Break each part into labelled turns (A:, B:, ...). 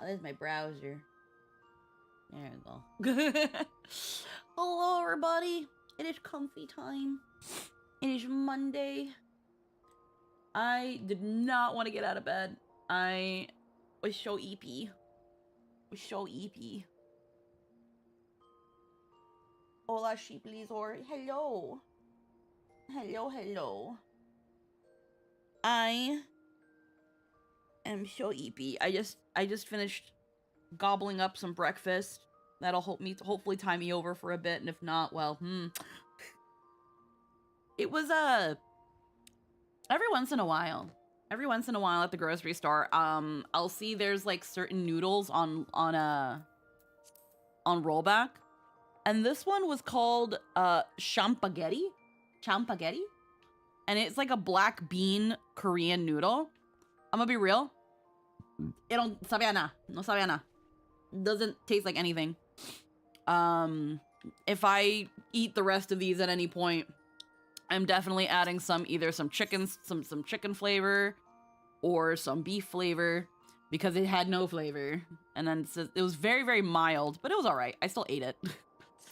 A: there's my browser. There we go. Hello, everybody. It is comfy time. It is Monday. I did not want to get out of bed. I was so eepy. Hola, Sheep Lizarr. Hello. Hello. I am so eepy. I just finished gobbling up some breakfast. That'll hopefully tie me over for a bit, and if not, well, It was every once in a while at the grocery store, I'll see there's like certain noodles on rollback, and this one was called champaghetti, and it's like a black bean Korean noodle. I'm gonna be real, it don't sabe a nada. No sabe a nada. Doesn't taste like anything. If I eat the rest of these at any point, I'm definitely adding either some chicken flavor or some beef flavor, because it had no flavor. And then it was very, very mild, but it was all right. I still ate it.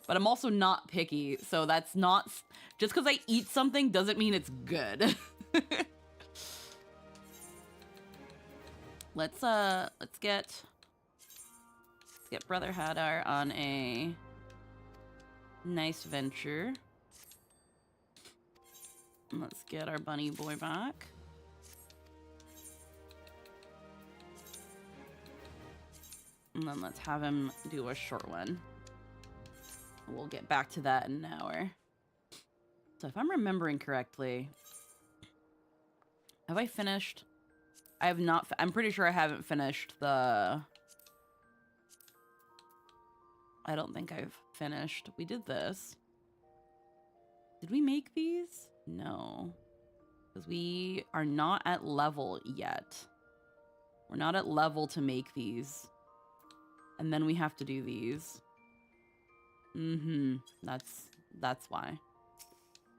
A: But I'm also not picky, so that's not, just because I eat something doesn't mean it's good. Let's get Brother Hadar on a nice venture. Let's get our bunny boy back. And then let's have him do a short one. We'll get back to that in an hour. So if I'm remembering correctly, have I finished? I have not. I'm pretty sure I haven't finished the... I don't think I've finished. We did this. Did we make these? No. Because we are not at level yet. We're not at level to make these. And then we have to do these. That's why.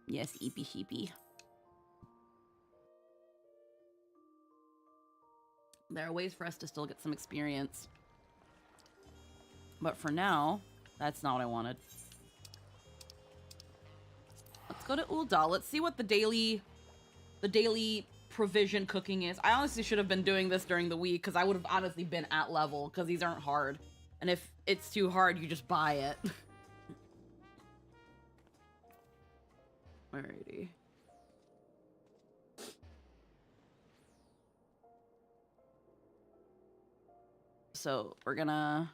A: Yes, eepy sheepy. There are ways for us to still get some experience. But for now, that's not what I wanted. Let's go to Uldal. Let's see what the daily provision cooking is. I honestly should have been doing this during the week, because I would have honestly been at level, because these aren't hard. And if it's too hard, you just buy it. Alrighty. So we're gonna...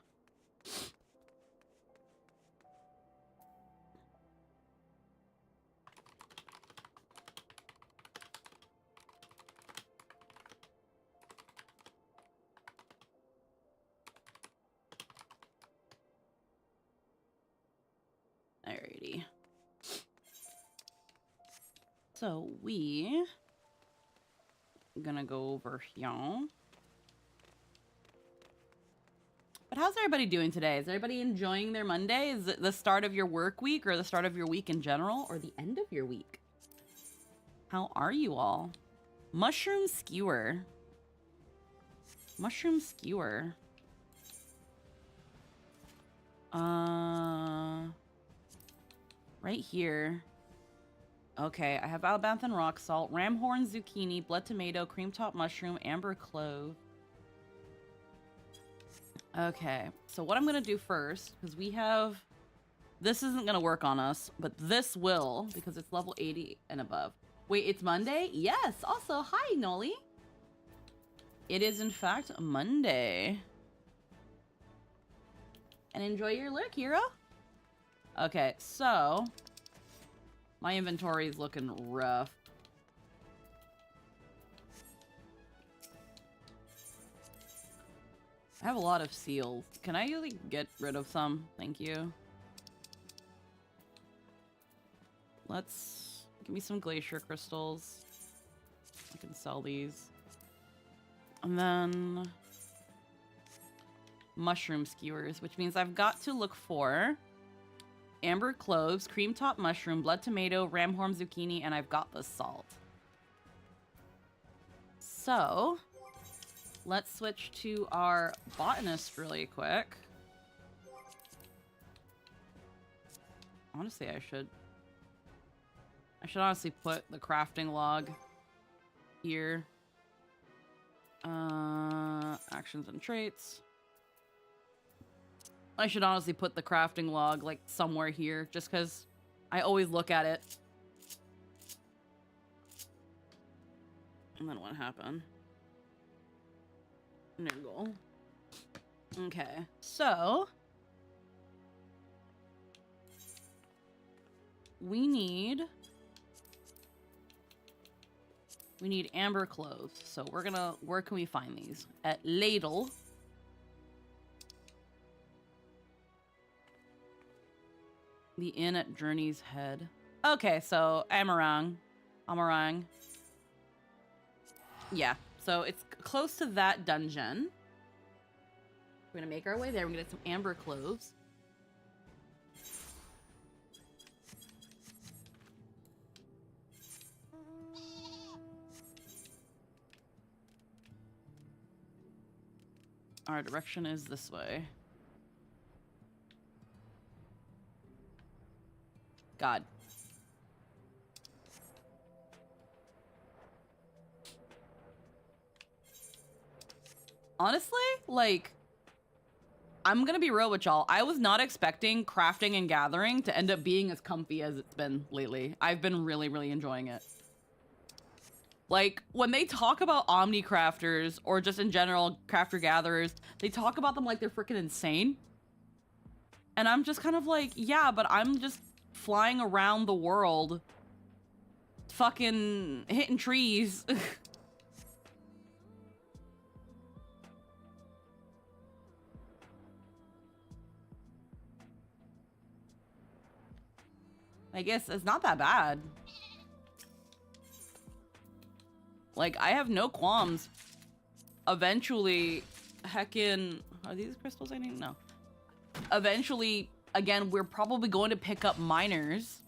A: Alrighty. So we gonna go over here. But how's everybody doing today? Is everybody enjoying their Monday? Is it the start of your work week, or the start of your week in general, or the end of your week? How are you all? Mushroom skewer. Mushroom skewer. Right here. Okay, I have albanthan rock salt, ram horn zucchini, blood tomato, cream top mushroom, amber clove. Okay, so what I'm gonna do first, because we have... This isn't gonna work on us, but this will, because it's level 80 and above. Wait, it's Monday? Yes, also, hi, Noli. It is, in fact, Monday. And enjoy your lurk, hero. Okay, so... My inventory is looking rough. I have a lot of seals. Can I really get rid of some? Thank you. Let's... Give me some glacier crystals. I can sell these. And then... Mushroom skewers, which means I've got to look for... amber cloves, cream top mushroom, blood tomato, ram horn zucchini, and I've got the salt. So... Let's switch to our botanist really quick. Honestly, I should honestly put the crafting log here. Actions and traits. I should honestly put the crafting log like somewhere here, just because I always look at it. And then what happened? There we go. Okay, so we need amber cloves. So we're gonna, where can we find these? At Ladle. The inn at Journey's Head. Okay, so Amarang. Yeah, so it's close to that dungeon. We're gonna make our way there. We're gonna get some amber cloves. Our direction is this way. God. Honestly, like, I'm gonna be real with y'all. I was not expecting crafting and gathering to end up being as comfy as it's been lately. I've been really, really enjoying it. Like, when they talk about omni-crafters, or just in general, crafter-gatherers, they talk about them like they're freaking insane. And I'm just kind of like, yeah, but I'm just flying around the world, fucking hitting trees. I guess it's not that bad. Like, I have no qualms. Eventually, heckin'... Are these crystals I need? No. Eventually, again, we're probably going to pick up miners.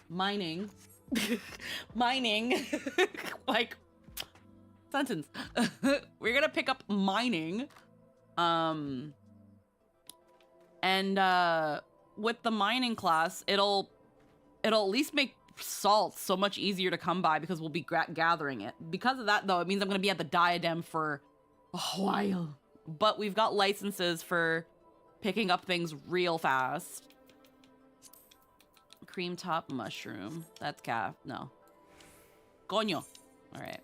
A: Mining. Mining. Like, sentence. We're gonna pick up mining. With the mining class, it'll at least make salt so much easier to come by because we'll be gathering it. Because of that, though, it means I'm gonna be at the diadem for a while. But we've got licenses for picking up things real fast. Cream top mushroom. That's calf. No. Coño. All right.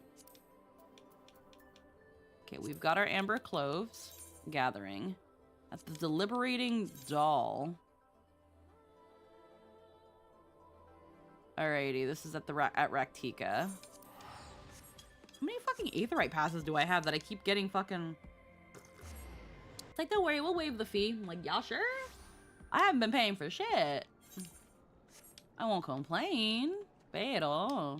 A: Okay, we've got our amber cloves. Gathering. At the deliberating doll. Alrighty, this is at the at Raktika. How many fucking aetherite passes do I have that I keep getting fucking... It's like, don't worry, we'll waive the fee. I'm like, y'all sure? I haven't been paying for shit. I won't complain. Pero...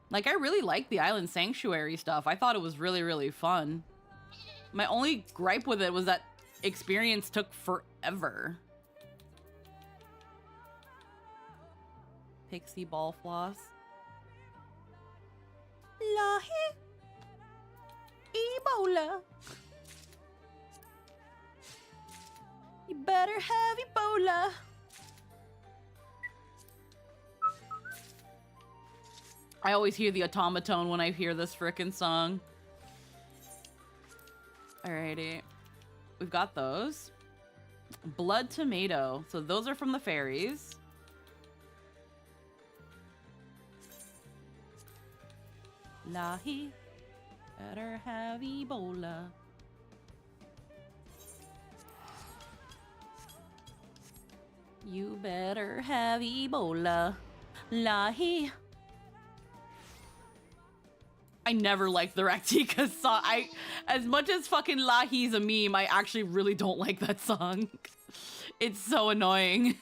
A: Like, I really liked the Island Sanctuary stuff. I thought it was really, really fun. My only gripe with it was that experience took forever. Pixie ball floss. Lahi. Ebola. You better have Ebola. I always hear the automaton when I hear this frickin' song. Alrighty. We've got those. Blood tomato. So those are from the fairies. Lahi. Better have Ebola. You better have Ebola. Lahi. I never liked the Raktika song. As much as fucking Lahi's a meme, I actually really don't like that song. It's so annoying.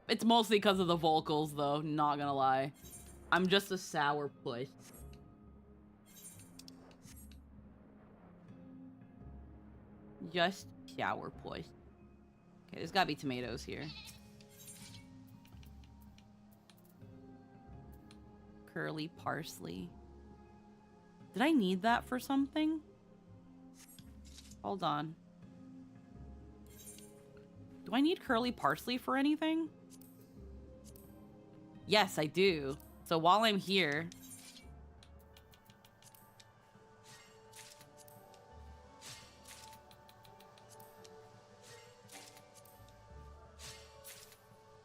A: It's mostly because of the vocals, though, not gonna lie. I'm just a sour puss. Just sour puss. Okay, there's gotta be tomatoes here. Curly parsley. Did I need that for something? Hold on. Do I need curly parsley for anything? Yes, I do. So while I'm here...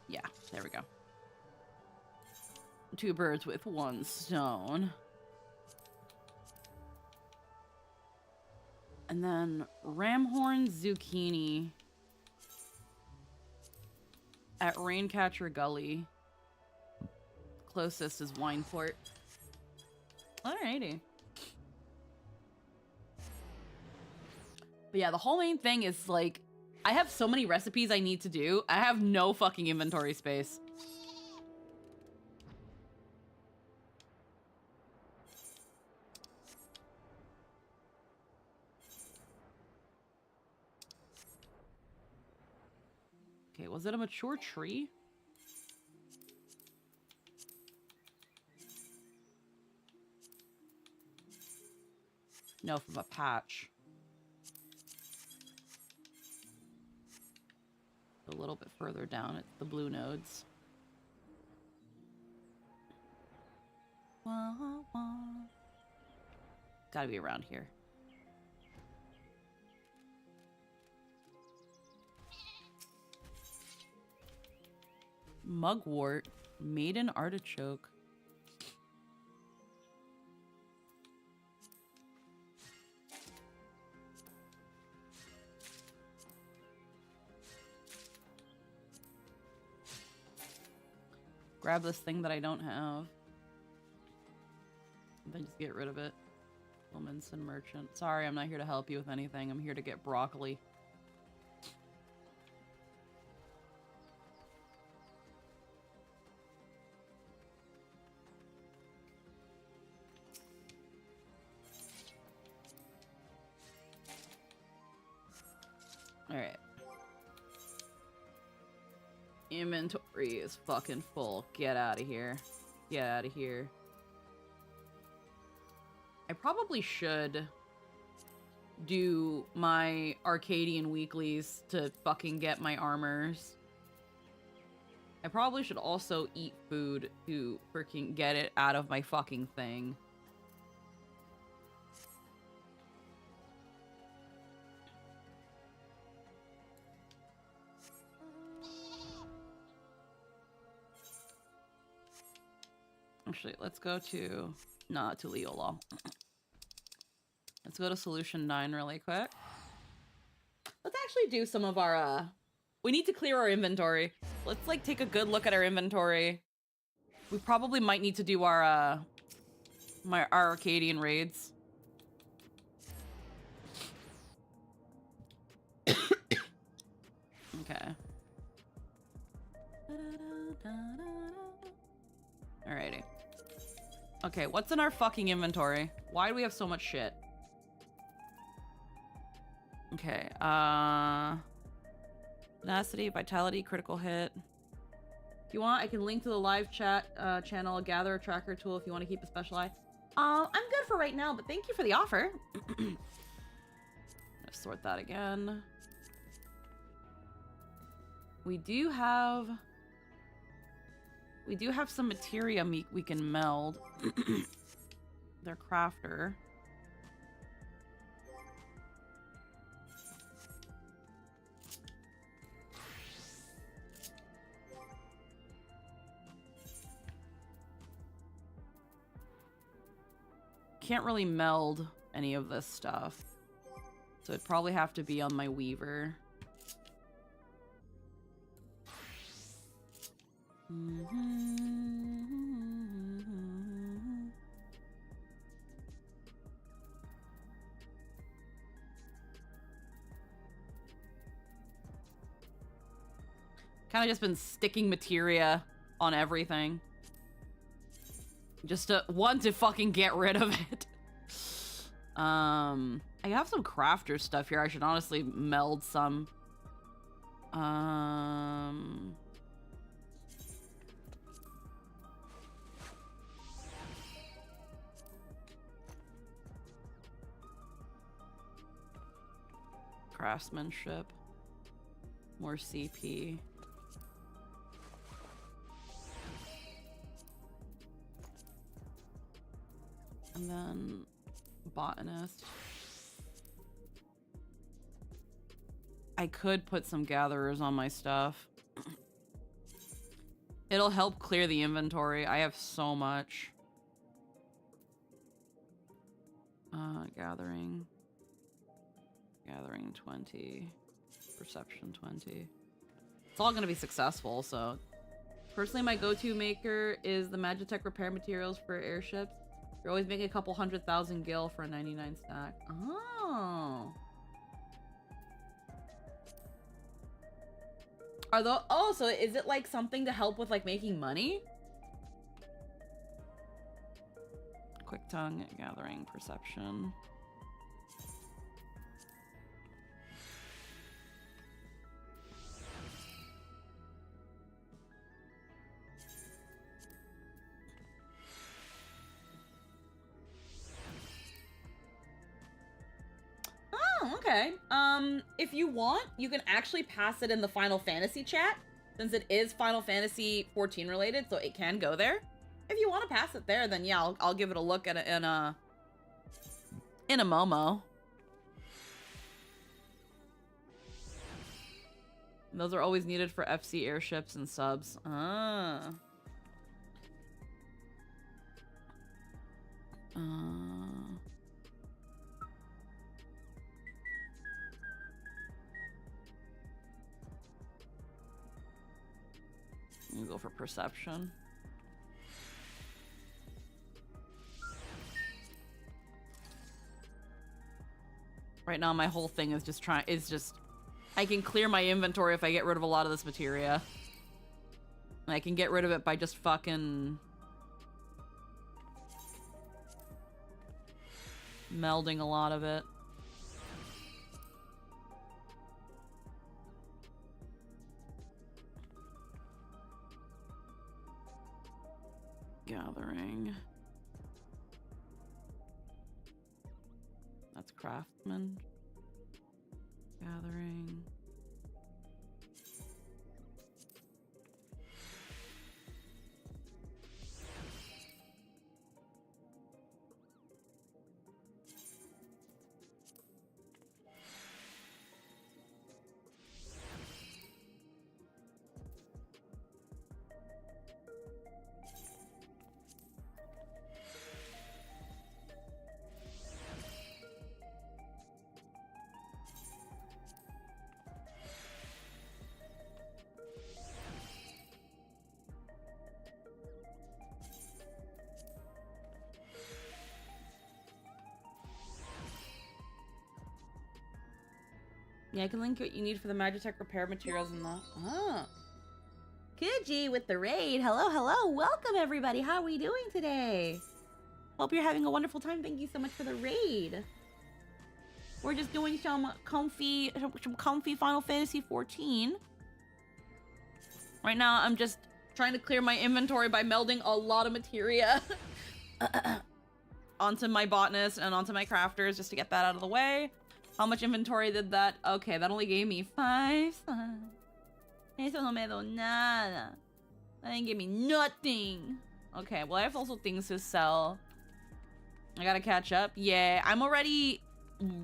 A: Yeah, there we go. 2 birds with 1 stone. And then ramhorn zucchini at Raincatcher Gully. Closest is Wineport. Alrighty. But yeah, the whole main thing is like, I have so many recipes I need to do. I have no fucking inventory space. Okay, was it a mature tree? No, from a patch. A little bit further down, it's the blue nodes. Wah, wah. Gotta be around here. Mugwort, maiden artichoke. Grab this thing that I don't have. Then just get rid of it. Wilmanson merchant. Sorry, I'm not here to help you with anything. I'm here to get broccoli. Alright. Inventory is fucking full. Get out of here. Get out of here. I probably should do my Arcadian weeklies to fucking get my armors. I probably should also eat food to freaking get it out of my fucking thing. Actually, let's go to... Not to Leola. Let's go to Solution 9 really quick. Let's actually do some of our, we need to clear our inventory. Let's, like, take a good look at our inventory. We probably might need to do our, our Arcadian raids. Okay. Alrighty. Okay, what's in our fucking inventory? Why do we have so much shit? Okay, tenacity, vitality, critical hit. If you want, I can link to the live chat channel, gather a tracker tool if you want to keep a special eye. I'm good for right now, but thank you for the offer. Let's sort that again. We do have some materia we can meld. Their crafter. Can't really meld any of this stuff. So it'd probably have to be on my weaver. Kind of just been sticking materia on everything. Just to want to fucking get rid of it. I have some crafter stuff here. I should honestly meld some. Craftsmanship. More CP. And then botanist. I could put some gatherers on my stuff. It'll help clear the inventory. I have so much. Gathering. Gathering 20. Perception 20. It's all gonna be successful, so. Personally, my go-to maker is the Magitech repair materials for airships. You're always making a couple 100,000 gil for a 99 stack. Oh. Are those, oh, so is it like something to help with like making money? Quick tongue, gathering, perception. Oh, okay. If you want, you can actually pass it in the Final Fantasy chat, since it is Final Fantasy 14 related, so it can go there. If you want to pass it there, then yeah, I'll give it a look at it in a Momo. Those are always needed for FC airships and subs. Ah. You go for perception. Right now, my whole thing is just I can clear my inventory if I get rid of a lot of this materia. And I can get rid of it by just fucking melding a lot of it. Gathering. That's craftsman. Gathering. Yeah, I can link what you need for the Magitech repair materials and that. Ah. Kuji with the raid. Hello, hello. Welcome, everybody. How are we doing today? Hope you're having a wonderful time. Thank you so much for the raid. We're just doing some comfy Final Fantasy 14. Right now, I'm just trying to clear my inventory by melding a lot of materia onto my botanist and onto my crafters just to get that out of the way. How much inventory did that? Okay, that only gave me 5. Eso no me do nada. That didn't give me nothing. Okay, well, I have also things to sell. I gotta catch up. Yeah,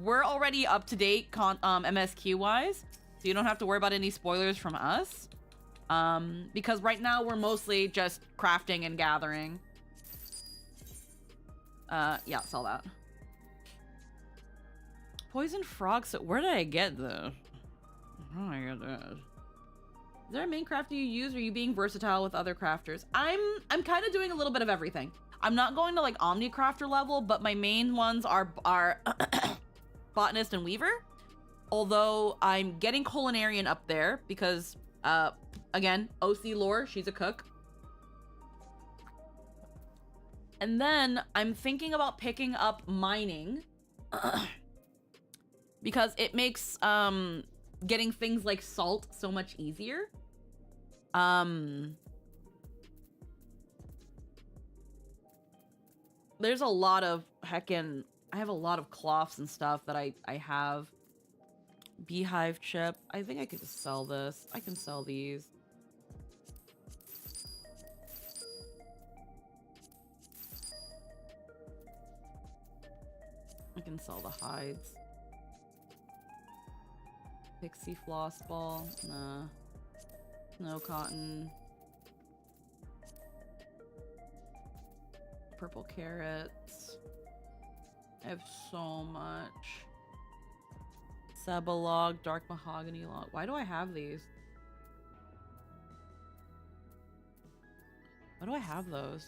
A: we're already up to date MSQ wise, so you don't have to worry about any spoilers from us. Because right now we're mostly just crafting and gathering. Yeah, sell that. Poison frog, so where did I get this? How did I get this? Is there a main crafter you use, or are you being versatile with other crafters? I'm kind of doing a little bit of everything. I'm not going to like Omni Crafter level, but my main ones are Botanist and Weaver. Although I'm getting Culinarian up there because, again, OC lore, she's a cook. And then I'm thinking about picking up mining. Because it makes getting things like salt so much easier. There's a lot of heckin', I have a lot of cloths and stuff that I have. Beehive chip. I think I could just sell this. I can sell these. I can sell the hides. Pixie floss ball. Nah. No cotton. Purple carrots. I have so much. Seba log, dark mahogany log. Why do I have these? Why do I have those?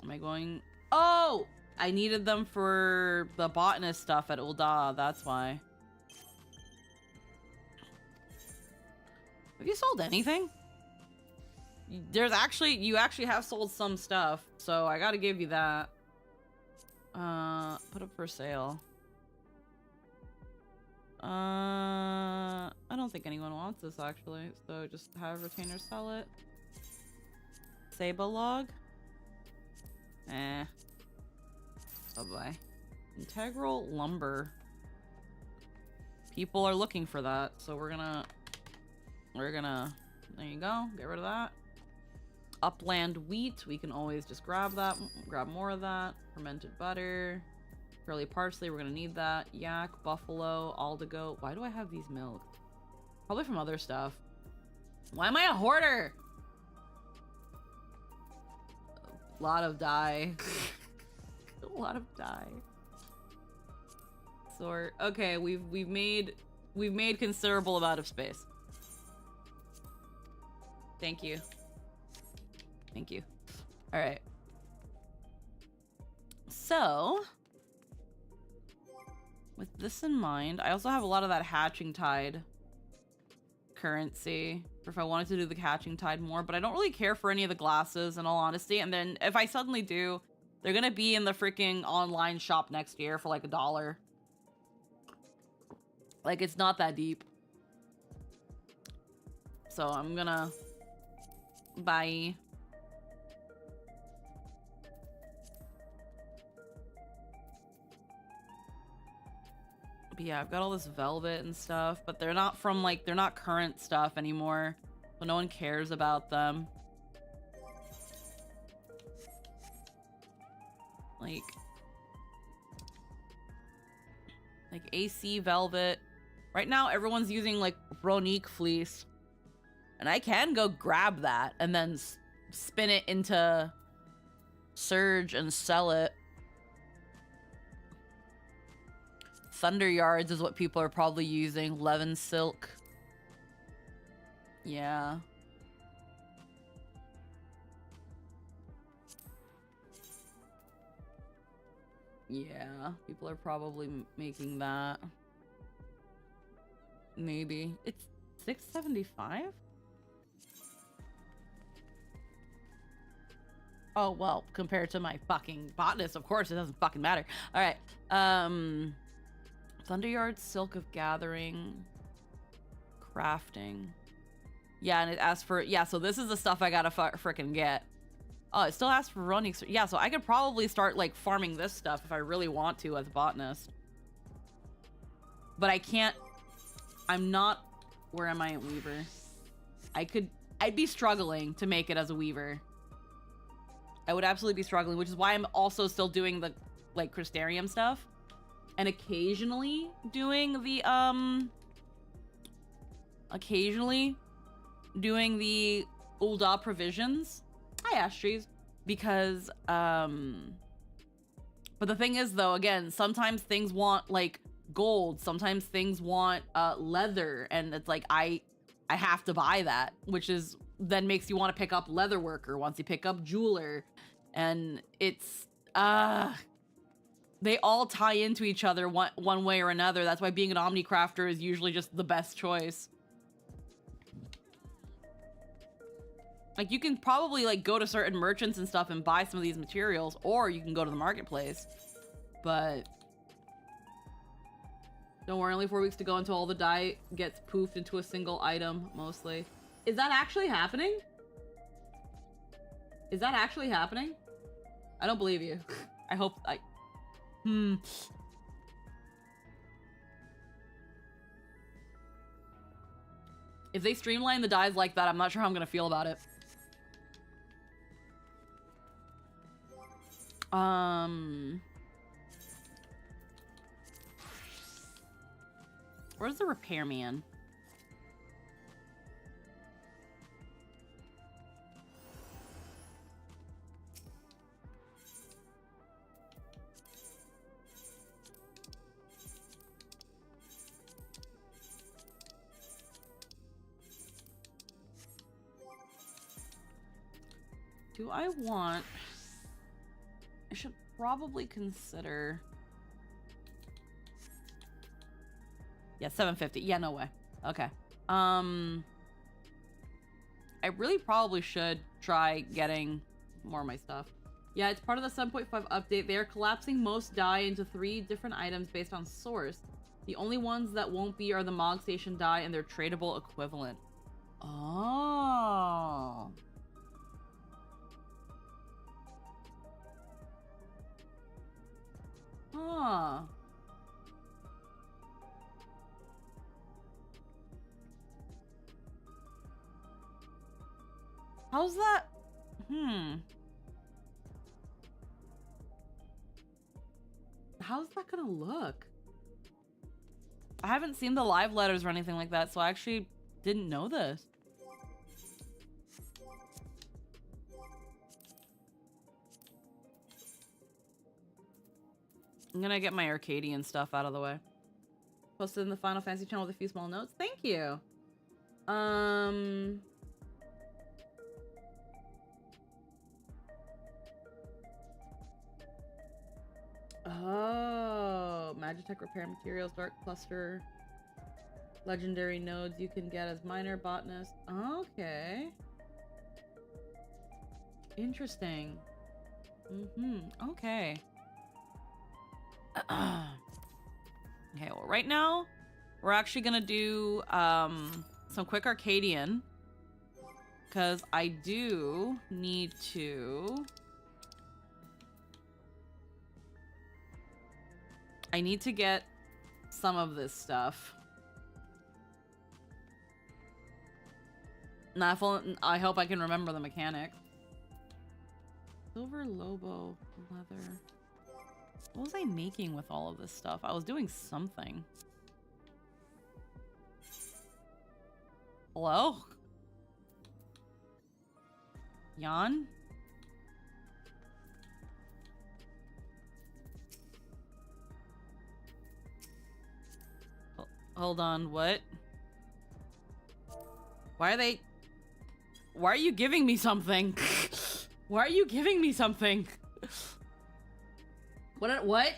A: Am I going... Oh! I needed them for the botanist stuff at Ul'dah. That's why. Have you sold anything? There's actually... You actually have sold some stuff. So I gotta give you that. Put up for sale. I don't think anyone wants this actually, so just have retainers sell it. Seba log? Eh. Bye-bye. Integral lumber. People are looking for that, so we're gonna... there you go, get rid of that. Upland wheat, we can always just grab that, grab more of that. Fermented butter, curly parsley, we're gonna need that. Yak, buffalo, aldigo. Why do I have these milks? Probably from other stuff. Why am I a hoarder? A lot of dye. A lot of dye. Sort. Okay, we've made considerable amount of space. Thank you. Thank you. All right. So, with this in mind, I also have a lot of that hatching tide currency for if I wanted to do the hatching tide more, but I don't really care for any of the glasses in all honesty. And then if I suddenly do, they're gonna be in the freaking online shop next year for like $1. Like, it's not that deep. So I'm gonna buy. But yeah, I've got all this velvet and stuff, but they're not from, like, they're not current stuff anymore. So no one cares about them. Like AC velvet. Right now, everyone's using, like, Ronique fleece. And I can go grab that and then spin it into Surge and sell it. Thunder yards is what people are probably using. Levin silk. Yeah. Yeah, people are probably making that. Maybe. It's $6.75? Oh, well, compared to my fucking botanist, of course, it doesn't fucking matter. All right. Thunderyard, Silk of Gathering, Crafting. Yeah, and it asks for... Yeah, so this is the stuff I gotta frickin' get. Oh, it still asks for running... Yeah, so I could probably start, like, farming this stuff if I really want to as a botanist. But I can't... I'm not... Where am I at Weaver? I'd be struggling to make it as a Weaver. I would absolutely be struggling, which is why I'm also still doing the, like, Crystarium stuff. And occasionally doing the, Ul'dah provisions. Hi, Ash Trees. Because, but the thing is, though, again, sometimes things want, like, gold. Sometimes things want, leather. And it's like, I have to buy that, which is, then makes you want to pick up leather worker once you pick up jeweler. And it's, they all tie into each other one way or another. That's why being an omnicrafter is usually just the best choice. Like, you can probably, like, go to certain merchants and stuff and buy some of these materials, or you can go to the marketplace. But Don't worry, only 4 weeks to go until all the dye gets poofed into a single item, mostly. Is that actually happening? Is that actually happening? I don't believe you. I hope I... If they streamline the dyes like that, I'm not sure how I'm gonna feel about it. Where's the repairman? Do I want... I should probably consider... Yeah, 750. Yeah, no way. Okay. I really probably should try getting more of my stuff. Yeah, it's part of the 7.5 update. They are collapsing most dye into 3 different items based on source. The only ones that won't be are the Mog Station dye and their tradable equivalent. Oh. Huh. How's that? How's that gonna look? I haven't seen the live letters or anything like that, so I actually didn't know this. I'm gonna get my Arcadian stuff out of the way. Posted in the Final Fantasy channel with a few small notes. Thank you. Oh, Magitech repair materials, Dark Cluster, legendary nodes you can get as minor botanist. Okay. Interesting. Okay. Okay, well, right now, we're actually gonna do some quick Arcadian. Because I do need to... I need to get some of this stuff. I hope I can remember the mechanics. Silver Lobo leather. What was I making with all of this stuff? I was doing something. Hello? Jan? Hold on, what? Why are you giving me something? Why are you giving me something? What?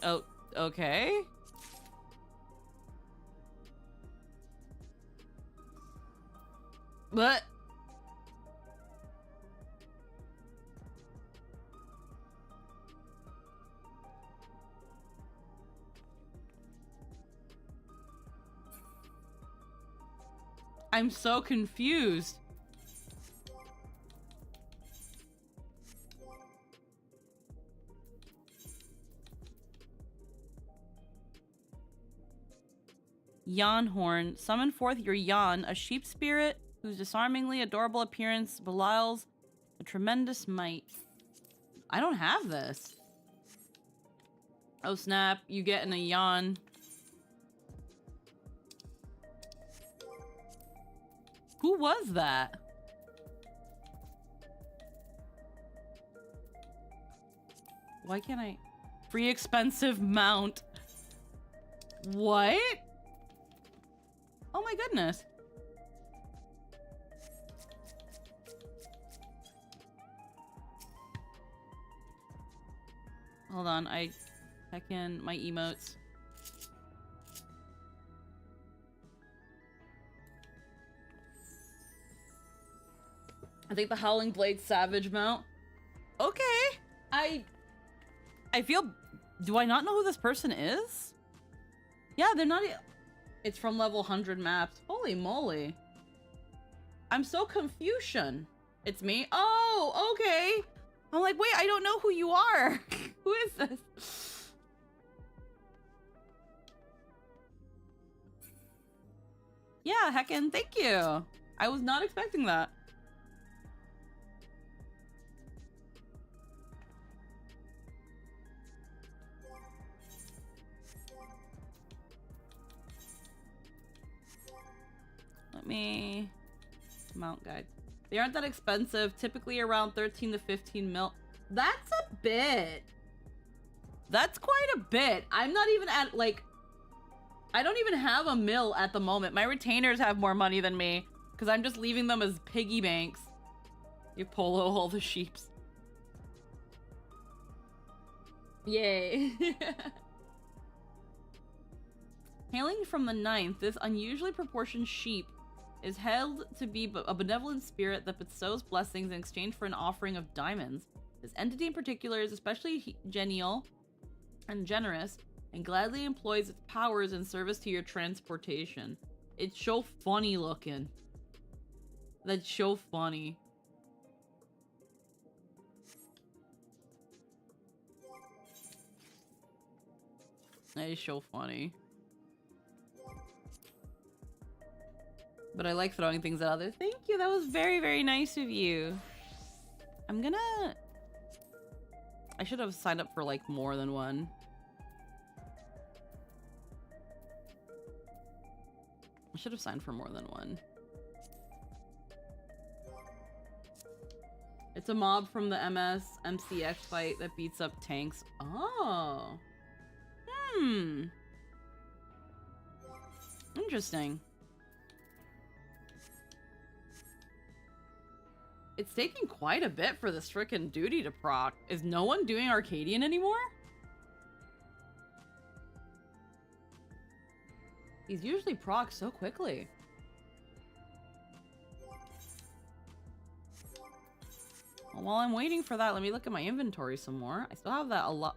A: Oh, okay. What? I'm so confused. Yan Horn. Summon forth your Yan, a sheep spirit whose disarmingly adorable appearance belies a tremendous might. I don't have this. Oh snap, you getting a Yan. Who was that? Why can't I? Free expensive mount. What? Oh my goodness. Hold on, I check in my emotes. I think the Howling Blade Savage mount. Okay. I feel... Do I not know who this person is? Yeah, they're not... It's from level 100 maps. Holy moly. I'm so Confucian. It's me? Oh, okay. I'm like, wait, I don't know who you are. Who is this? Yeah, heckin', thank you. I was not expecting that. Let me... Mount guide. They aren't that expensive, typically around 13 to 15 mil. That's a bit. That's quite a bit. I'm not even at, like... I don't even have a mill at the moment. My retainers have more money than me, because I'm just leaving them as piggy banks. You polo all the sheeps. Yay. Hailing from the 9th, this unusually proportioned sheep is held to be a benevolent spirit that bestows blessings in exchange for an offering of diamonds. This entity in particular is especially genial and generous, and gladly employs its powers in service to your transportation. It's so funny looking. That's so funny. That is so funny. But I like throwing things at others. Thank you, that was very, very nice of you. I'm gonna... I should have signed up for like more than one. I should have signed for more than one. It's a mob from the MS MCX fight that beats up tanks. Oh. Hmm. Interesting. It's taking quite a bit for this frickin' duty to proc. Is no one doing Arcadian anymore? These usually proc so quickly. Well, while I'm waiting for that, let me look at my inventory some more. I still have that a lot.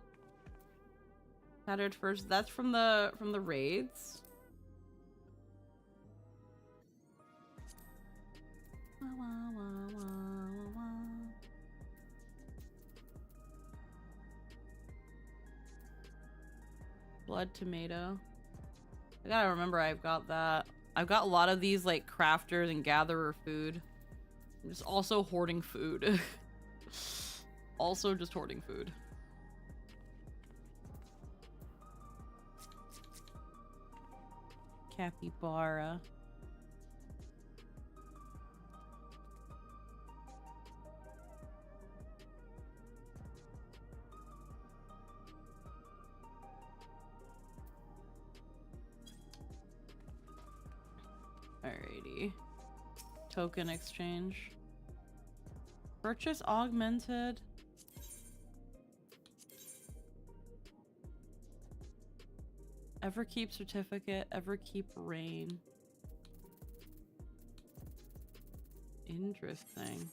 A: Tattered first. That's from the raids. Blood tomato. I gotta remember I've got that. I've got a lot of these like crafters and gatherer food. I'm just also hoarding food. Also just hoarding food. Capybara. Alrighty. Token exchange. Purchase augmented. Everkeep certificate. Everkeep rain. Interesting.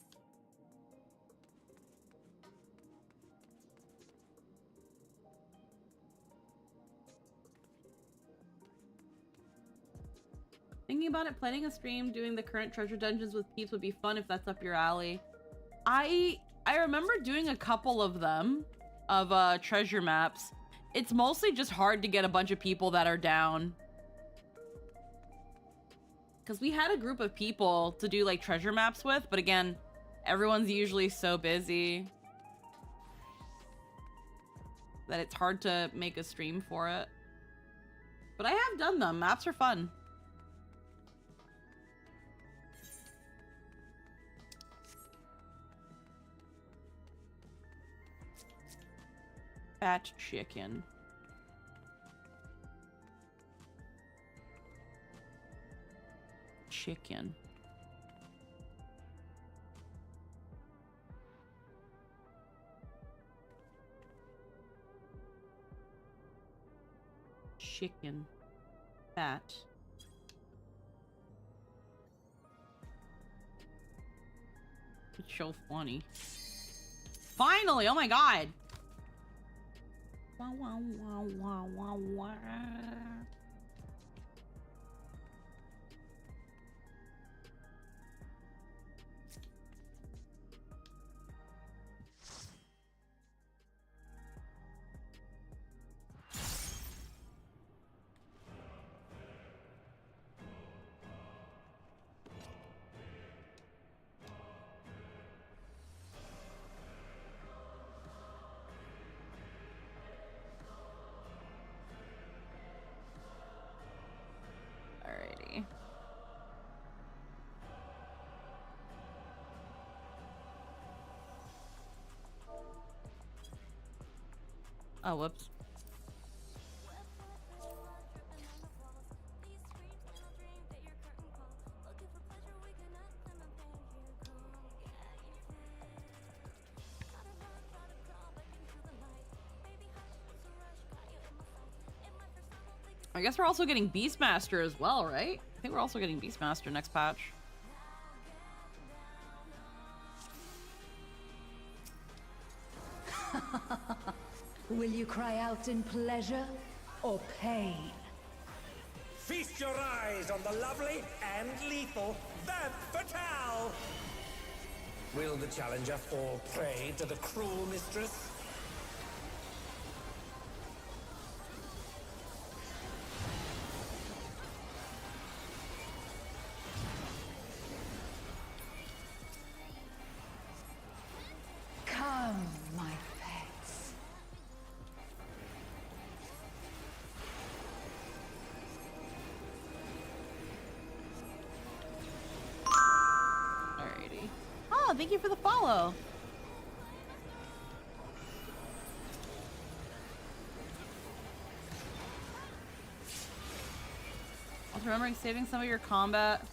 A: Thinking about it, planning a stream, doing the current treasure dungeons with peeps would be fun if that's up your alley. I remember doing a couple of them, of treasure maps. It's mostly just hard to get a bunch of people that are down. Because we had a group of people to do like treasure maps with, but again, everyone's usually so busy that it's hard to make a stream for it. But I have done them. Maps are fun. Fat chicken. Chicken. Chicken. Fat. It's so funny. Finally! Oh my god! Wah, wah, wah, wah, wah, wah. Alrighty. Oh, whoops. I guess we're also getting Beastmaster as well, right? I think we're also getting Beastmaster next patch.
B: Will you cry out in pleasure or pain?
C: Feast your eyes on the lovely and lethal Vamp Fatale! Will the challenger fall prey to the cruel mistress?
B: Come, my pets.
A: Alrighty. Oh, thank you for the follow. Also remembering saving some of your combat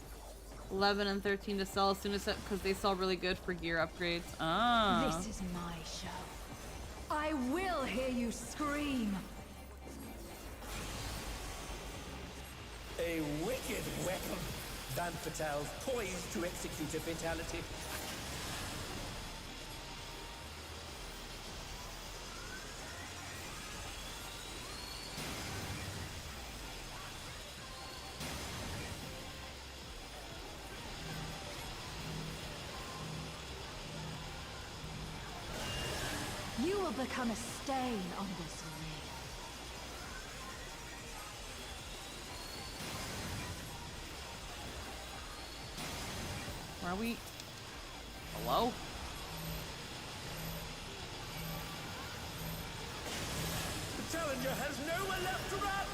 A: 11 and 13 to sell as soon as because they sell really good for gear upgrades. Ah.
B: This is my show. I will hear you scream.
C: A wicked weapon. Vamp Fatale's poised to execute a fatality.
B: You will become a stain on this ring.
A: Where are we? Hello?
C: The challenger has nowhere left to run!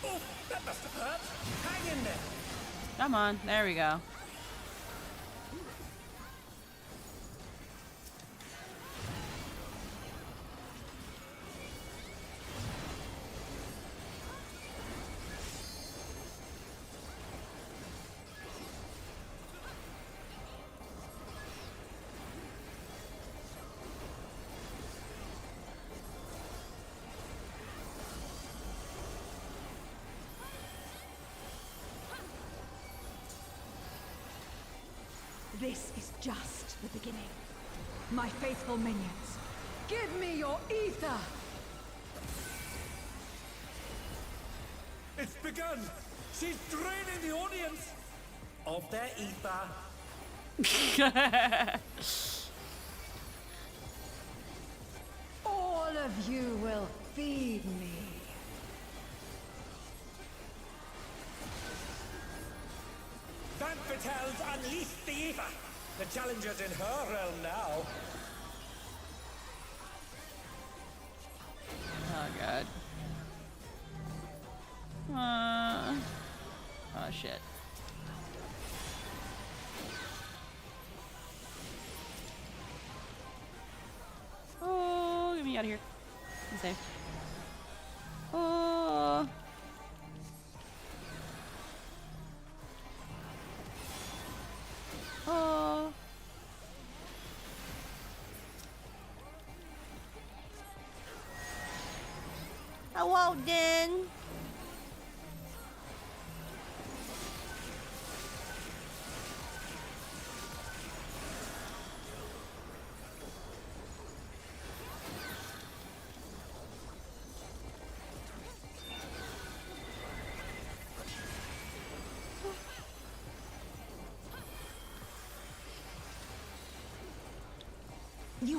C: Oh, that must have hurt! Hang in there!
A: Come on, there we go.
B: This is just the beginning. My faithful minions, give me your ether!
C: It's begun! She's draining the audience of their ether.
B: All of you will feed me.
C: Vamp Fatale's unleashed the ether! The challenger's in her realm now.
A: Oh god. Oh shit. Oh, get me out of here. I'm safe. Oh. Oh. Hello, Din.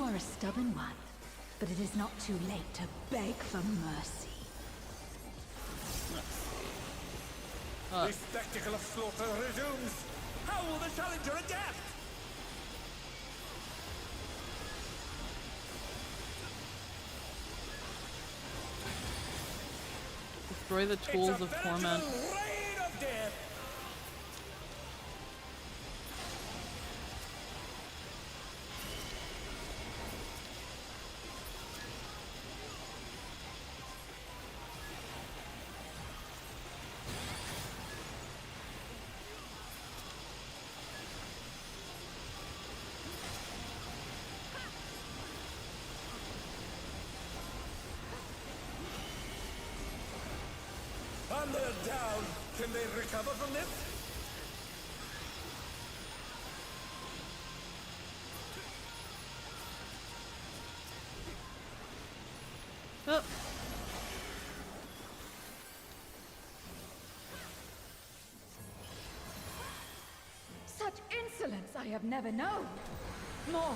B: are a stubborn one, but it is not too late to beg for mercy.
C: The spectacle of slaughter resumes. How will the challenger adapt?
A: Destroy the tools of torment.
C: Reign of death. And they're down. Can they recover from this?
A: Oh.
B: Such insolence I have never known. More.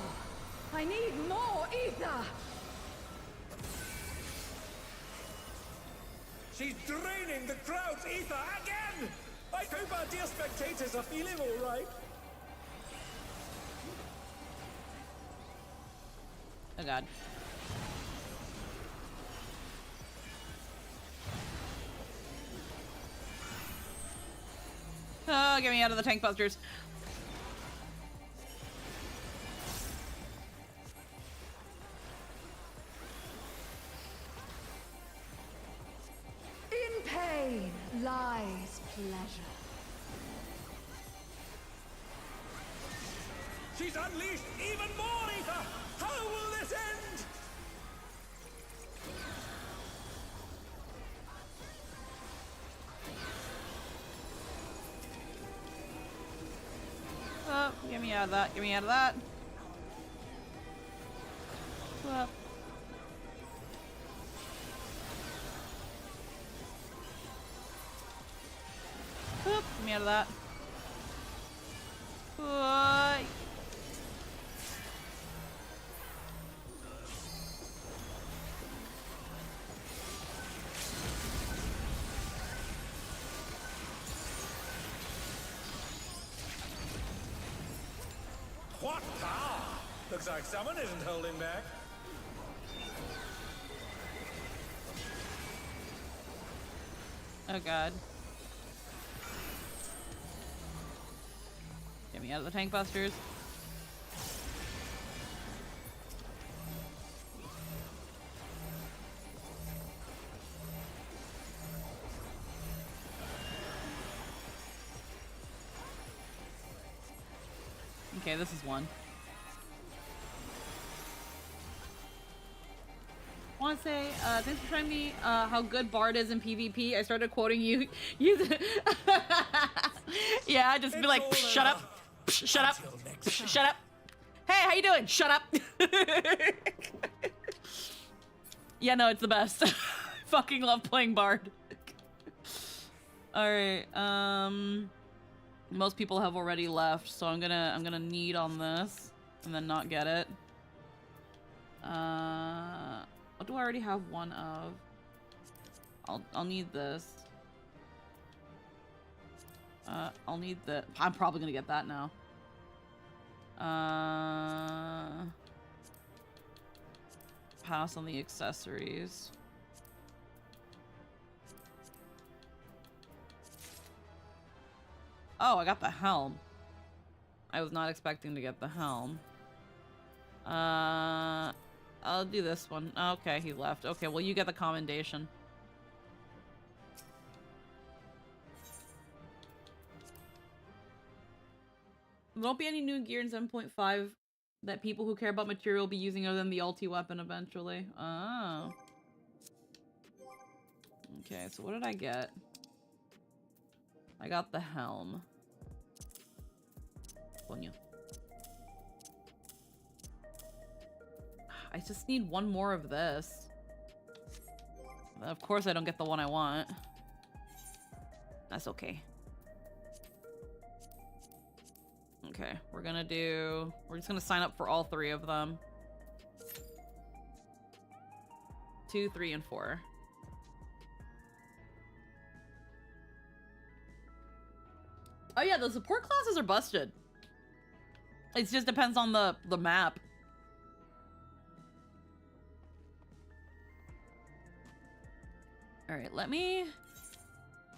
B: I need more ether.
C: She's draining the crowd's ether again! I hope our dear spectators are feeling all right.
A: Oh god. Oh, get me out of the tank busters.
B: In pain lies pleasure.
C: She's unleashed even more ether! How will this end?
A: Oh, get me out of that. Get me out of that. Well. Oop, get me out of that. Why?
C: What power! Looks like someone isn't holding back.
A: Oh god. Get me out of the tank busters. Okay, this is one. I want to say, thanks for showing me how good Bard is in PvP. I started quoting you. Yeah, I just be like, shut up, shut up, shut up. Hey, how you doing? Shut up. Yeah, no, it's the best. I fucking love playing Bard. All right, most people have already left, so I'm gonna need on this and then not get it. What do I already have one of? I'll need this. I'll need the. I'm probably gonna get that now. Pass on the accessories. Oh, I got the helm. I was not expecting to get the helm. I'll do this one. Okay, he left. Okay, well, you get the commendation. There won't be any new gear in 7.5 that people who care about material will be using other than the ulti weapon eventually. Oh. Okay, so what did I get? I got the helm. Coño. I just need one more of this. Of course I don't get the one I want. That's okay. Okay, we're just gonna sign up for all three of them. 2, 3, and 4. Oh yeah, the support classes are busted. It just depends on the map. All right, let me,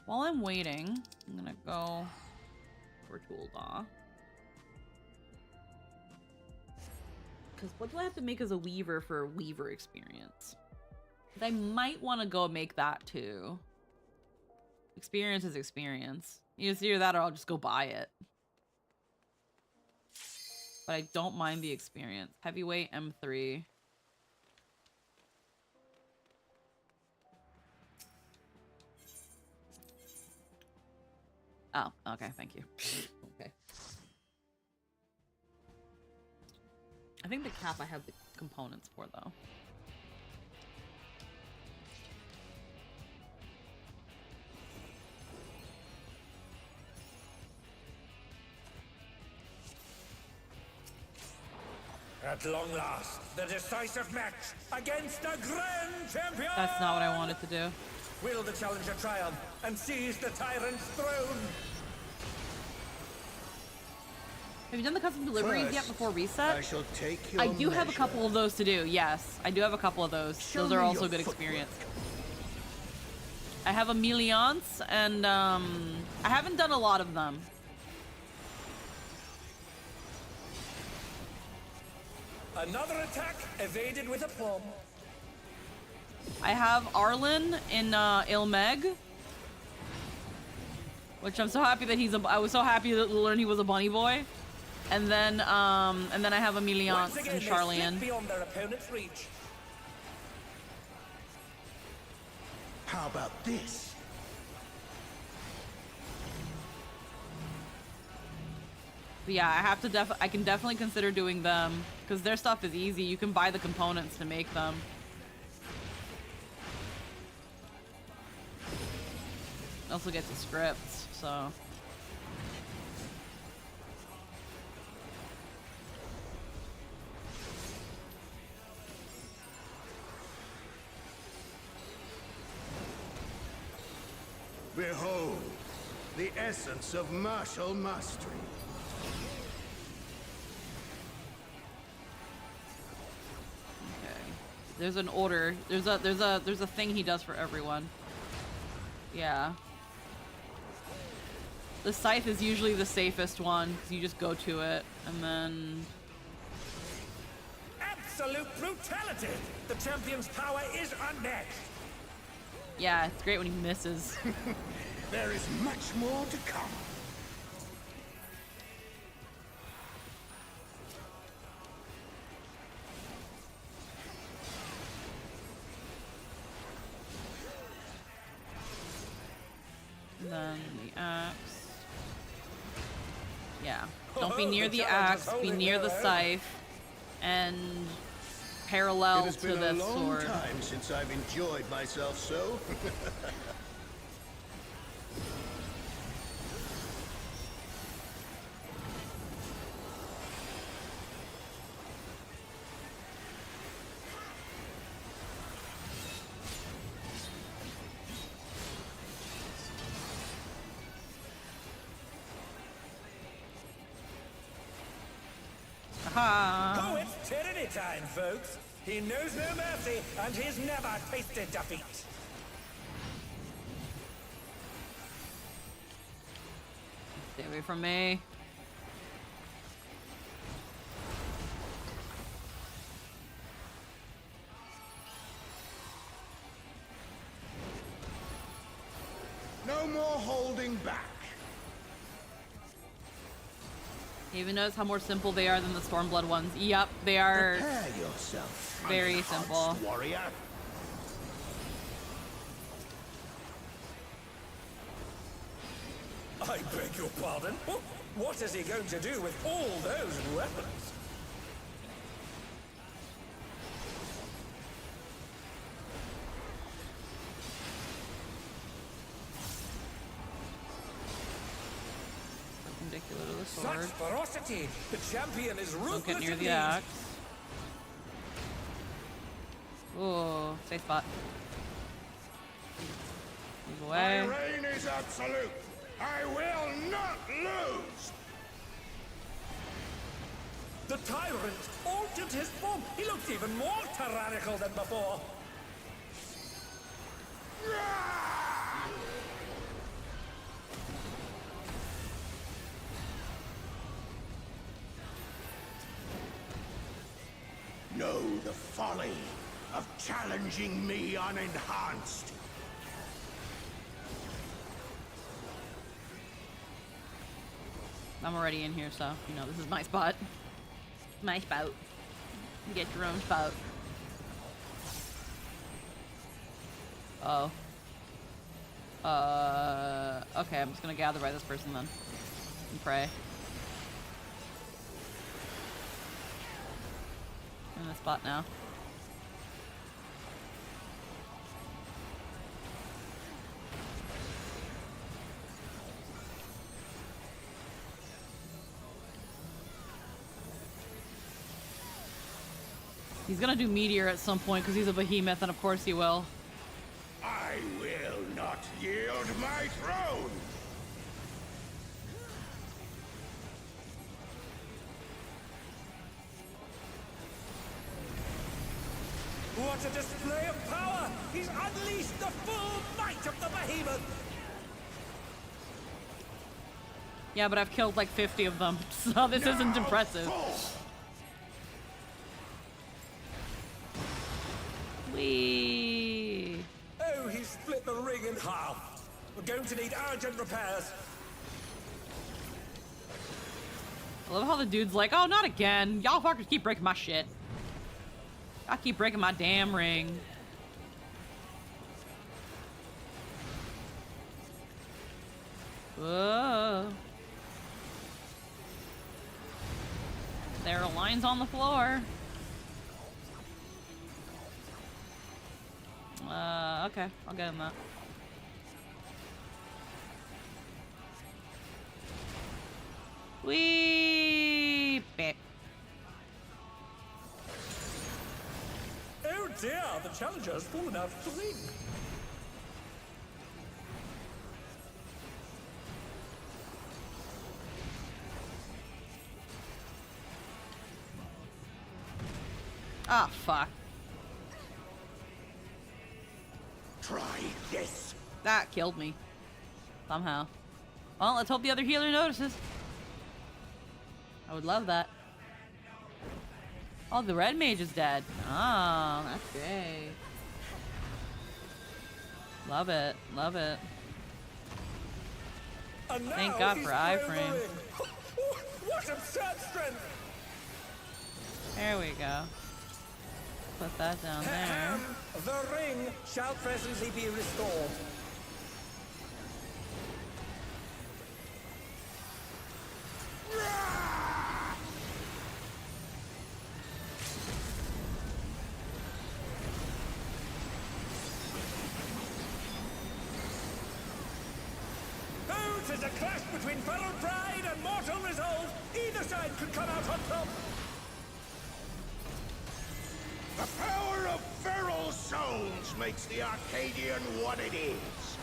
A: while I'm waiting, I'm gonna go for Tooldaw. Because what do I have to make as a weaver for a weaver experience? I might want to go make that too. Experience is experience. It's either that or I'll just go buy it. But I don't mind the experience. Heavyweight M3. Oh, okay, thank you. Okay. I think the cap I have the components for, though.
C: At long last, the decisive match against the Grand Champion!
A: That's not what I wanted to do.
C: Will the challenger triumph and seize the tyrant's throne?
A: Have you done the custom deliveries yet before reset?
D: I shall take your
A: I do have a
D: measure.
A: couple of those to do, yes. I do have a couple of those.
D: Show
A: Those are
D: me
A: also
D: your
A: good
D: footwork.
A: experience. I have a Milliance, and I haven't done a lot of them.
C: Another attack evaded with aplomb.
A: I have Arlen in Ilmeg, which I'm so happy that I was so happy to learn he was a bunny boy. And then I have a Milliance
C: Once again,
A: and
C: they slip
A: Charlian.
C: beyond their opponent's reach.
D: How about this?
A: But yeah, I can definitely consider doing them because their stuff is easy. You can buy the components to make them. Also get the scripts, so.
D: Behold, the essence of martial mastery.
A: Okay. There's an order. There's a thing he does for everyone. Yeah. The scythe is usually the safest one, because you just go to it, and then...
C: Absolute brutality! The champion's power is unmatched.
A: Yeah, it's great when he misses.
D: There is much more to come.
A: And then the axe. Yeah. Don't be near the axe, be near the scythe, and
D: It
A: parallel
D: has
A: to
D: been a
A: the
D: long
A: sword.
D: time since I've enjoyed myself so.
A: Aha!
C: Oh, it's tyranny time, folks. He knows no mercy, and he's never tasted defeat.
A: Stay away from me.
D: No more holding back.
A: You even notice how more simple they are than the Stormblood ones. Yep, they are
D: Prepare yourself.
A: very
D: unharmed
A: simple.
D: warrior.
C: I beg your pardon? What is he going to do with all those weapons?
A: Perpendicular to the
C: Such
A: sword.
C: ferocity! The champion is
A: Don't
C: ruthless
A: get near the
C: indeed.
A: axe. Oh, safe spot. Move
D: My
A: away.
D: reign is absolute. I will not lose.
C: The tyrant altered his form. He looks even more tyrannical than before.
D: Know the folly of challenging me unenhanced.
A: I'm already in here, so, you know, this is my spot. My spout. Get your own spout. Oh. Okay, I'm just gonna gather by this person then. And pray. I'm in the spot now. He's gonna do meteor at some point because he's a behemoth, and of course he will.
D: I will not yield my throne.
C: What a display of power! He's unleashed the full might of the behemoth!
A: Yeah, but I've killed like 50 of them, so this isn't impressive. Whee!
C: Oh, he split the ring in half. We're going to need urgent repairs.
A: I love how the dude's like, oh, not again. Y'all fuckers keep breaking my shit. I keep breaking my damn ring. Whoa. There are lines on the floor. Okay. I'll get him that. Whee! Bip.
C: Oh dear, the challenger has fallen out of the ring.
A: Ah, fuck.
D: Try this.
A: That killed me. Somehow. Well, let's hope the other healer notices. I would love that. Oh, the red mage is dead. Oh, that's great. Love it. Love it.
C: And now
A: Thank God
C: he's
A: for
C: thrown the
A: iframe.
C: ring. What absurd strength!
A: There we go. Put that down there.
C: The ring shall presently be restored. Oh, 'tis a clash between feral pride and mortal resolve. Either side could come out on top.
D: The power of feral souls makes the Arcadian what it is.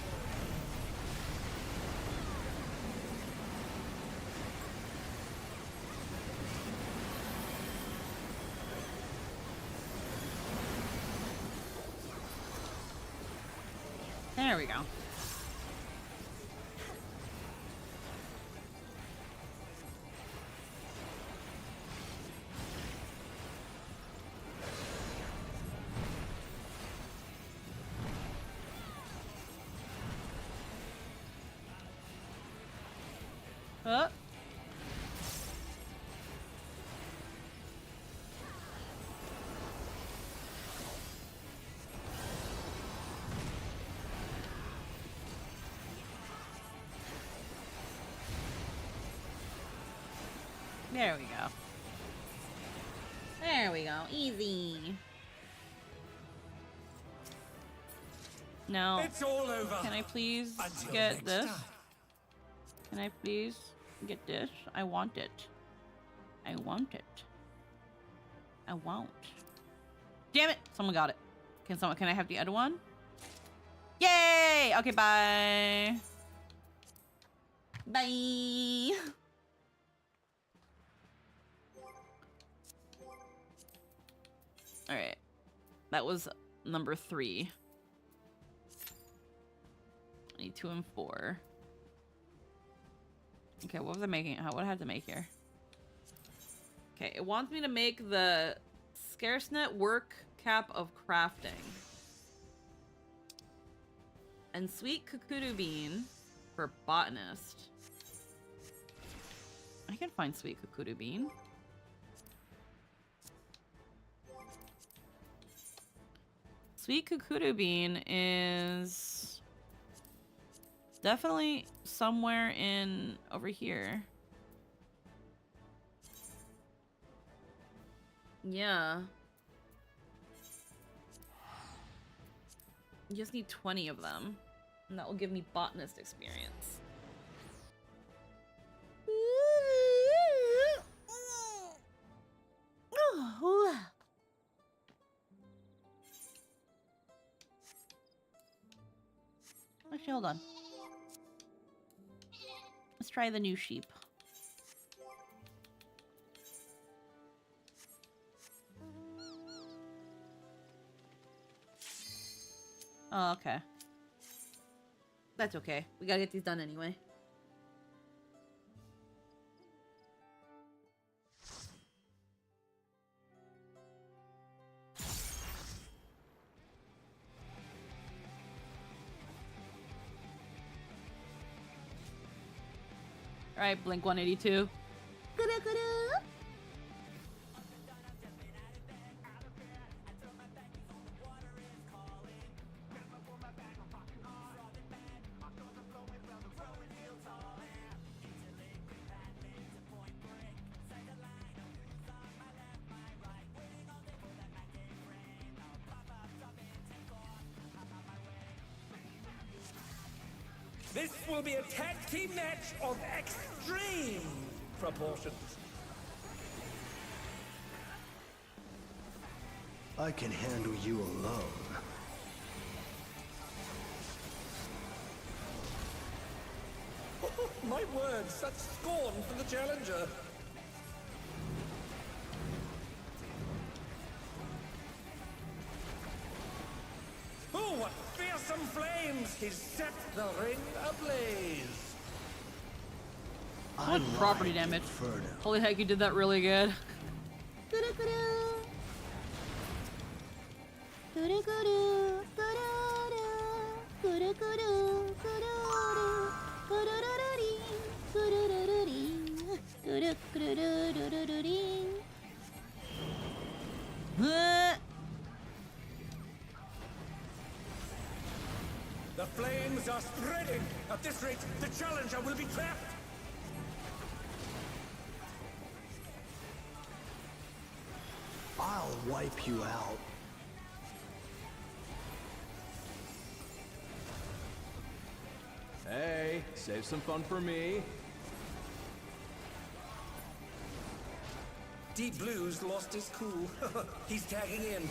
A: There we go. Oh. There we go. There we go. Easy. Now,
C: It's all over.
A: can I please
C: Until
A: get
C: next
A: this?
C: time.
A: Can I please get this? I want it. I want it. I won't. Damn it! Someone got it. Can I have the other one? Yay! Okay, bye. Bye. All right. That was number 3. I need 2 and 4. Okay, what was I making? What did I have to make here? Okay, it wants me to make the scarce net work cap of crafting. And sweet kukudu bean for botanist. I can find sweet kukudu bean. Sweet kukudu bean is definitely somewhere in over here. Yeah. You just need 20 of them. And that will give me botanist experience. Actually, hold on. Let's try the new sheep. Oh, okay. That's okay. We gotta get these done anyway. Alright, Blink 182.
C: This will be a tag team match of extreme proportions.
D: I can handle you alone.
C: My word, such scorn for the challenger. Oh, what fearsome flames! He's set the ring ablaze.
A: What property damage? Holy heck, you did that really good.
C: The flames are spreading. At this rate, the challenger will be trapped.
D: I'll wipe you out.
E: Hey, save some fun for me.
C: Deep Blue's lost his cool. He's tagging in.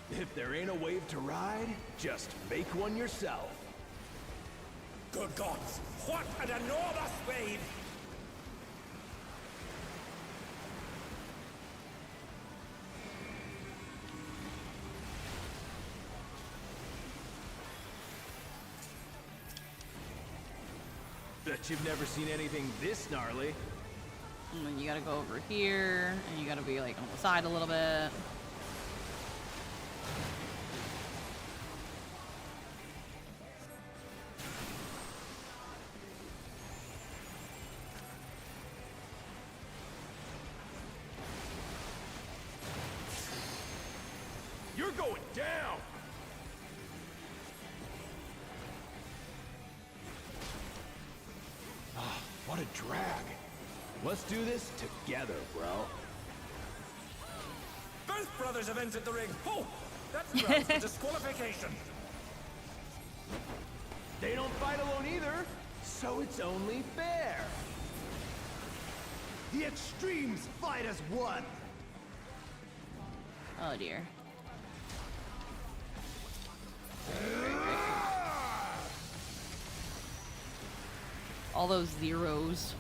E: If there ain't a wave to ride, just make one yourself.
C: Good gods, what an enormous wave!
E: Bet you've never seen anything this gnarly.
A: And then you gotta go over here, and you gotta be like on the side a little bit.
E: You're going down!
D: What a drag.
E: Let's do this together, bro.
C: Both brothers have entered the ring. Oh, that's grounds for disqualification.
E: They don't fight alone either, so it's only fair. The extremes fight as one.
A: Oh dear. All those zeros.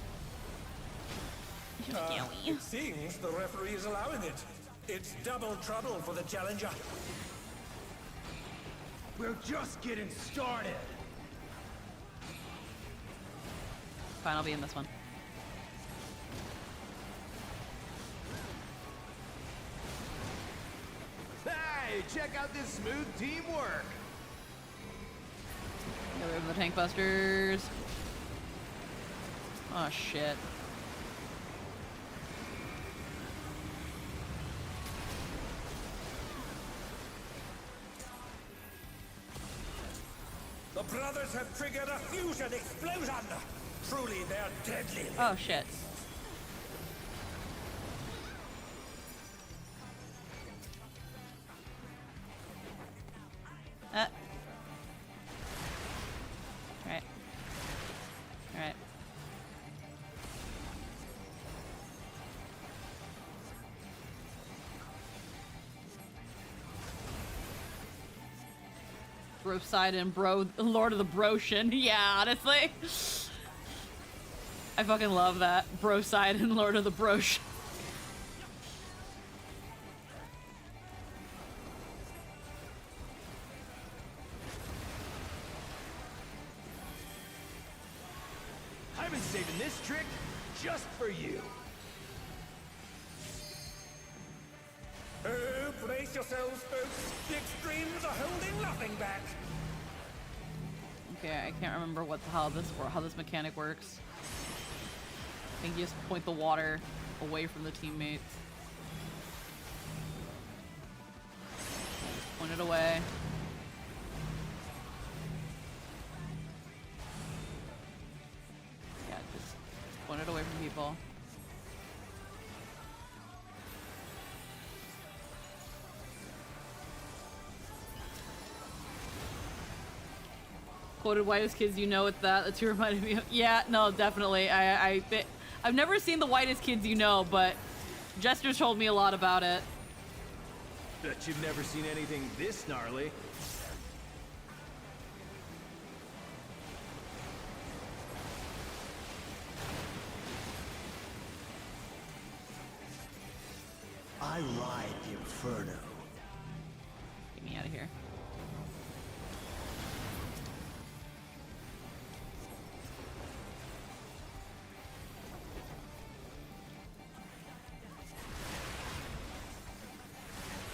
C: It seems the referee is allowing it. It's double trouble for the challenger.
E: We're just getting started.
A: Fine, I'll be in this one.
E: Hey, check out this smooth teamwork.
A: Get rid of the tank busters. Oh shit.
C: The brothers have triggered a fusion explosion. Truly, they're deadly.
A: Oh shit. Alright. Alright. Bro side and bro, Lord of the Broshin. Yeah, honestly. I fucking love that. Bro side and Lord of the Broshin.
E: I've been saving this trick just for you.
C: Oh, brace yourselves, folks. The extremes are holding nothing back.
A: Okay, I can't remember how this mechanic works. I think you just point the water away from the teammates. Point it away. Yeah, just point it away from people. Quoted whitest kids you know with that. That's who reminded me of. Yeah, no, definitely. I've never seen the whitest kids you know, but Jester told me a lot about it.
E: Bet you've never seen anything this gnarly.
D: I ride the inferno.
A: Get me out of here.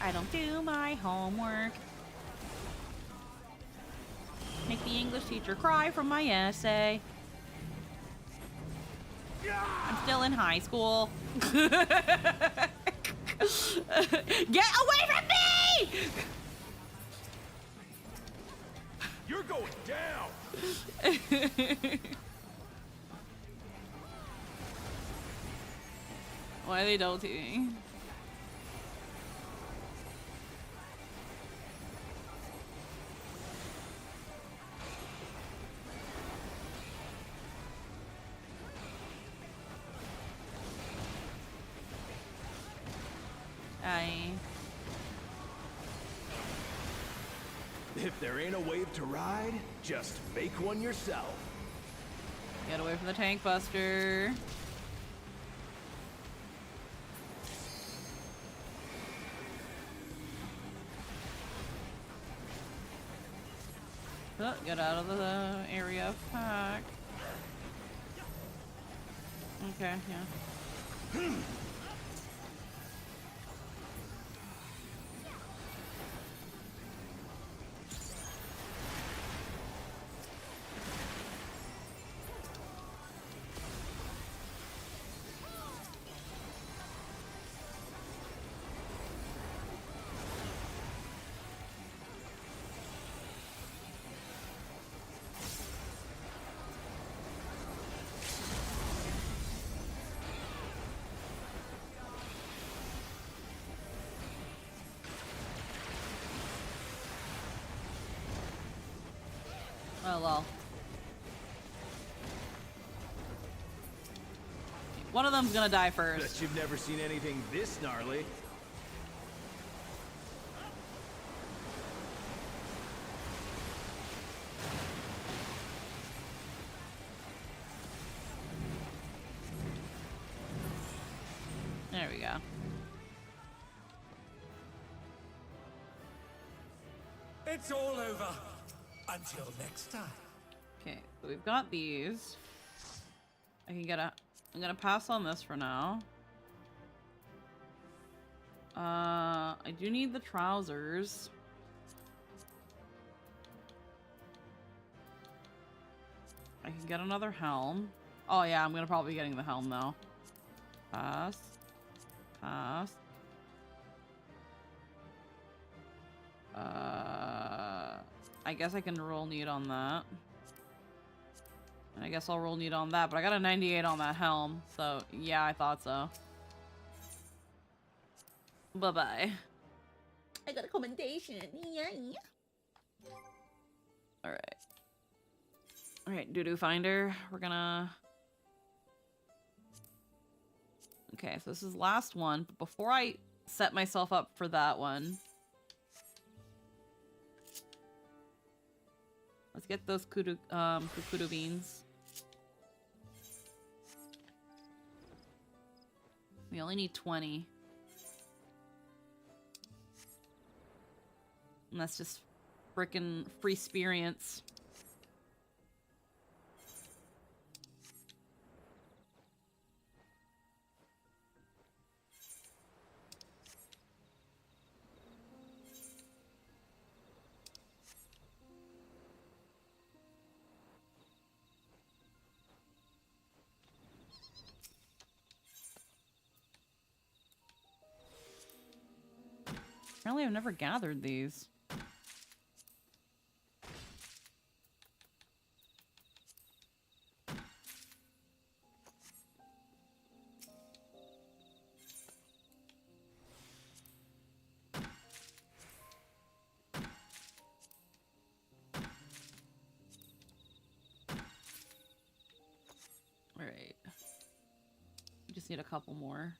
A: I don't do my homework. Make the English teacher cry from my essay. I'm still in high school. Get away from me!
E: You're going down.
A: Why are they adulting?
E: If there ain't a wave to ride, just make one yourself.
A: Get away from the tank buster. Oh, get out of the area of pack. Okay, yeah. Oh well. One of them's gonna die
E: Bet
A: first.
E: you've never seen anything this gnarly.
A: There we go.
C: It's all over. Until next time.
A: Okay, so we've got these. I'm gonna pass on this for now. I do need the trousers. I can get another helm. Oh yeah, I'm gonna probably be getting the helm though. Pass. Pass. I guess I can roll need on that. And I guess I'll roll need on that, but I got a 98 on that helm, so yeah, I thought so. Bye-bye. I got a commendation. Yeah. Alright. Alright, doo-doo finder. We're gonna... Okay, so this is the last one, but before I set myself up for that one... Let's get those kukudu beans. We only need 20. And that's just frickin' free experience. Apparently I've never gathered these. Alright. We just need a couple more.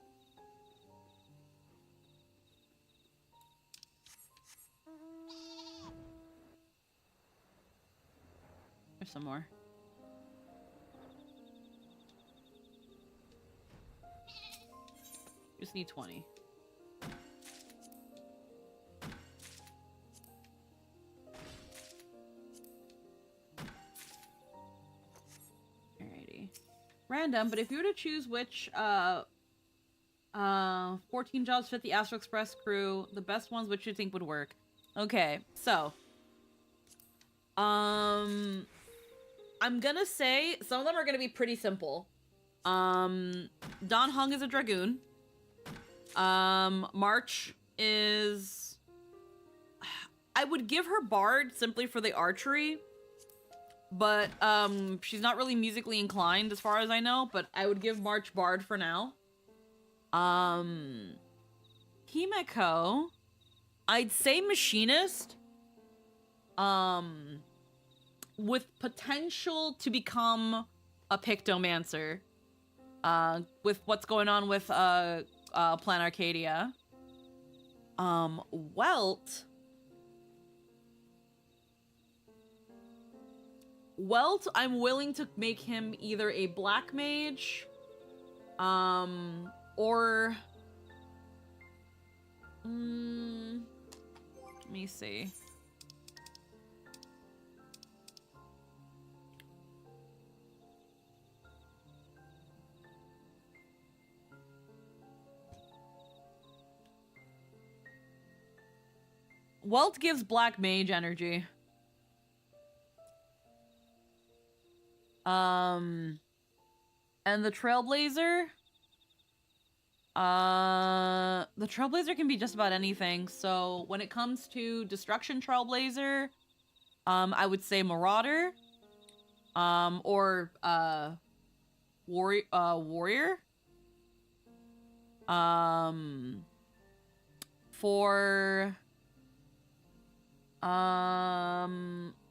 A: There's some more. Just need 20. Alrighty. Random, but if you were to choose which 14 jobs fit the Astro Express crew, the best ones, which you think would work? Okay, so I'm gonna say some of them are gonna be pretty simple. Don Hung is a Dragoon. March is... I would give her Bard simply for the archery. But, she's not really musically inclined as far as I know. But I would give March Bard for now. Himeko, I'd say Machinist. With potential to become a Pictomancer. With what's going on with, Plan Arcadia. Welt, I'm willing to make him either a Black Mage, or... let me see. Welt gives Black Mage energy. And the Trailblazer? The Trailblazer can be just about anything. So when it comes to Destruction Trailblazer, I would say Marauder. Or, Warrior.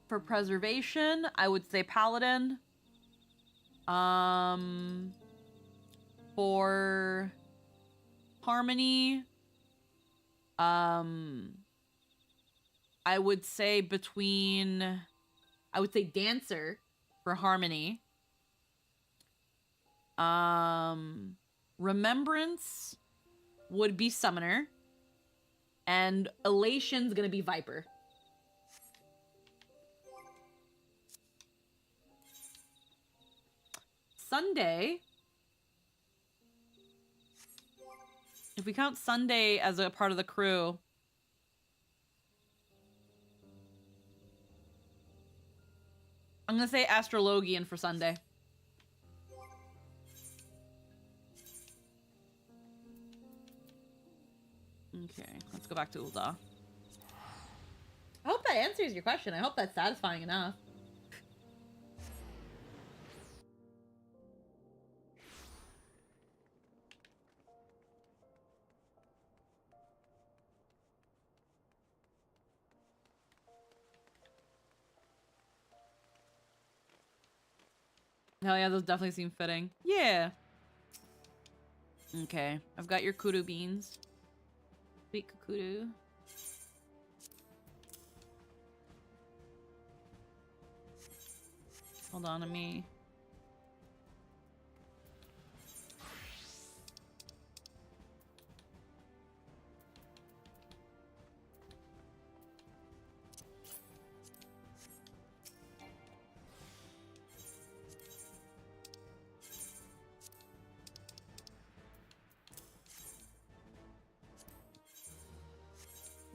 A: For Preservation, I would say Paladin. For harmony, I would say dancer for harmony. Remembrance would be summoner. And elation's gonna be viper. Sunday. If we count Sunday as a part of the crew, I'm gonna say Astrologian for Sunday. Okay, let's go back to Ul'dah. I hope that answers your question. I hope that's satisfying enough. Hell yeah, those definitely seem fitting. Yeah. Okay, I've got your kudu beans. Sweet kudu. Hold on to me.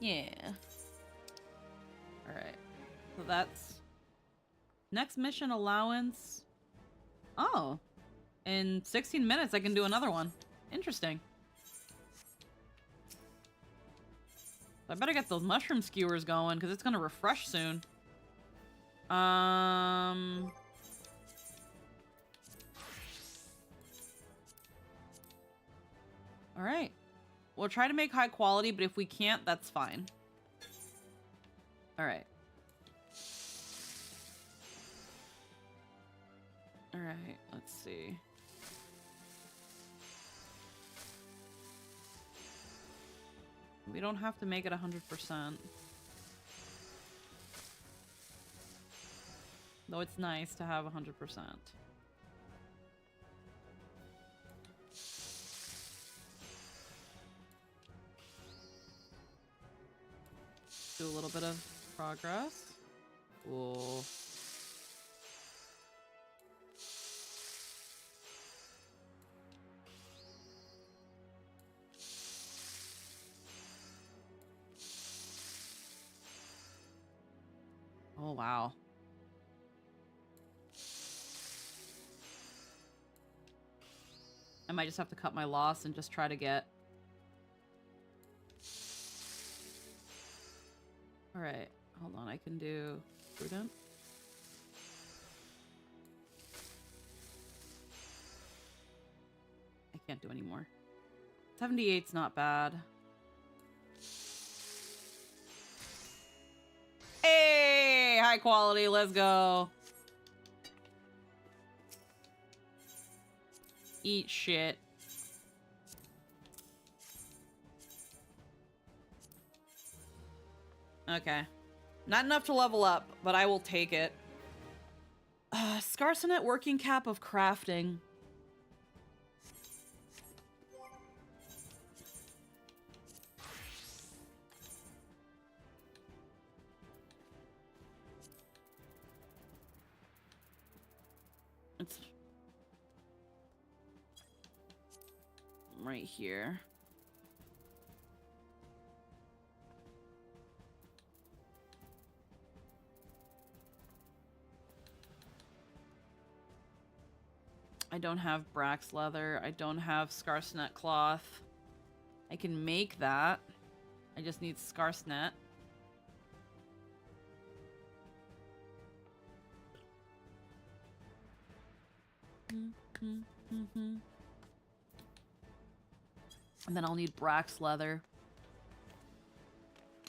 A: Yeah. Alright. So that's... Next mission allowance... Oh. In 16 minutes I can do another one. Interesting. I better get those mushroom skewers going, because it's gonna refresh soon. Alright. We'll try to make high quality, but if we can't, that's fine. Alright. Alright, let's see. We don't have to make it 100%. Though it's nice to have 100%. Do a little bit of progress. Cool. Oh, wow. I might just have to cut my loss and just try to get... Alright, hold on, I can do prudent. I can't do any more. 78's not bad. Hey, high quality, let's go. Eat shit. Okay. Not enough to level up, but I will take it. Scarsonet working cap of crafting. It's right here. I don't have Brax leather. I don't have Scarsonet cloth. I can make that. I just need Scarsonet. And then I'll need Brax leather.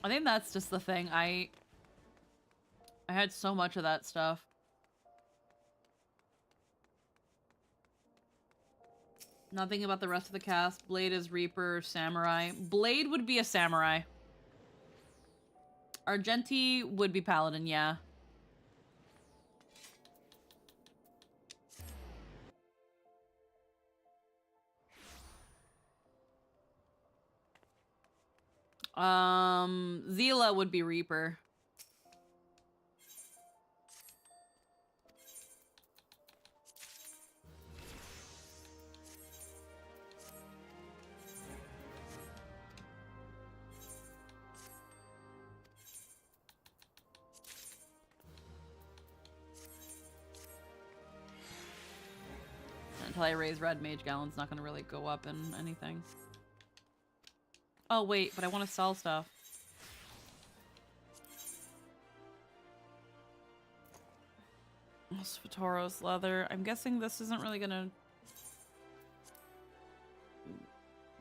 A: I think that's just the thing. I had so much of that stuff. Nothing about the rest of the cast. Blade is Reaper, Samurai. Blade would be a Samurai. Argenti would be Paladin, yeah. Zila would be Reaper. Until I raise Red Mage Gallon's not gonna really go up in anything. Oh wait, but I want to sell stuff. Spatoros leather. I'm guessing this isn't really gonna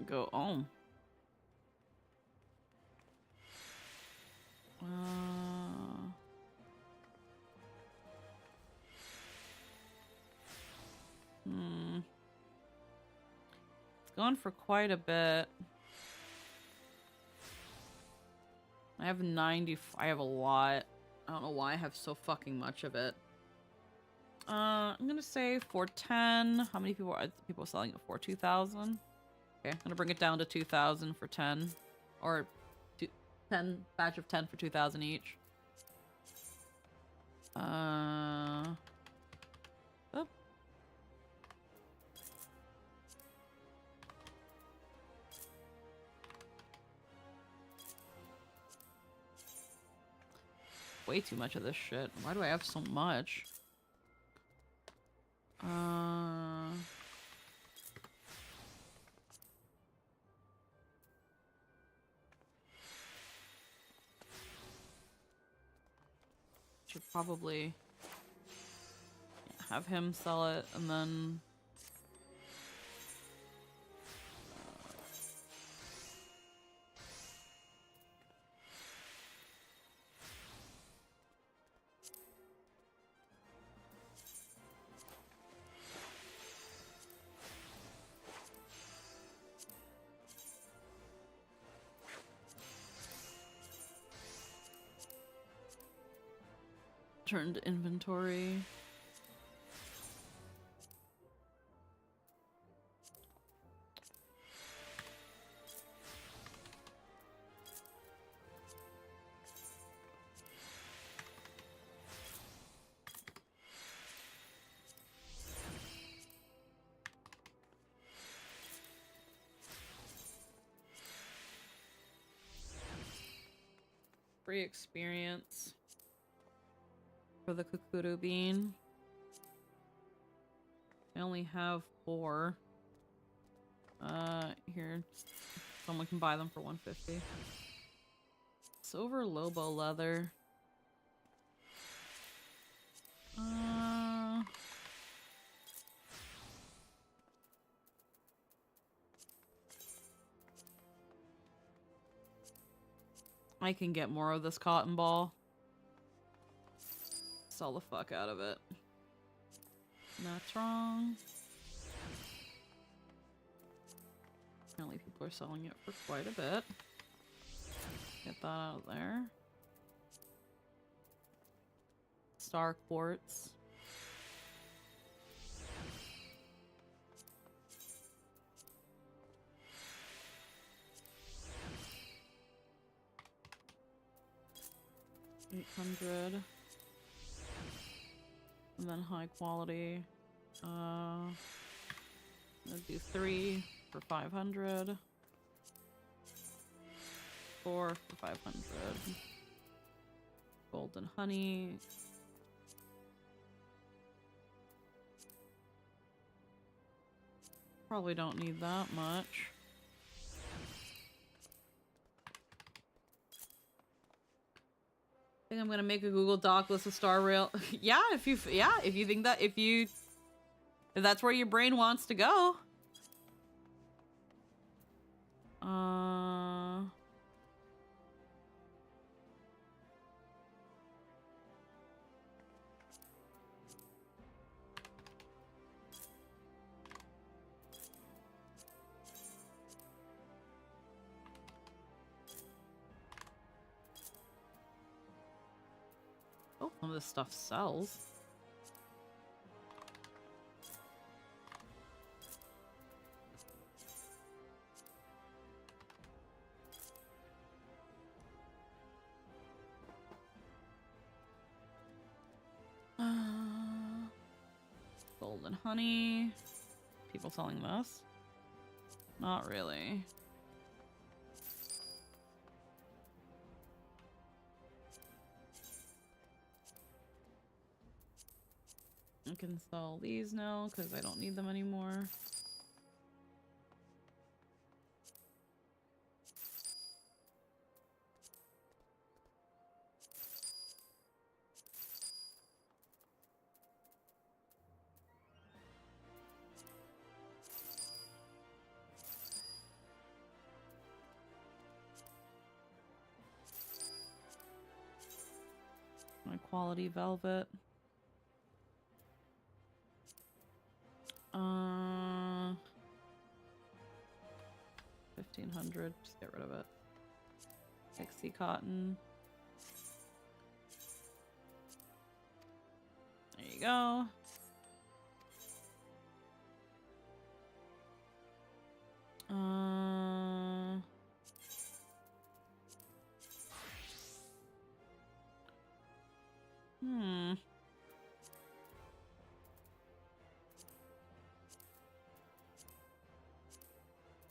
A: go home. It's going for quite a bit. I have 90. I have a lot. I don't know why I have so fucking much of it. I'm gonna say 410. How many people are selling it for? 2,000? Okay, I'm gonna bring it down to 2,000 for 10. Or 10, batch of 10 for 2,000 each. Oh. Way too much of this shit. Why do I have so much? Should probably have him sell it and then turn to inventory. Free experience for the Kukuru bean. I only have 4. Here. Someone can buy them for 150. Silver Lobo leather. I can get more of this cotton ball. Sell the fuck out of it. That's wrong. Apparently people are selling it for quite a bit. Get that out of there. Star quartz. $800. And then high quality. I'll do 3 for 500. 4 for 500. Golden honey. Probably don't need that much. I think I'm gonna make a Google Doc list of Star Rail. Yeah, if you think that if that's where your brain wants to go. hope some of this stuff sells. Golden honey. People selling this? Not really. I can sell these now because I don't need them anymore. My quality velvet. 1500. Just get rid of it. Pixie cotton. There you go.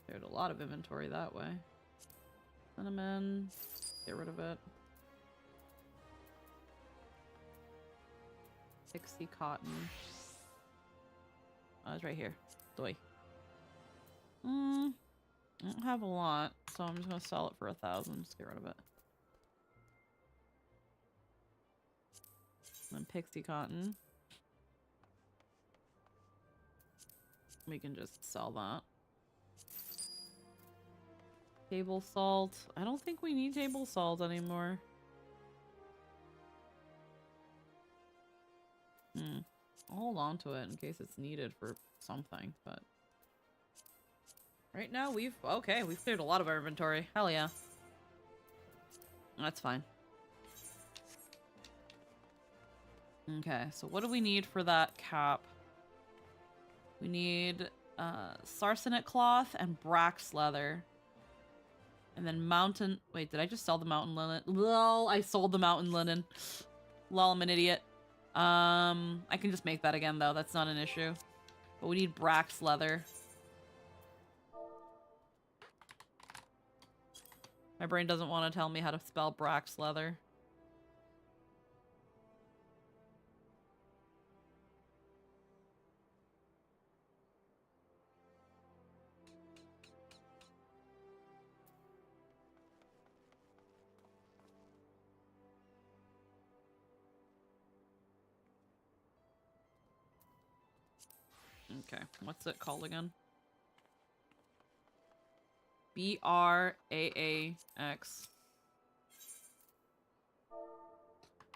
A: There's a lot of inventory that way. Cinnamon. Get rid of it. Pixie cotton. Oh, it's right here. Doi. I don't have a lot, so I'm just gonna sell it for 1,000. Just get rid of it. And then pixie cotton. We can just sell that. Table salt. I don't think we need table salt anymore. I'll hold on to it in case it's needed for something, but right now we've cleared a lot of our inventory. Hell yeah. That's fine. Okay, so what do we need for that cap? We need sarsenet cloth and brax leather. And then mountain... Wait, did I just sell the mountain linen? Lol, I sold the mountain linen. Lol, I'm an idiot. I can just make that again, though. That's not an issue. But we need brax leather. My brain doesn't want to tell me how to spell brax leather. Okay, what's it called again? B-R-A-A-X.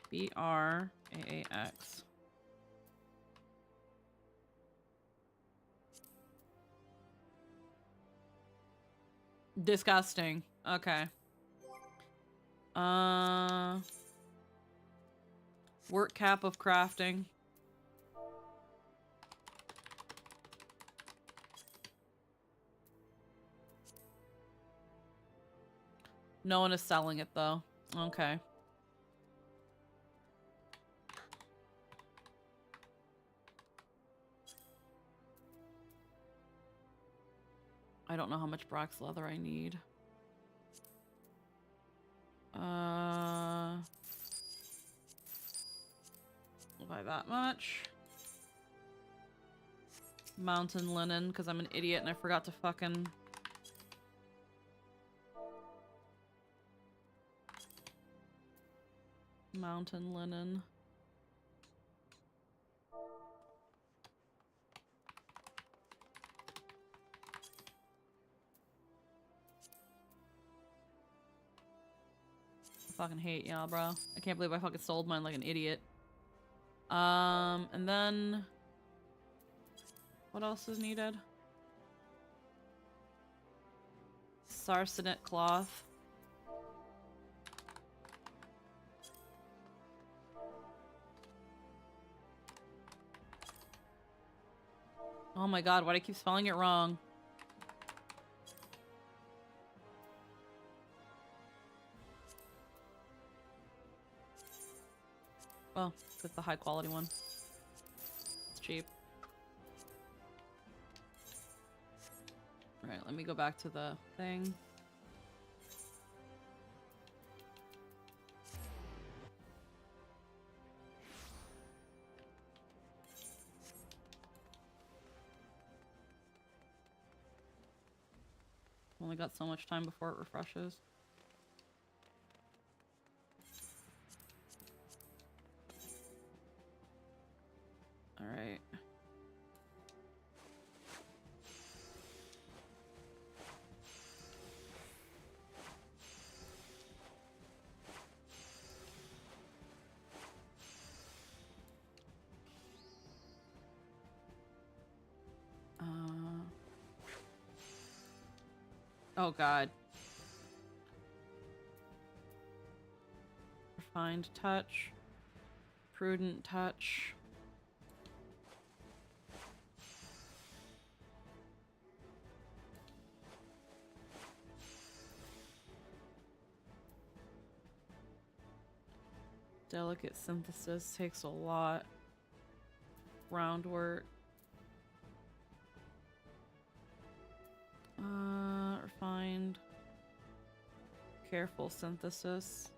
A: B-R-A-A-X. Disgusting. Okay. Work cap of crafting. No one is selling it, though. Okay. I don't know how much brax leather I need. I'll buy that much. Mountain linen, because I'm an idiot and I forgot to fucking... Mountain linen. I fucking hate y'all, bro. I can't believe I fucking sold mine like an idiot. And then... What else is needed? Sarsenet cloth. Oh my god, why do I keep spelling it wrong? Well, it's the high quality one. It's cheap. Alright, let me go back to the thing. Only got so much time before it refreshes. All right. Oh god. Refined touch. Prudent touch. Delicate synthesis takes a lot. Groundwork. Refined. Careful synthesis.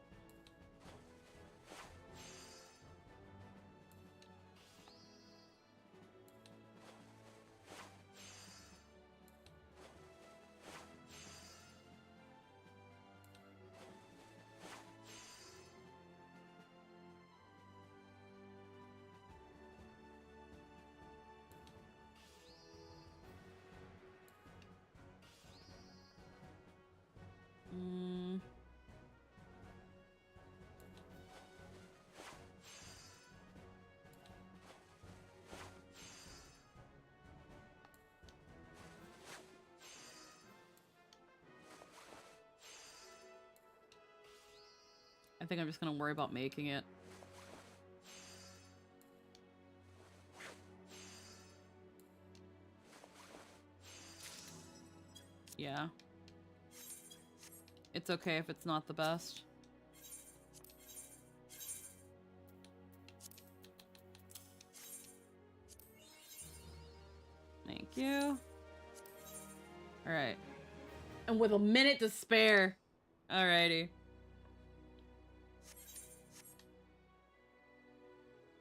A: I think I'm just gonna worry about making it. Yeah. It's okay if it's not the best. Thank you. Alright. And with a minute to spare. Alrighty.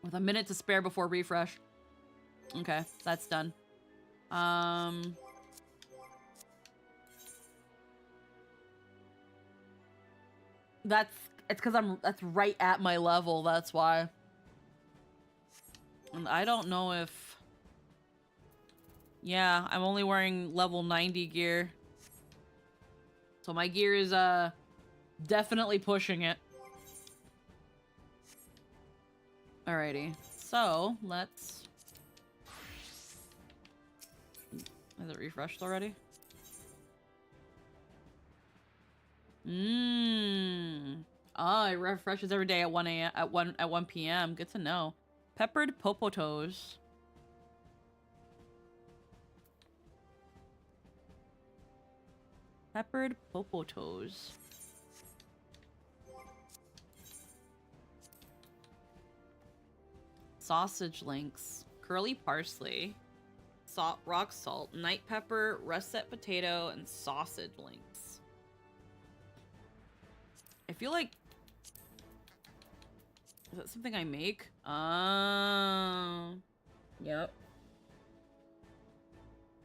A: With a minute to spare before refresh. Okay, that's done. It's because that's right at my level, that's why. And I don't know if... Yeah, I'm only wearing level 90 gear. So my gear is, definitely pushing it. Alrighty, so let's... Is it refreshed already? Oh, it refreshes every day at 1 a.m. at 1 p.m. Good to know. Peppered popotos. Peppered popotos. Sausage links. Curly parsley. Salt, rock salt, night pepper, russet potato, and sausage links. I feel like... Is that something I make? Yep.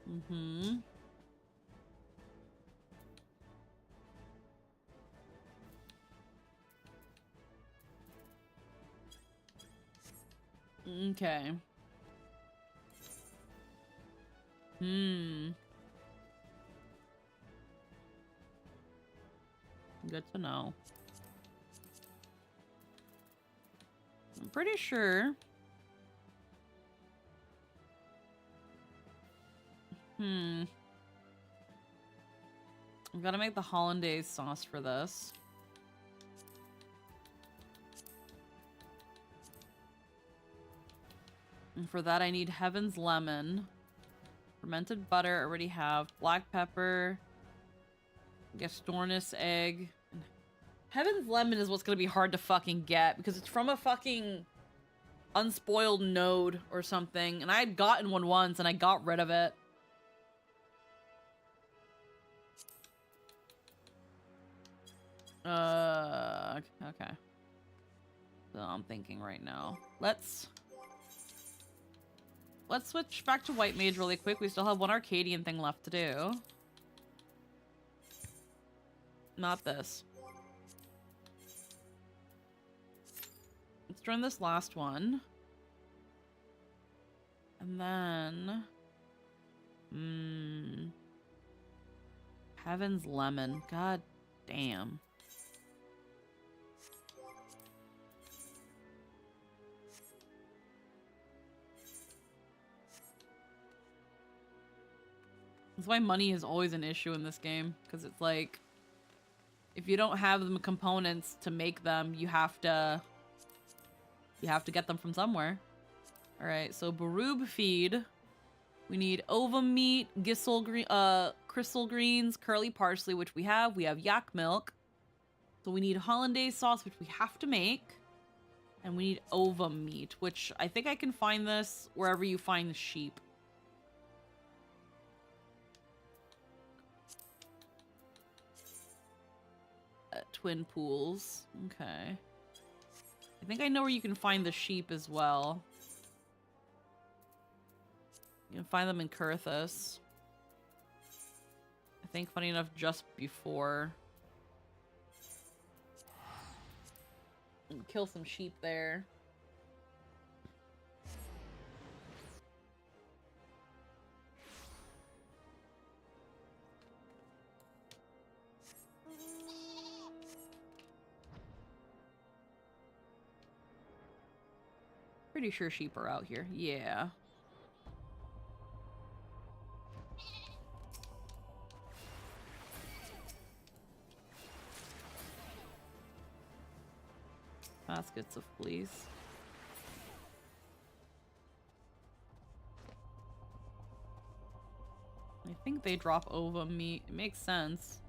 A: Mm-hmm. Okay. Good to know. I'm pretty sure. I've got to make the hollandaise sauce for this. And for that I need Heaven's Lemon. Fermented butter, already have. Black pepper. Gastornis egg. Heaven's lemon is what's gonna be hard to fucking get because it's from a fucking unspoiled node or something. And I had gotten one once and I got rid of it. Okay. So I'm thinking right now. Let's switch back to White Mage really quick. We still have one Arcadian thing left to do. Not this. Let's run this last one. And then... Heaven's Lemon. God damn. That's why money is always an issue in this game. Because it's like... if you don't have the components to make them, you have to get them from somewhere. Alright, so Baroob feed. We need ovum meat, crystal greens, curly parsley, which we have. We have yak milk. So we need hollandaise sauce, which we have to make. And we need ovum meat, which I think I can find this wherever you find the sheep. Twin pools. Okay. I think I know where you can find the sheep as well. You can find them in Kurthus. I think, funny enough, just before. Kill some sheep there. Pretty sure sheep are out here. Yeah. Baskets of fleece. I think they drop ovum meat. It makes sense.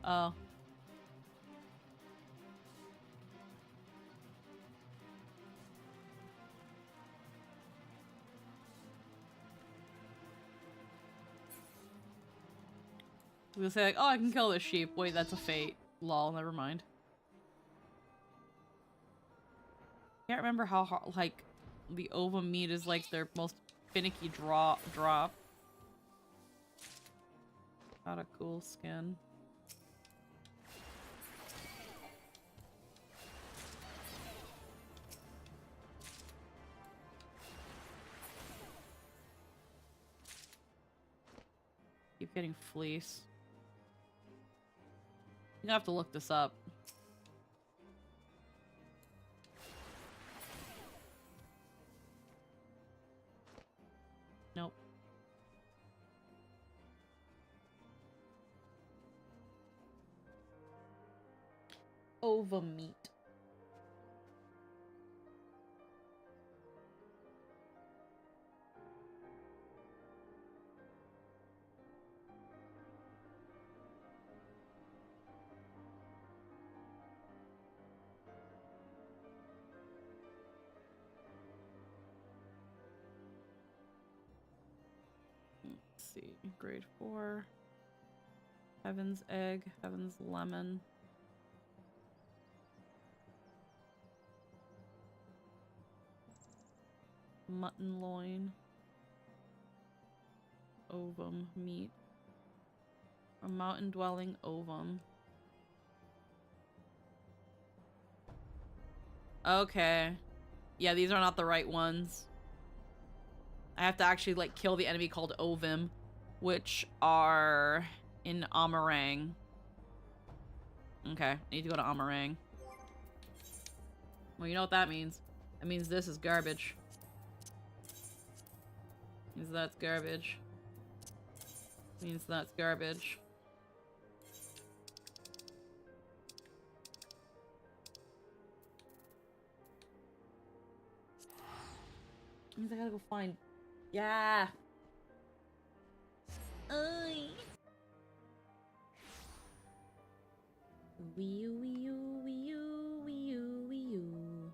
A: Oh. We'll say like, oh, I can kill this sheep. Wait, that's a fate. Lol, never mind. Can't remember how hard, like, the ovum meat is like their most finicky drop. Got a cool skin. Keep getting fleece. You have to look this up. Nope. Ovum meat. Grade 4. Heaven's egg. Heaven's lemon. Mutton loin. Ovum meat. A mountain dwelling ovum. Okay. Yeah, these are not the right ones. I have to actually like kill the enemy called ovum, which are in Amarang. Okay, I need to go to Amarang. Well, you know what that means. That means this is garbage. Means that's garbage. Means that's garbage. Means I gotta go find. Yeah. Wee you, wee you, wee you, wee you, wee you.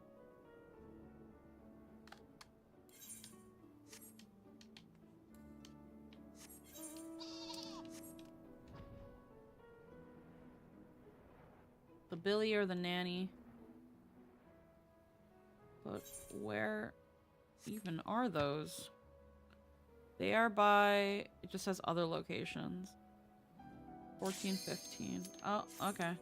A: The Billy or the nanny. But where even are those? They are by, it just says other locations. 14, 15. Oh, okay.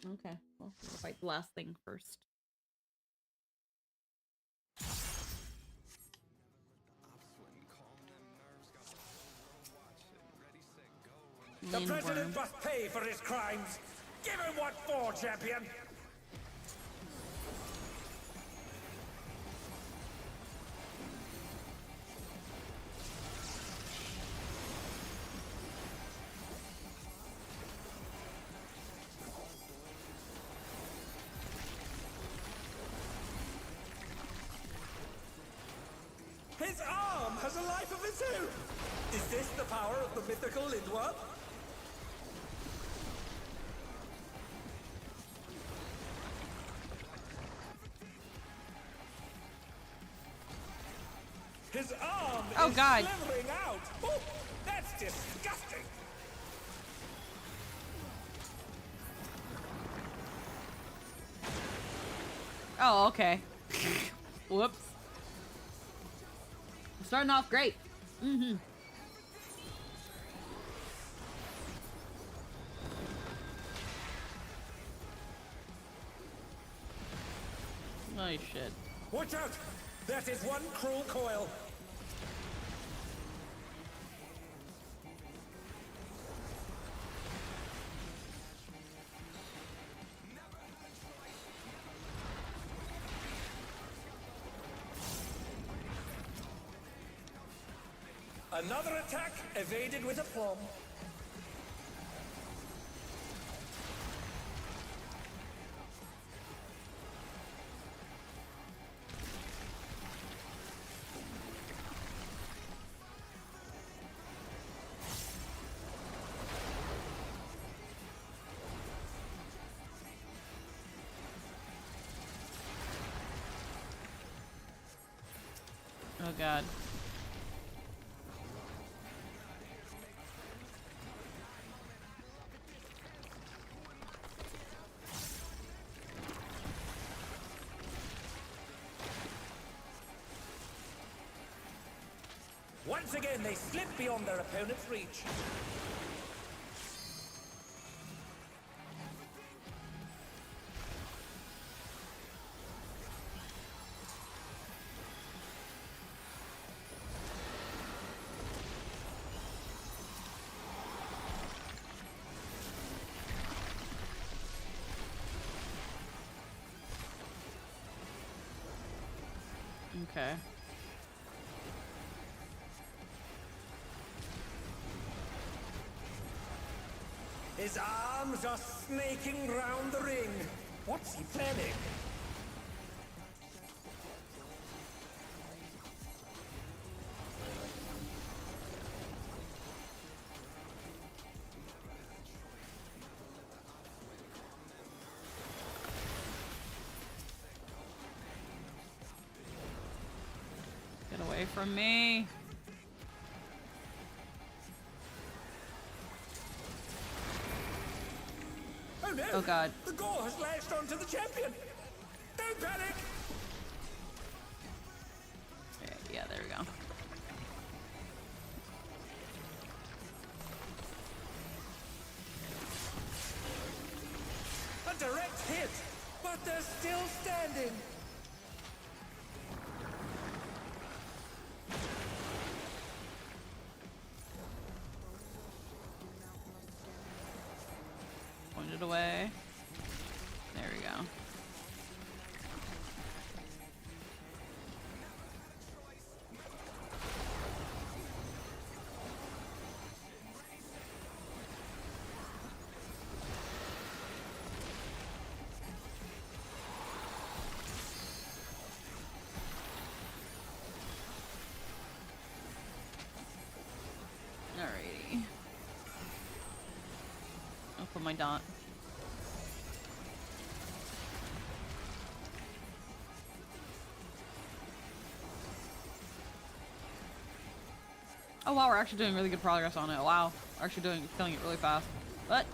A: Okay, well, we'll fight the last thing first.
C: The
A: Lindworm.
C: president must pay for his crimes. Give him what for, champion. His arm has a life of its own. Is this the power of the mythical Lindworm? His arm is slithering out. Oh, that's disgusting.
A: Oh, okay. Whoops. I'm starting off great. Mm-hmm. Oh, shit.
C: Watch out! That is one cruel coil. Another attack evaded with aplomb.
A: Oh god.
C: Once again, they slip beyond their opponent's reach.
A: Okay.
C: His arms are snaking round the ring. What's he planning?
A: Away from me.
C: Oh no!
A: Oh god.
C: The gore has latched onto the champion! Don't panic!
A: Okay, yeah, there we go.
C: A direct hit! But they're still standing!
A: Point it away. There we go. Alrighty. I'll put my dot. Oh wow, we're actually doing really good progress on it. Wow. We're actually killing it really fast. But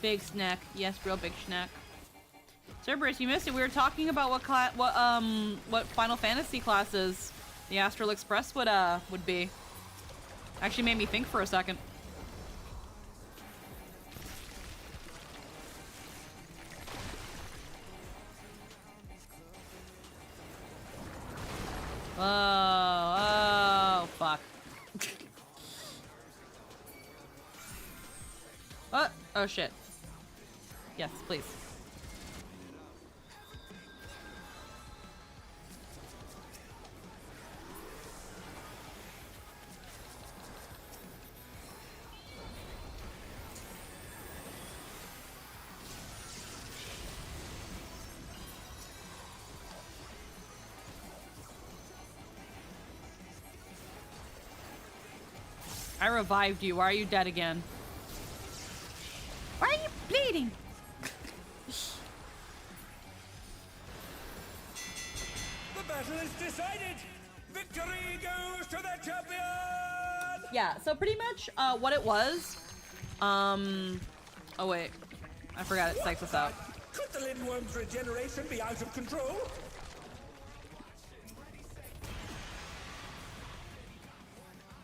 A: big snack. Yes, real big snack. Cerberus, you missed it. We were talking about what Final Fantasy classes the Astral Express would be. Actually made me think for a second. Oh, fuck. Oh shit. Yes, please. I revived you. Why are you dead again? Why are you bleeding?
C: The battle is decided! Victory goes to the champion!
A: Yeah, so pretty much what it was. Oh wait. I forgot it psyched us out.
C: Could the Lindworm's regeneration be out of control?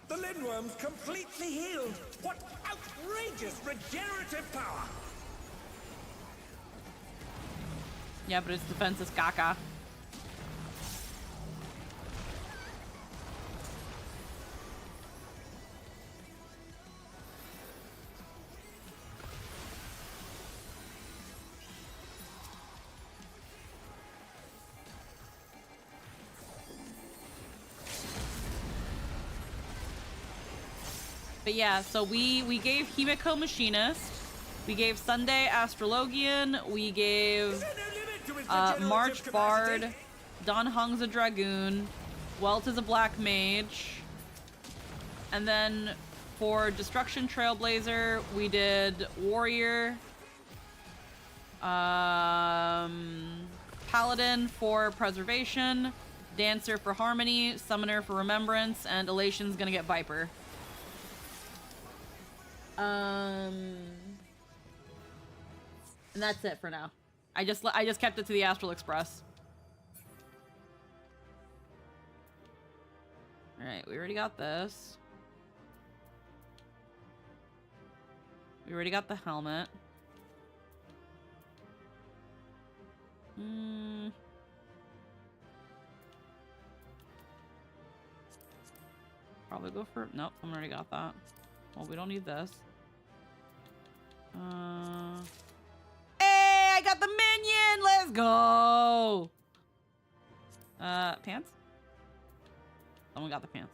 C: The Lindworm's completely healed! What outrageous regenerative power!
A: Yeah, but its defense is caca. But yeah, so we gave Himiko Machinist, we gave Sunday Astrologian, we gave March Bard, Don Hung's a Dragoon, Welt is a Black Mage, and then for Destruction Trailblazer, we did Warrior, Paladin for Preservation, Dancer for Harmony, Summoner for Remembrance, and Elation's gonna get Viper. And that's it for now. I just kept it to the Astral Express. All right, we already got this. We already got the helmet. Probably go for... Nope, I already got that. Well, we don't need this. go. Pants? Someone got the pants.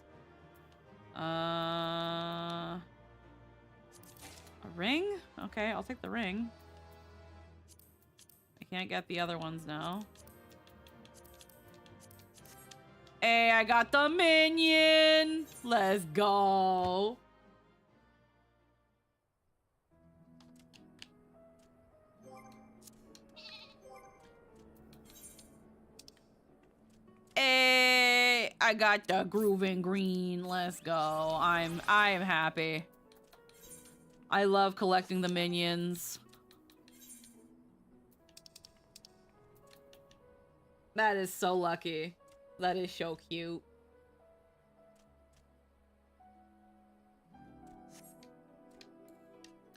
A: A ring? Okay, I'll take the ring. I can't get the other ones now. Hey, I got the minion! Let's go! Hey, I got the grooving green. Let's go. I am happy. I love collecting the minions. That is so lucky. That is so cute.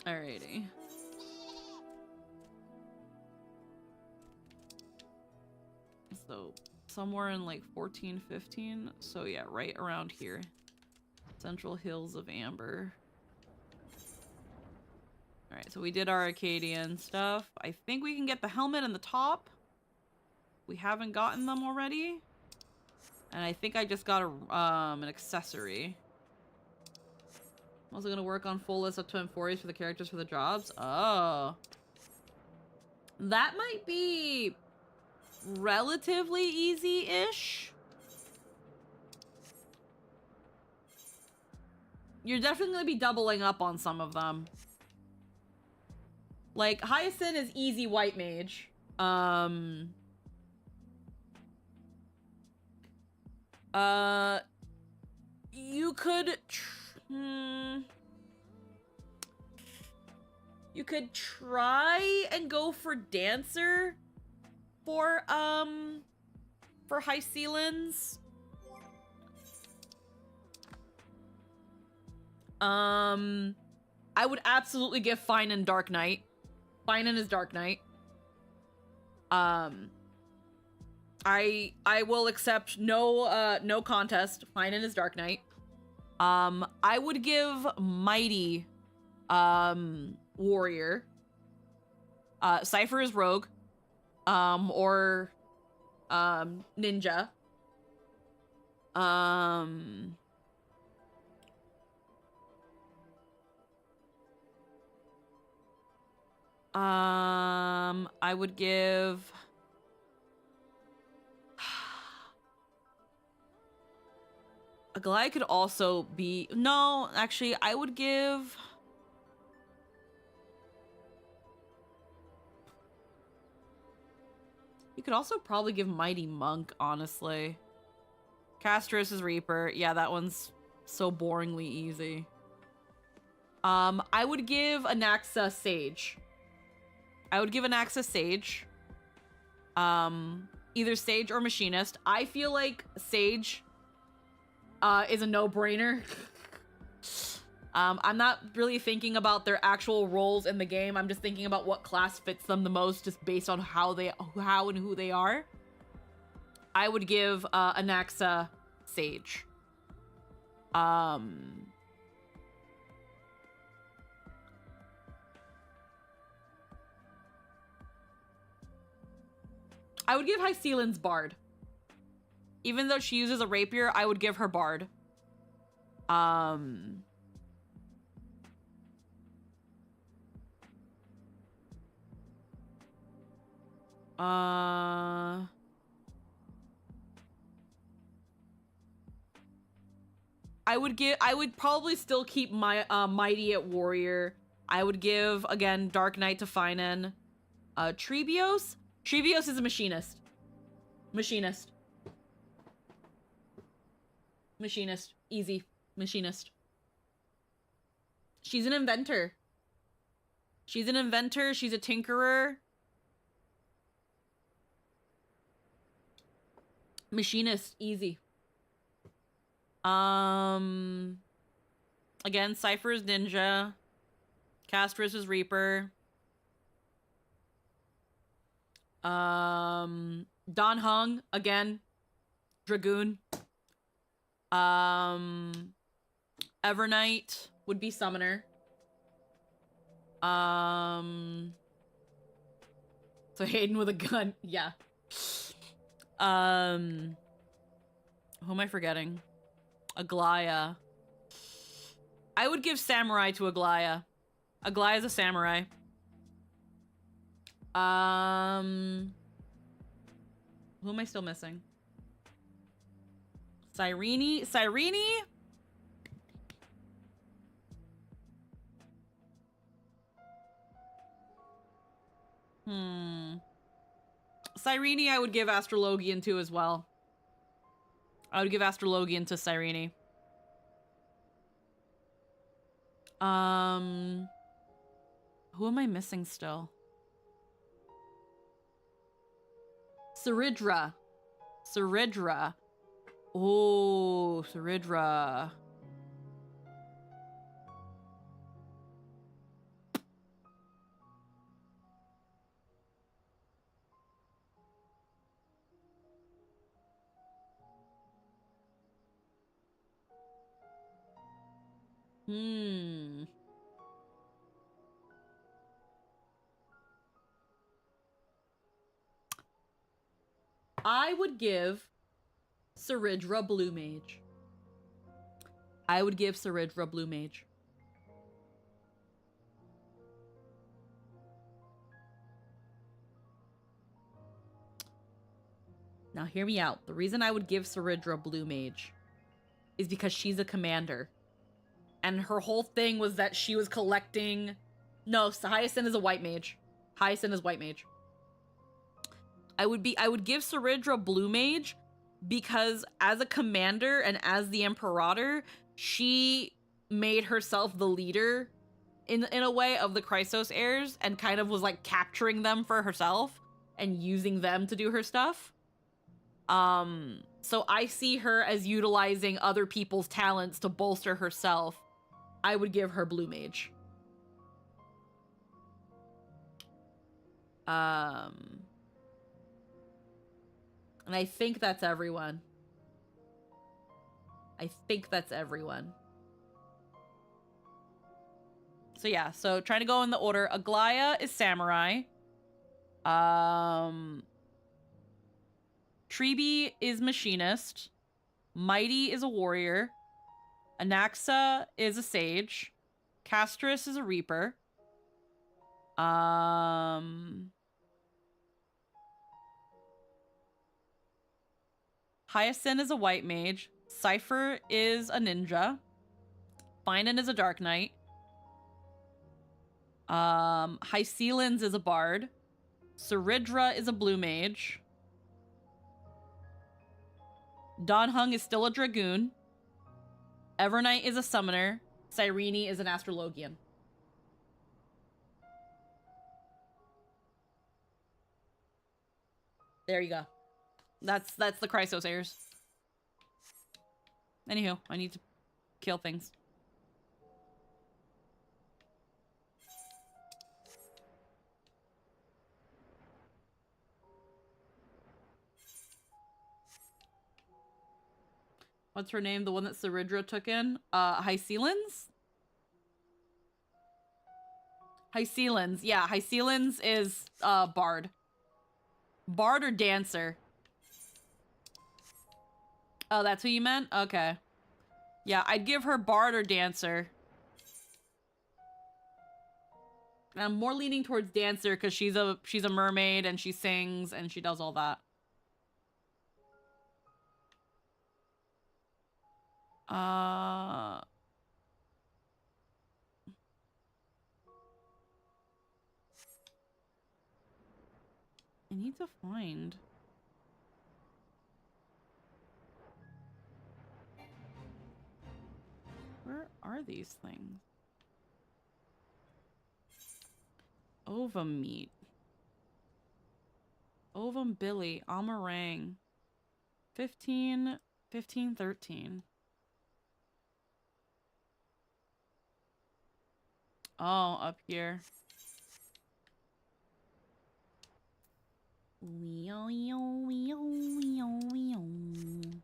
A: Alrighty. So, somewhere in like 14, 15. So yeah, right around here. Central Hills of Amber. Alright, so we did our Arcadian stuff. I think we can get the helmet and the top. We haven't gotten them already. And I think I just got an accessory. I'm also gonna work on full list up to M40s for the characters for the jobs. Oh. That might be relatively easy-ish. You're definitely gonna be doubling up on some of them. Like, Hyacinth is easy white mage. You could you could try and go for Dancer for Hyacinths. I would absolutely give Finan Dark Knight. Finan is Dark Knight. I will accept no contest. Finan is Dark Knight. I would give Mighty Warrior. Cypher is Rogue. Or Ninja. I would give a Glide could also be no, actually I would give you could also probably give Mighty Monk, honestly. Castros is Reaper. Yeah, that one's so boringly easy. I would give Anaxa Sage. I would give Anaxa Sage. Either Sage or Machinist. I feel like Sage is a no-brainer. I'm not really thinking about their actual roles in the game. I'm just thinking about what class fits them the most, just based on how and who they are. I would give Anaxa Sage. I would give Hyacinth's Bard. Even though she uses a rapier, I would give her Bard. I would probably still keep my Mighty at Warrior. I would give, again, Dark Knight to Finan. Trebios? Trebios is a Machinist. Machinist. Machinist. Easy. Machinist. She's an inventor. She's an inventor. She's a tinkerer. Machinist. Easy. Again, Cypher is Ninja. Castros is Reaper. Don Hung, again, Dragoon. Evernight would be Summoner. So Hayden with a gun. Yeah. Who am I forgetting? Aglaya. I would give samurai to Aglaya. Aglaya's a samurai. Who am I still missing? Cyrene? Cyrene? Cyrene I would give Astrologian to as well. I would give Astrologian to Cyrene. Who am I missing still? Saridra. Saridra. Oh, Saridra. I would give Saridra Blue Mage. I would give Saridra Blue Mage. Now hear me out. The reason I would give Saridra Blue Mage is because she's a commander. And her whole thing was that she was collecting... No, Hyacinth is a white mage. Hyacinth is white mage. I would give Saridra Blue Mage because as a commander and as the Imperator, she made herself the leader in a way of the Chrysos heirs and kind of was like capturing them for herself and using them to do her stuff. So I see her as utilizing other people's talents to bolster herself. I would give her Blue Mage. And I think that's everyone. I think that's everyone. So yeah, so trying to go in the order. Aglaya is samurai. Treeby is machinist. Mighty is a warrior. Anaxa is a sage. Castris is a reaper. Hyacinth is a white mage. Cypher is a ninja. Finan is a dark knight. Hycelins is a bard. Saridra is a blue mage. Donhung is still a dragoon. Evernight is a summoner. Cyrene is an astrologian. There you go. That's the Chrysos heirs. Anywho, I need to kill things. What's her name? The one that Saridra took in? Hycelins? Hycelins. Yeah, Hycelins is bard. Bard or dancer? Oh, that's who you meant? Okay. Yeah, I'd give her bard or dancer. And I'm more leaning towards dancer because she's a mermaid and she sings and she does all that. I need to find... Where are these things? Ovum meat. Ovum Billy. Amarang. 15, 13. Oh, up here. Wee-oh, wee-oh, wee-oh, wee-oh, wee-oh.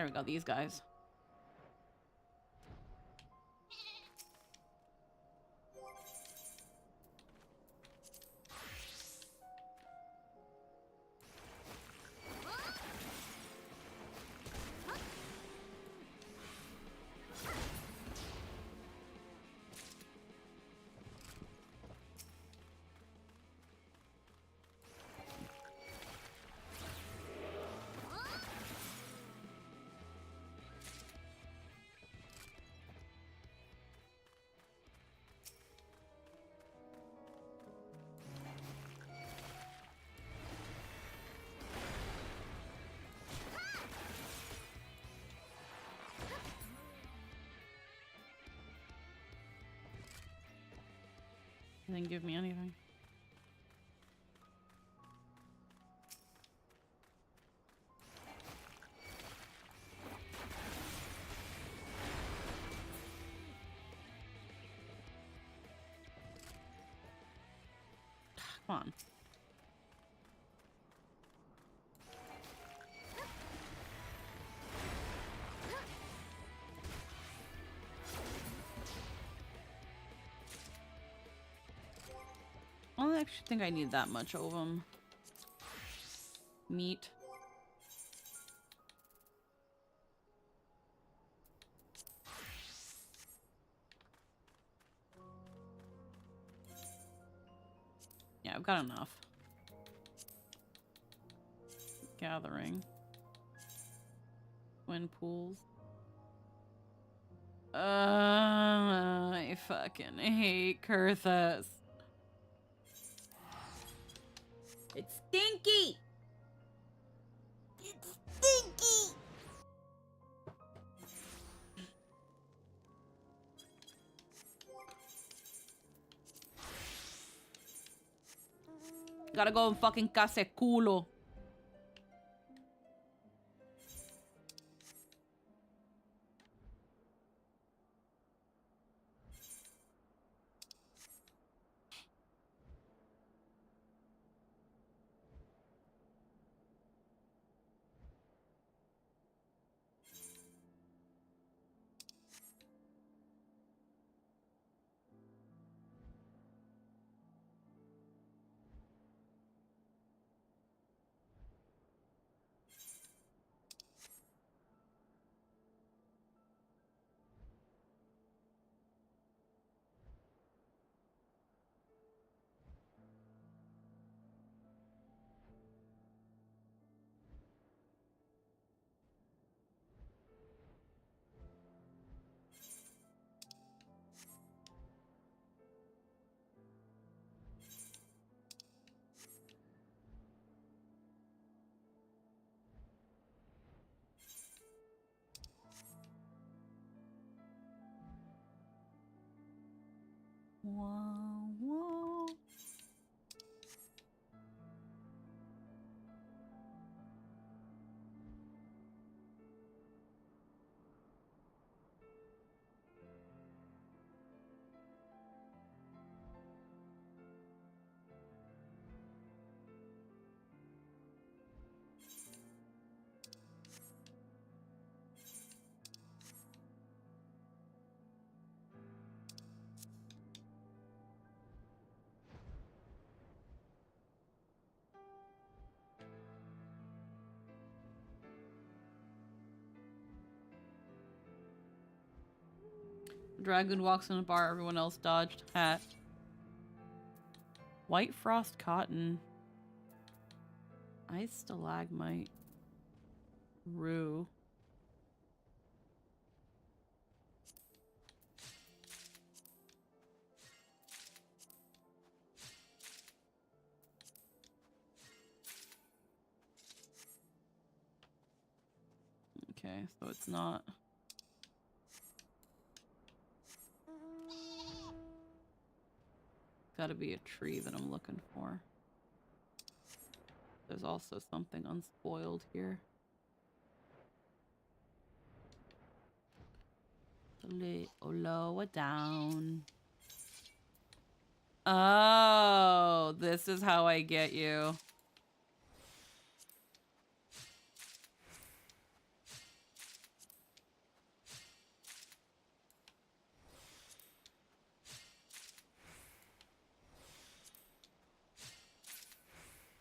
A: There we go, these guys. They didn't give me anything. Come on. I don't actually think I need that much of them. Meat. Yeah, I've got enough. Gathering. Twin pools. I fucking hate Kurthus. It's stinky! It's stinky! Gotta go and fucking case culo. Wah, wah. Dragoon walks in a bar, everyone else dodged. Hat. White frost cotton. Ice stalagmite. Rue. Okay, so it's not. Gotta be a tree that I'm looking for. There's also something unspoiled here. Lower down. Oh, this is how I get you.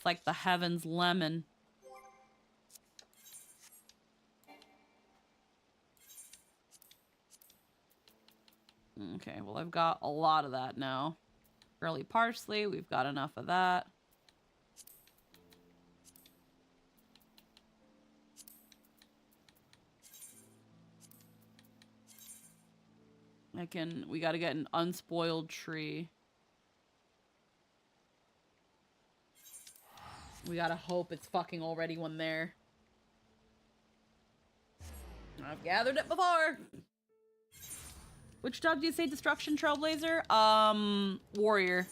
A: It's like the heavens lemon. Okay, well, I've got a lot of that now. Early parsley, we've got enough of that. We gotta get an unspoiled tree. We gotta hope it's fucking already one there. I've gathered it before. Which dog do you say, Destruction Trailblazer? Warrior.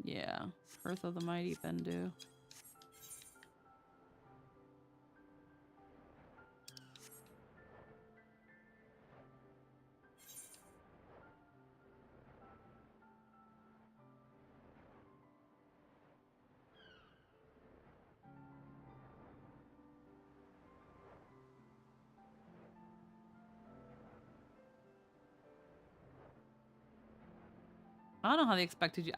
A: Yeah, Earth of the Mighty Bendu. I don't know how they expected you.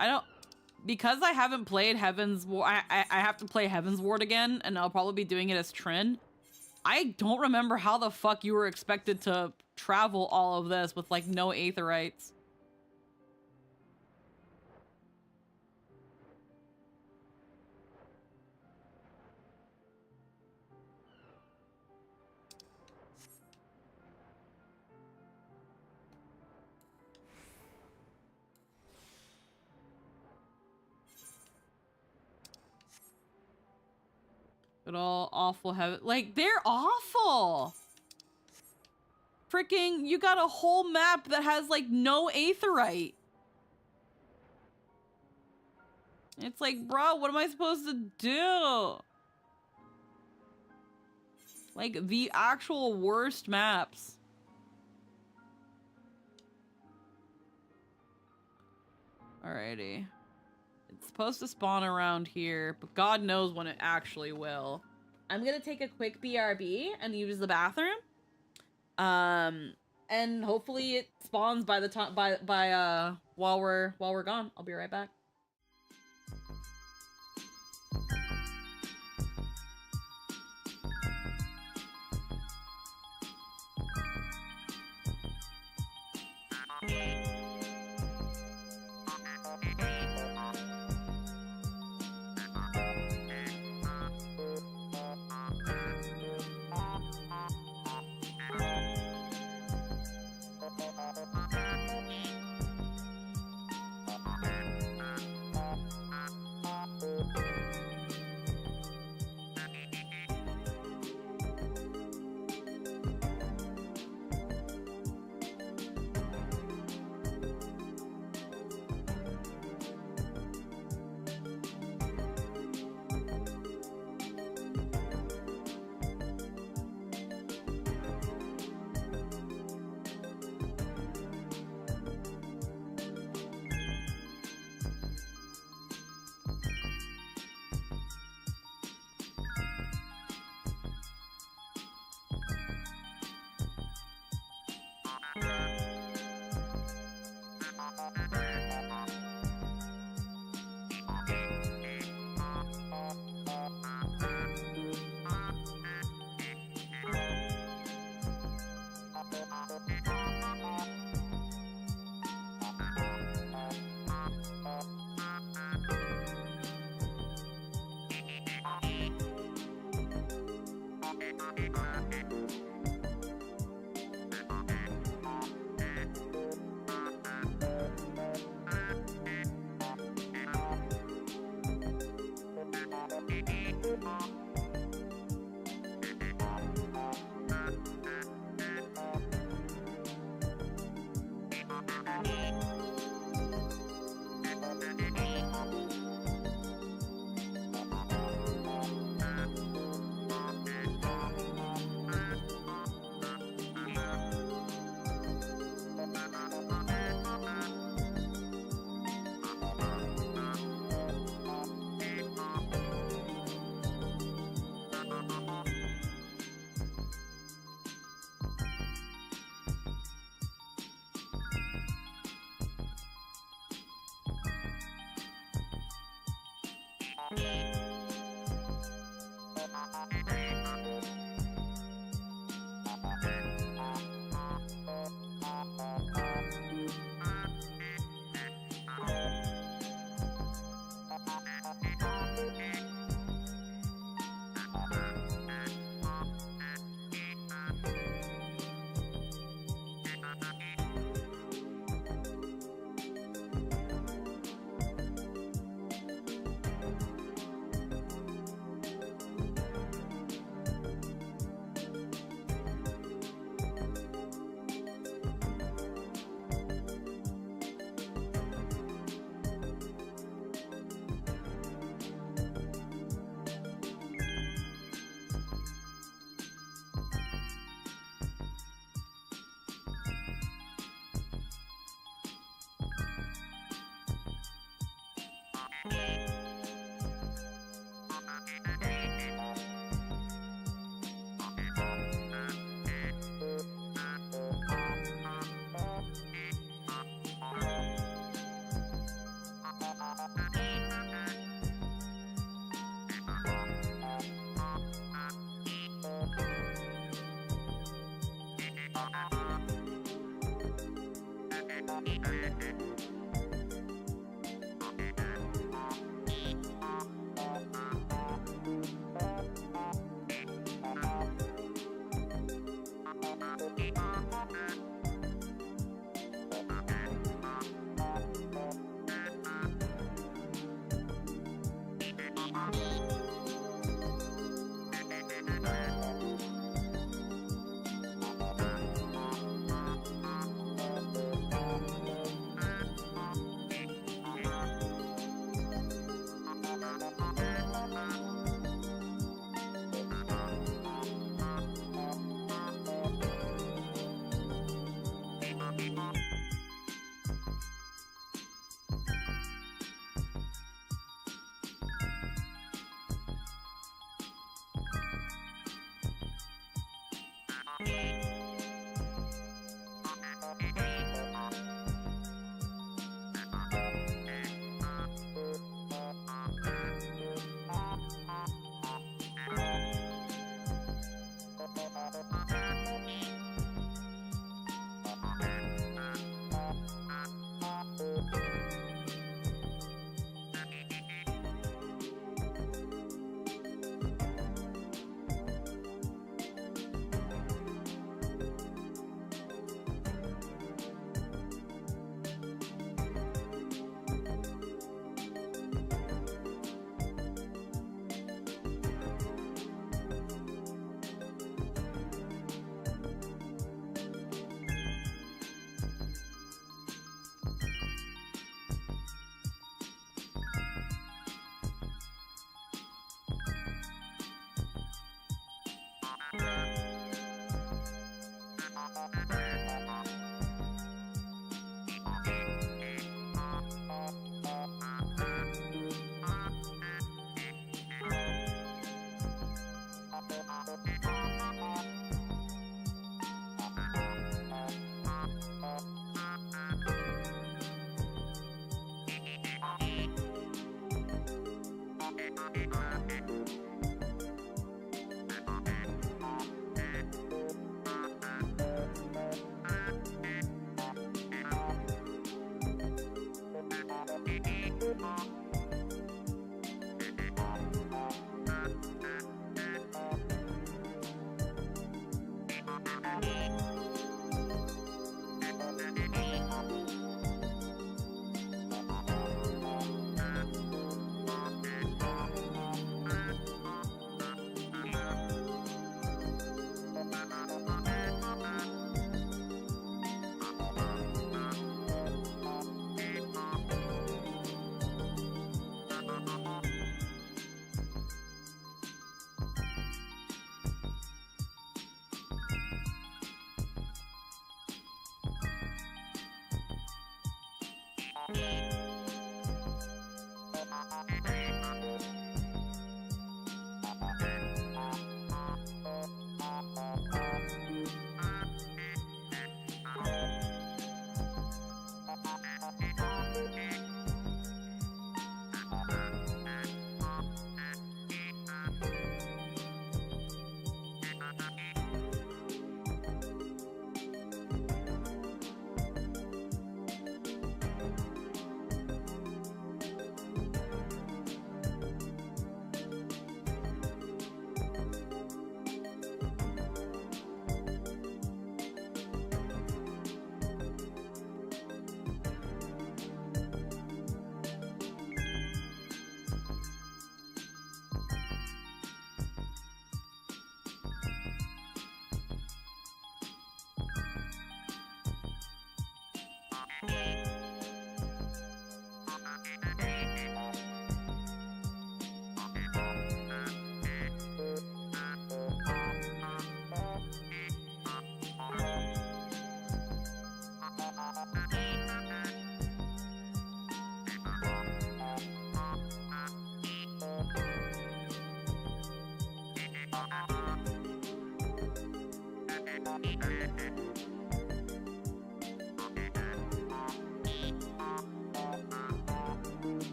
A: Because I haven't played Heaven's Ward, I have to play Heaven's Ward again, and I'll probably be doing it as Trin. I don't remember how the fuck you were expected to travel all of this with, like, no Aetherites. Good old awful heaven. Like, they're awful. Freaking, you got a whole map that has, like, no Aetherite. It's like, bro, what am I supposed to do? Like, the actual worst maps. Alrighty. It's supposed to spawn around here, but God knows when it actually will. I'm gonna take a quick BRB and use the bathroom. And hopefully it spawns by the time while we're gone. I'll be right back.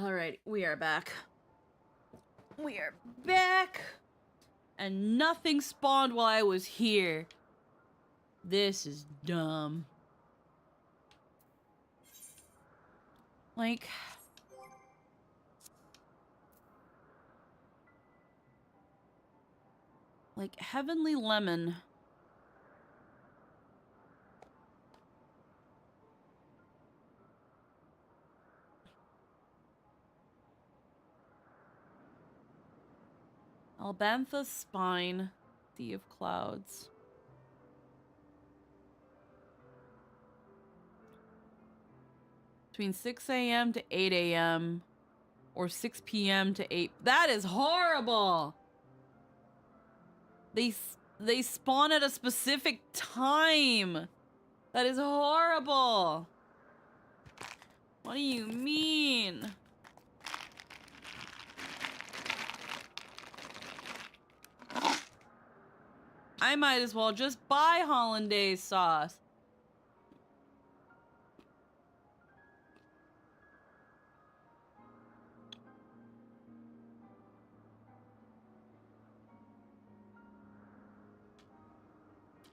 A: Alright, we are back. We are back! And nothing spawned while I was here. This is dumb. Like... Heavenly Lemon. Albantha Spine. Sea of Clouds. Between 6 a.m. to 8 a.m. or 6 p.m. to 8. That is horrible! They spawn at a specific time! That is horrible! What do you mean? I might as well just buy hollandaise sauce.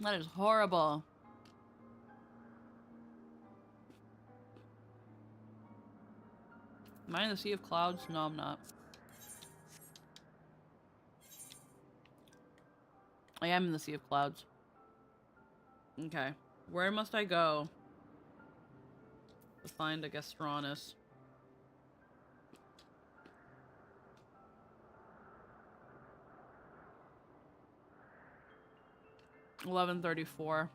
A: That is horrible. Am I in the Sea of Clouds? No, I'm not. I am in the Sea of Clouds. Okay. Where must I go to find a Gastronus? $11.34.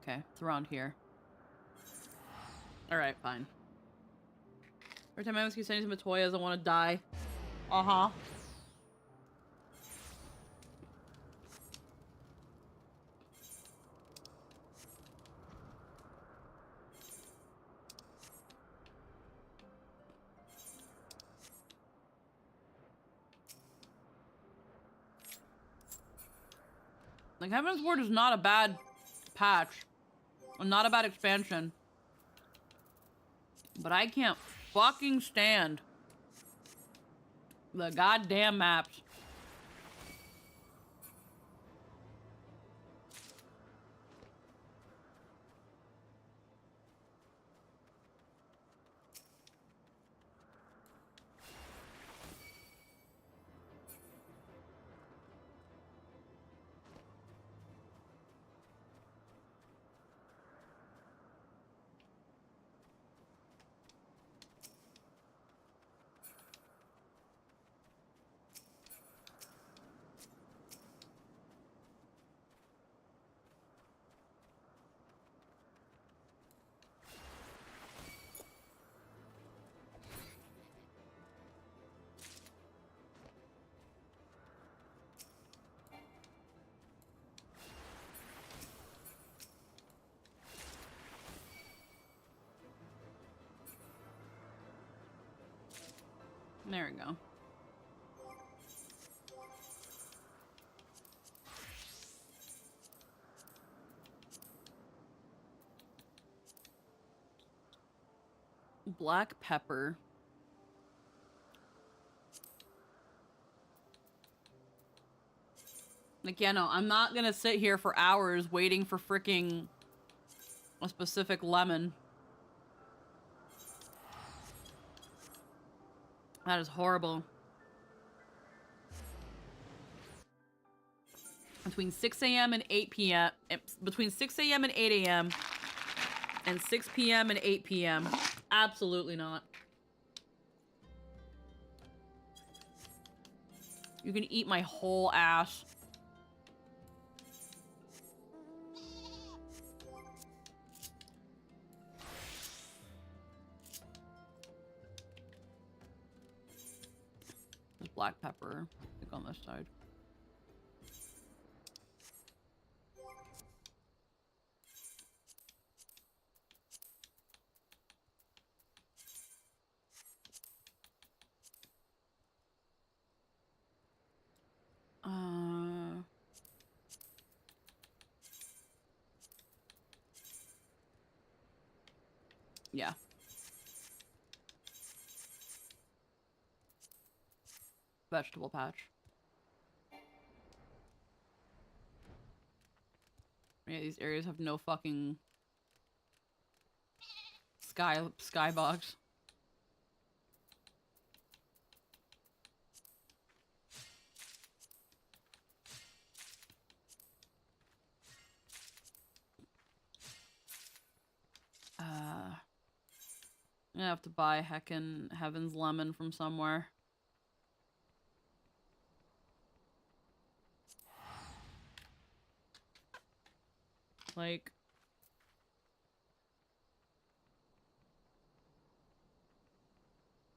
A: Okay, it's around here. Alright, fine. Every time I ask you sending some Matoyas, I want to die. Uh-huh. Like, Heaven's Word is not a bad patch. Not a bad expansion. But I can't fucking stand the goddamn maps. There we go. Black pepper. Like, yeah, no, I'm not gonna sit here for hours waiting for freaking a specific lemon. That is horrible. Between 6 a.m. and 8 p.m. Between 6 a.m. and 8 a.m. and 6 p.m. and 8 p.m. Absolutely not. You can eat my whole ass. There's black pepper, I think, on this side. Yeah. Vegetable patch. Yeah, these areas have no fucking skybox. I'm gonna have to buy heckin' Heaven's Lemon from somewhere. Like...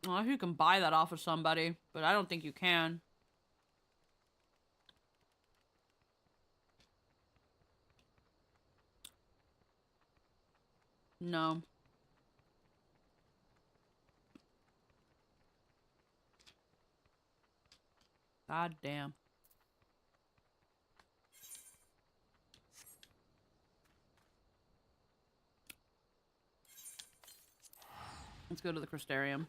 A: Well, you can buy that off of somebody, but I don't think you can. No. God damn. Let's go to the Crystarium.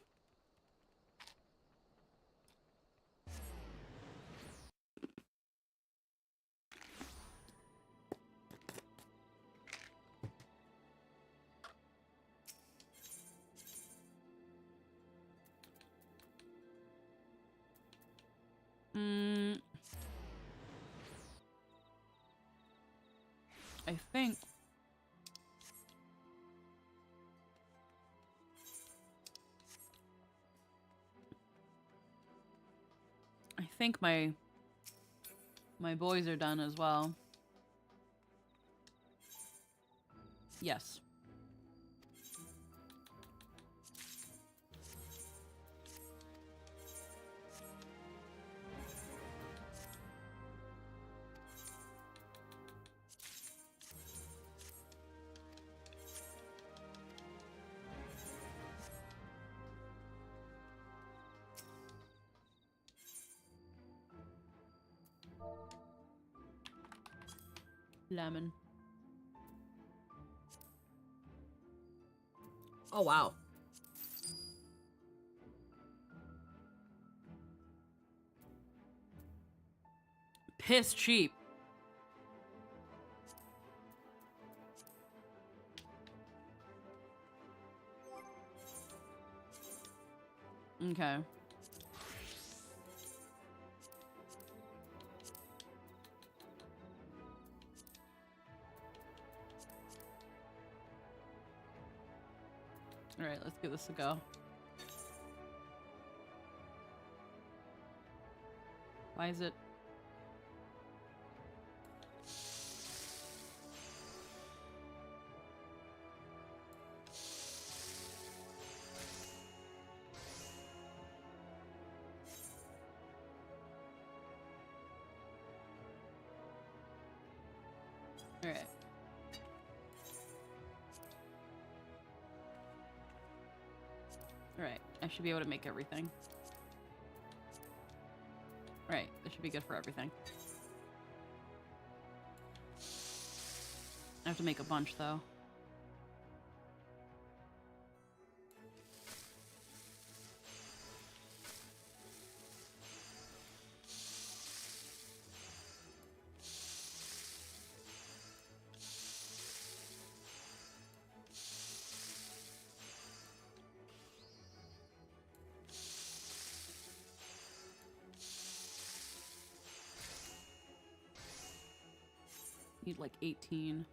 A: I think my boys are done as well. Yes. Lemon. Oh, wow. piss cheap. Okay. All right, let's give this a go. Why is it? All right. All right, I should be able to make everything. Right, this should be good for everything. I have to make a bunch, though. Need like 18.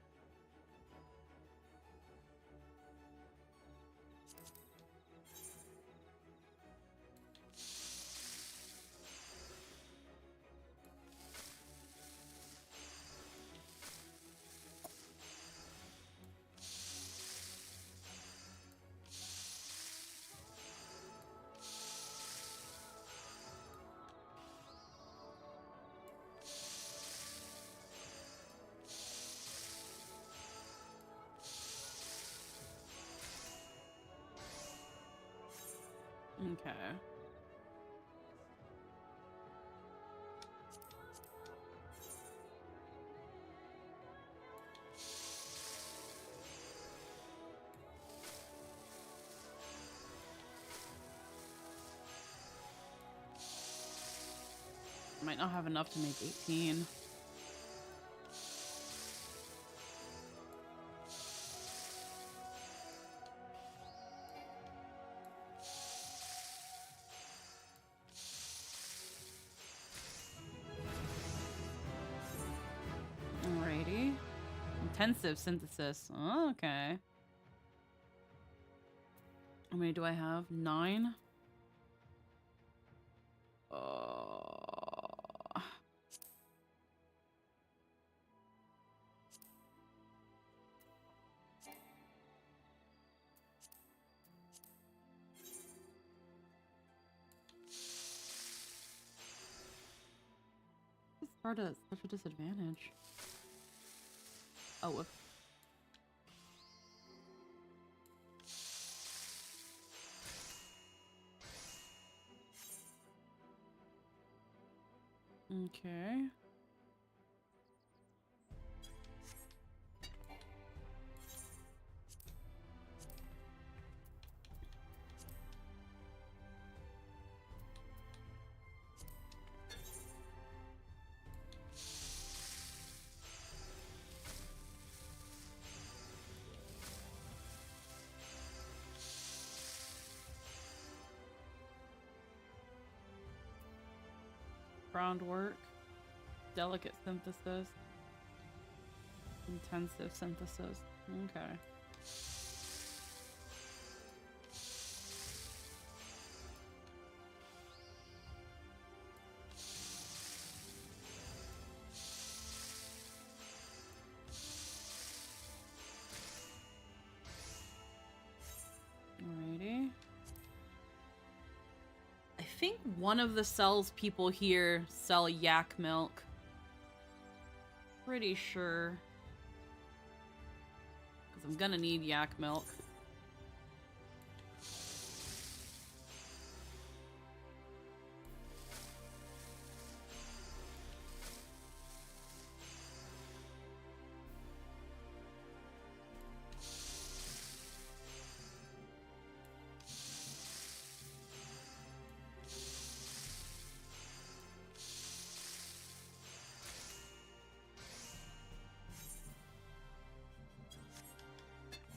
A: Okay. Might not have enough to make 18. Alrighty. Intensive synthesis. Oh, okay. How many do I have? 9? Hard at such a disadvantage. Oh, whoops. Okay. Groundwork, delicate synthesis, intensive synthesis. Okay. Alrighty. I think one of the cells people here sell yak milk. Pretty sure. Because I'm gonna need yak milk.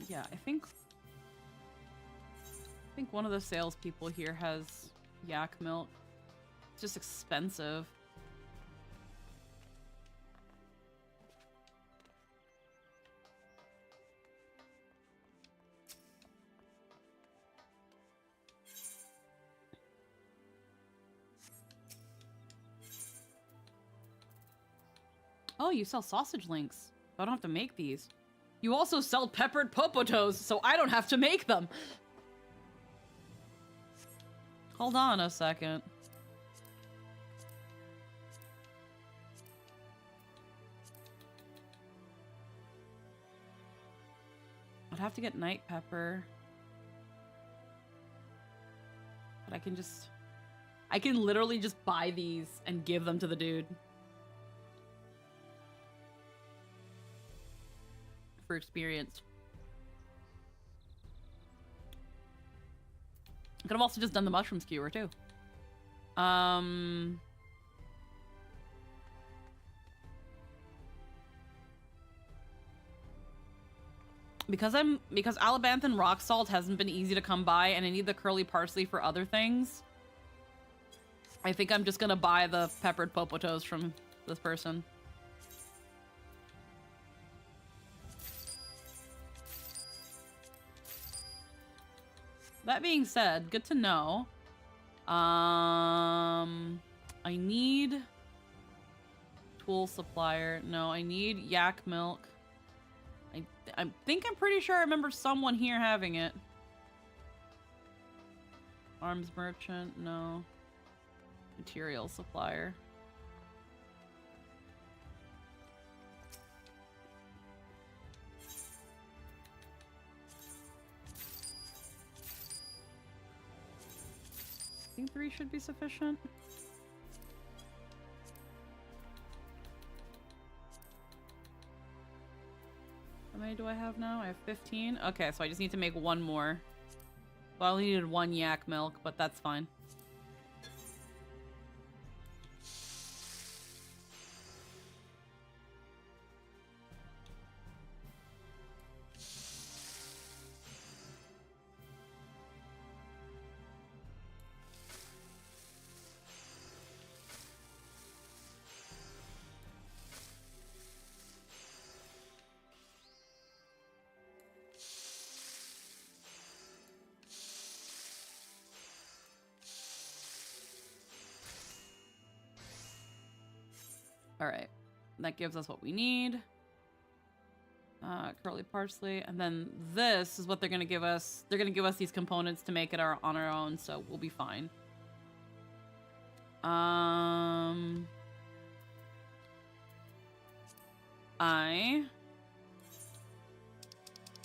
A: Yeah, I think one of the salespeople here has yak milk. It's just expensive. Oh, you sell sausage links. I don't have to make these. You also sell peppered popotos, so I don't have to make them. Hold on a second. I'd have to get night pepper. But I can literally just buy these and give them to the dude. For experience. I could have also just done the mushroom skewer too. Because Alabanthan rock salt hasn't been easy to come by and I need the curly parsley for other things. I think I'm just gonna buy the peppered popotos from this person. That being said, good to know. I need tool supplier. No, I need yak milk. I think I'm pretty sure I remember someone here having it. Arms merchant, no. Material supplier. I think 3 should be sufficient. How many do I have now? I have 15. Okay, so I just need to make one more. Well, I only needed 1 yak milk, but that's fine. Alright, that gives us what we need. Curly parsley, and then this is what they're gonna give us. They're gonna give us these components to make it on our own, so we'll be fine.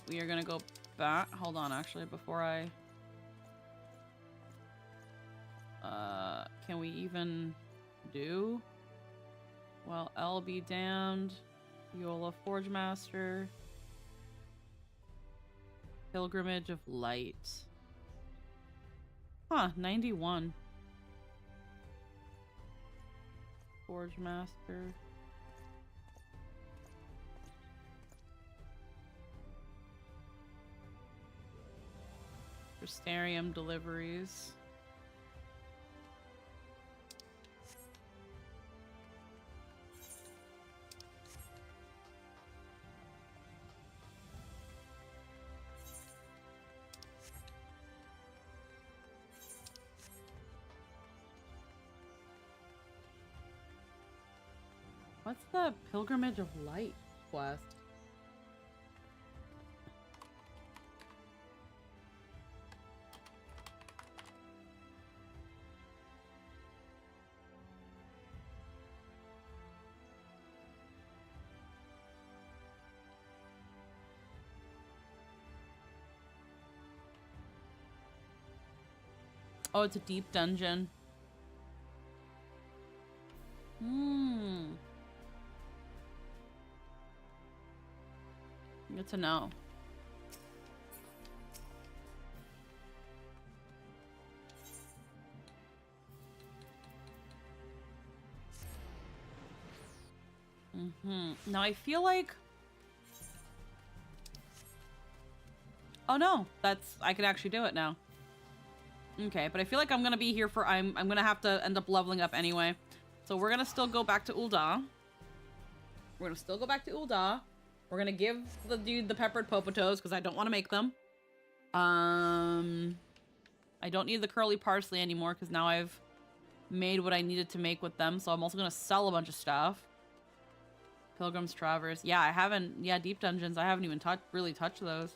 A: We are gonna go back. Hold on, actually, before I... can we even do... Well, L be damned. Yola Forge Master. Pilgrimage of Light. Huh, 91. Forge Master. Crystarium deliveries. What's the Pilgrimage of Light quest? Oh, it's a deep dungeon. Good to know. Now I feel like Oh no, I can actually do it now. Okay, but I feel like I'm gonna be here for, I'm gonna have to end up leveling up anyway. So we're gonna still go back to Ul'dah. We're gonna still go back to Ul'dah. We're gonna give the dude the peppered popotos because I don't want to make them. I don't need the curly parsley anymore because now I've made what I needed to make with them. So I'm also gonna sell a bunch of stuff. Pilgrim's Traverse. Yeah, I haven't, yeah, Deep Dungeons. I haven't even really touched those.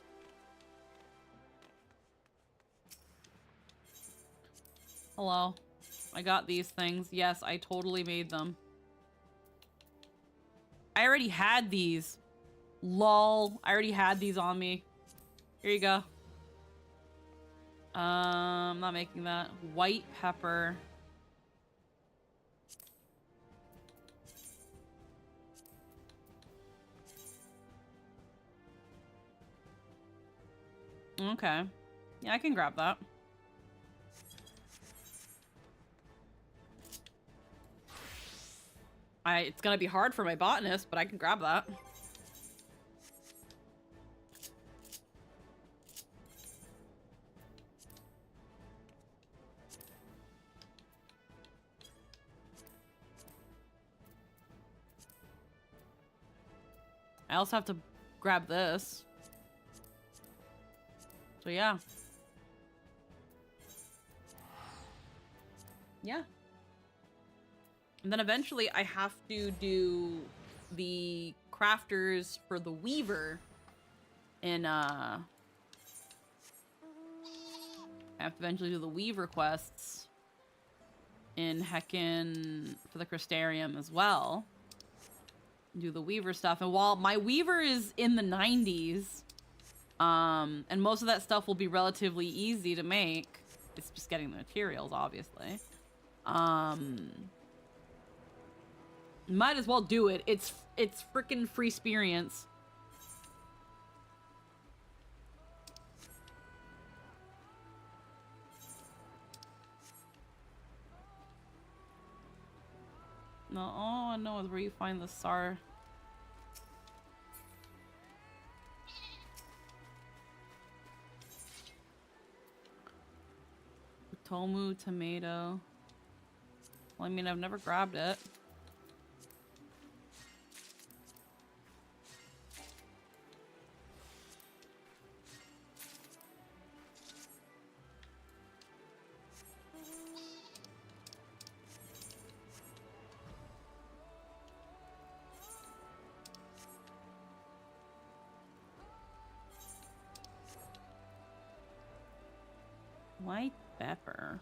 A: Hello. I got these things. Yes, I totally made them. I already had these. Lol. I already had these on me. Here you go. I'm not making that. White pepper. Okay. Yeah, I can grab that. It's gonna be hard for my botanist, but I can grab that. I also have to grab this. So yeah. Yeah. And then eventually I have to do the crafters for the Weaver in, I have to eventually do the Weaver quests in heckin' for the Crystarium as well. Do the Weaver stuff. And while my Weaver is in the 90s, and most of that stuff will be relatively easy to make, it's just getting the materials, obviously. Might as well do it. It's freaking free experience. No, all I know is where you find the Sar. Tomu tomato. Well, I mean, I've never grabbed it. White pepper.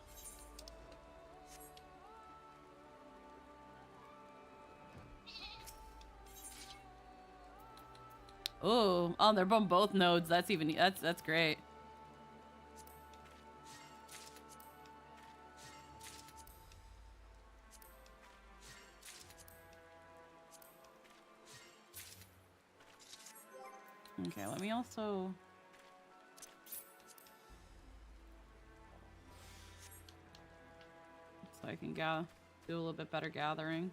A: Oh, they're on both nodes. That's even, that's great. Okay, let me also... So I can do a little bit better gathering.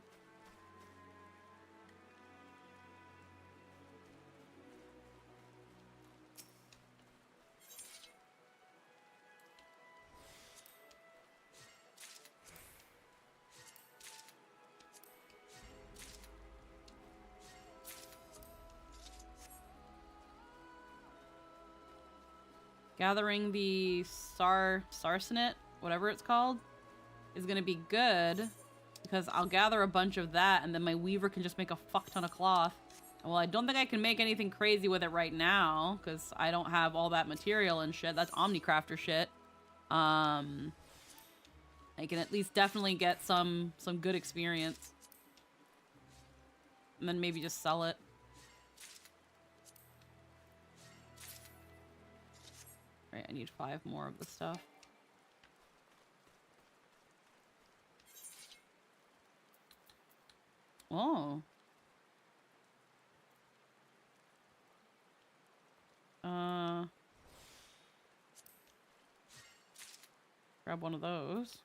A: Gathering the sarsenet, whatever it's called, is gonna be good because I'll gather a bunch of that and then my weaver can just make a fuck ton of cloth. Well, I don't think I can make anything crazy with it right now because I don't have all that material and shit. That's Omnicrafter shit. I can at least definitely get some good experience. And then maybe just sell it. Right, I need 5 more of the stuff. Oh. Grab one of those.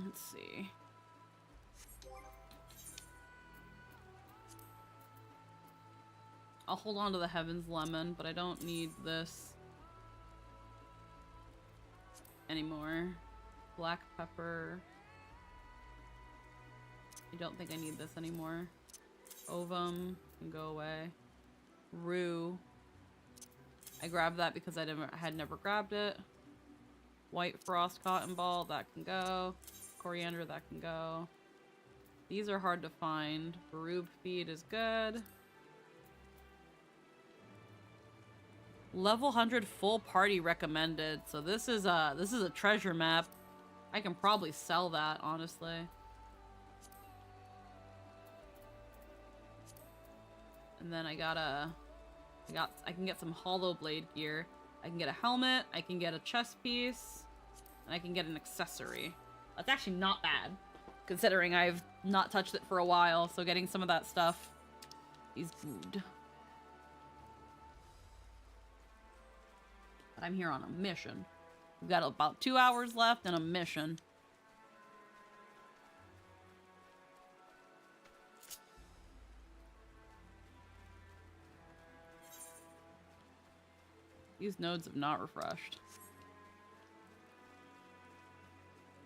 A: let's see. I'll hold on to the Heaven's Lemon, but I don't need this anymore. Black pepper. I don't think I need this anymore. Ovum can go away. Rue. I grabbed that because I had never grabbed it. White Frost Cotton Ball, that can go. Coriander, that can go. These are hard to find. Barub Feed is good. Level 100 full party recommended. So this is a treasure map. I can probably sell that, honestly. And then I can get some hollow blade gear. I can get a helmet, I can get a chest piece, and I can get an accessory. That's actually not bad, considering I've not touched it for a while, so getting some of that stuff is good. But I'm here on a mission. We've got about 2 hours left and a mission. These nodes have not refreshed.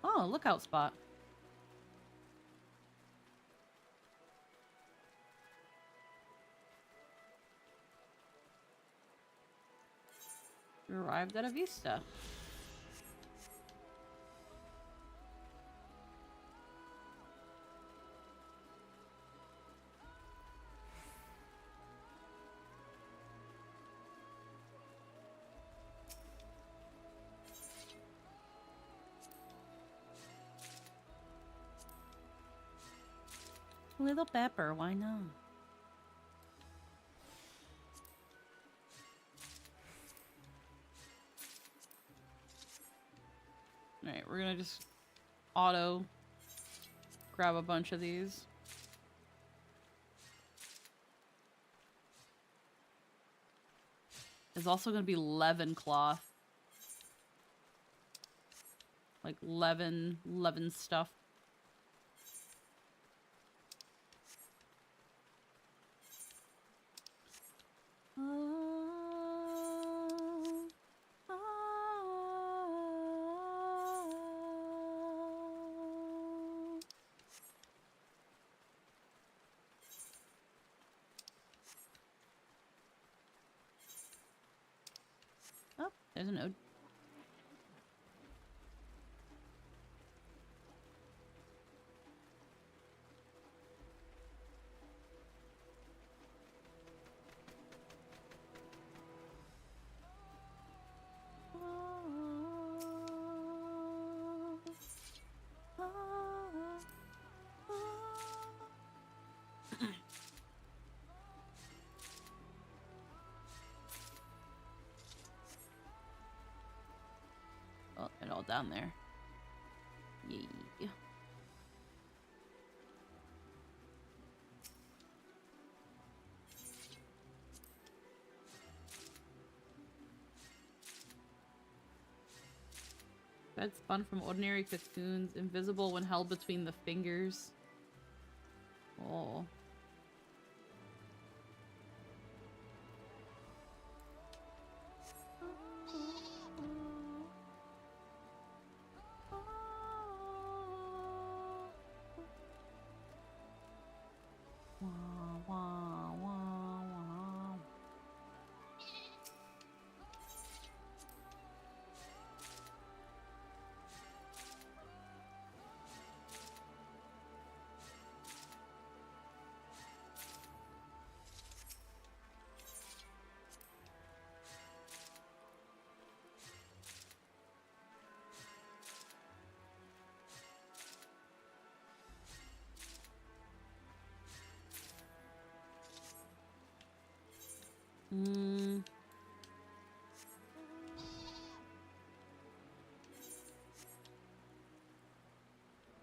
A: Oh, lookout spot. We arrived at a vista. Little pepper, why not? Alright, we're gonna just auto grab a bunch of these. There's also gonna be Levin cloth. Like Levin stuff. Oh, there's a node. Oh, it all down there. Yeah. Bed spun from ordinary cocoons, invisible when held between the fingers. Oh.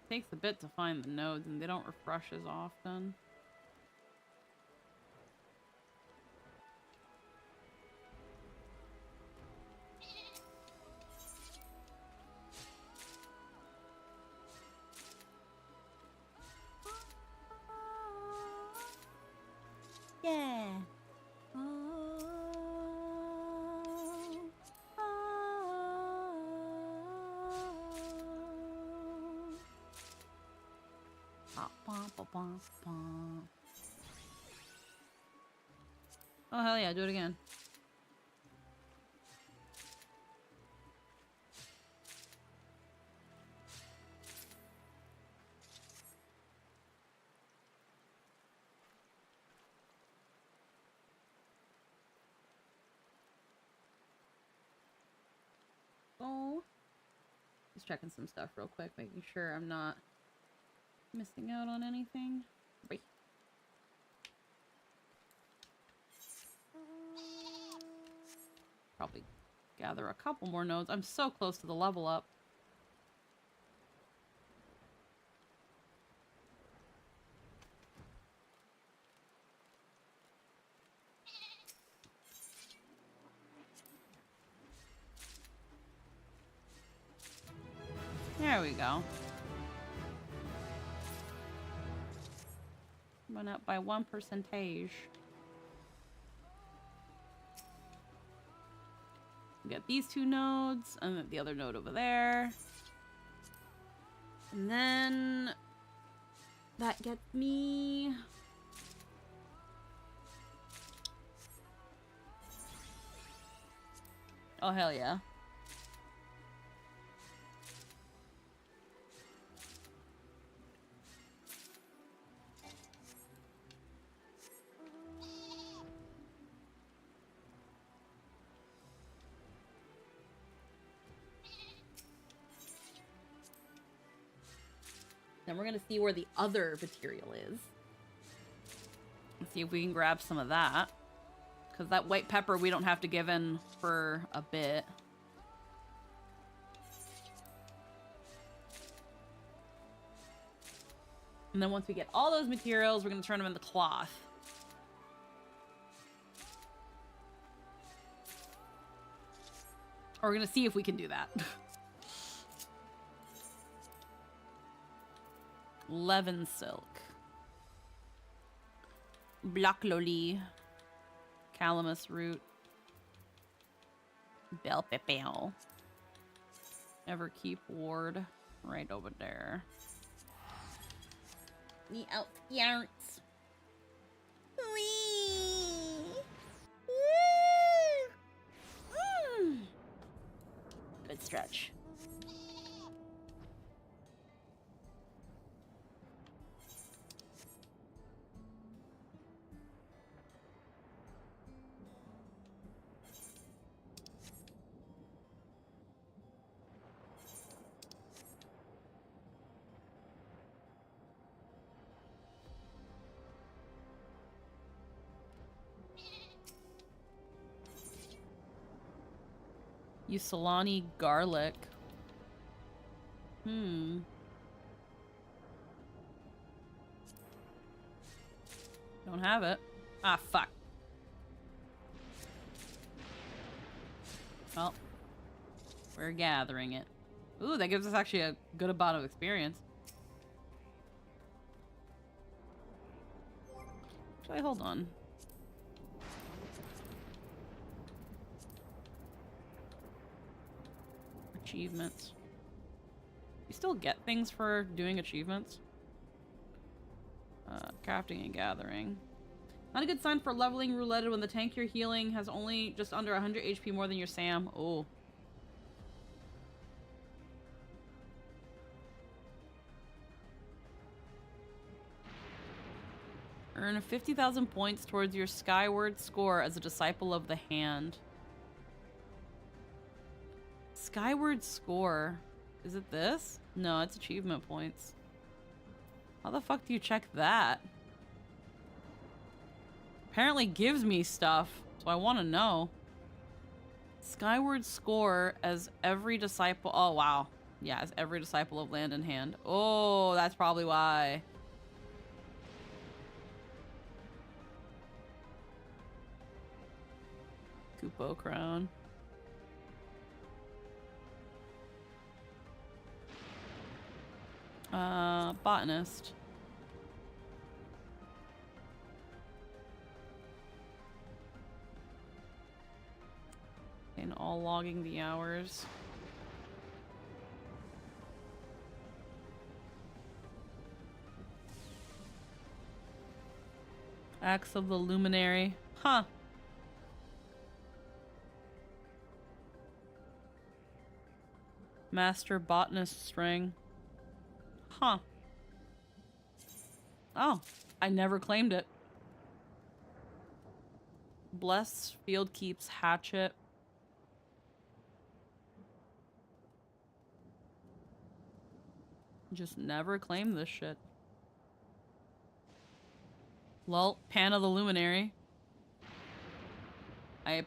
A: Takes a bit to find the nodes, and they don't refresh as often. Oh, hell yeah, do it again. Oh. Just checking some stuff real quick, making sure I'm not missing out on anything. Wait. Probably gather a couple more nodes. I'm so close to the level up. There we go. Went up by 1%. We got these two nodes, and then the other node over there. And then that gets me... Oh, hell yeah. Then we're gonna see where the other material is. Let's see if we can grab some of that. Because that white pepper we don't have to give in for a bit. And then once we get all those materials, we're gonna turn them into cloth. Or we're gonna see if we can do that. Levin silk. Block loli. Calamus root. Bell pepper. Everkeep ward. Right over there. The outskirts. Good stretch. Usolani garlic. Don't have it. Ah, fuck. Well, we're gathering it. Ooh, that gives us actually a good amount of experience. Actually, hold on. Achievements. You still get things for doing achievements? Crafting and gathering. Not a good sign for leveling roulette when the tank you're healing has only just under 100 HP more than your Sam. Oh. Earn 50,000 points towards your Skyward score as a Disciple of the Hand. Skyward score. Is it this? No, it's achievement points. How the fuck do you check that? Apparently gives me stuff, so I want to know. Skyward score as every disciple. Oh, wow. Yeah, as every disciple of Land in Hand. Oh, that's probably why. Kupo crown. Botanist. And all logging the hours. Axe of the Luminary. Huh. Master Botanist String. Huh. Oh, I never claimed it. Bless Field Keeps Hatchet. Just never claimed this shit. Well, Pan of the Luminary. I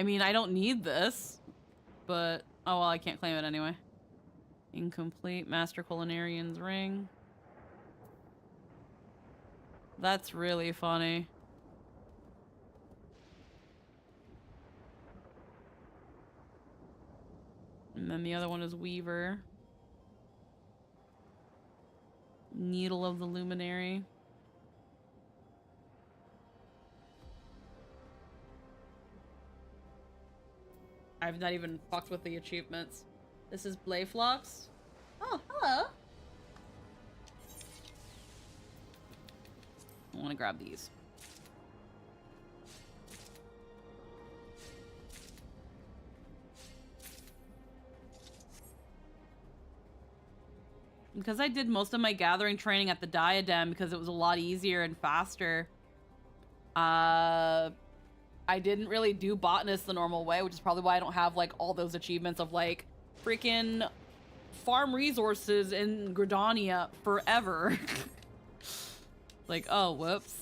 A: mean, I don't need this, but, oh well, I can't claim it anyway. Incomplete Master Culinarian's Ring. That's really funny. And then the other one is Weaver. Needle of the Luminary. I've not even fucked with the achievements. This is Blayflox. Oh, hello. I want to grab these. Because I did most of my gathering training at the Diadem because it was a lot easier and faster. I didn't really do Botanist the normal way, which is probably why I don't have like all those achievements of like freaking farm resources in Gridania forever. Like, oh, whoops.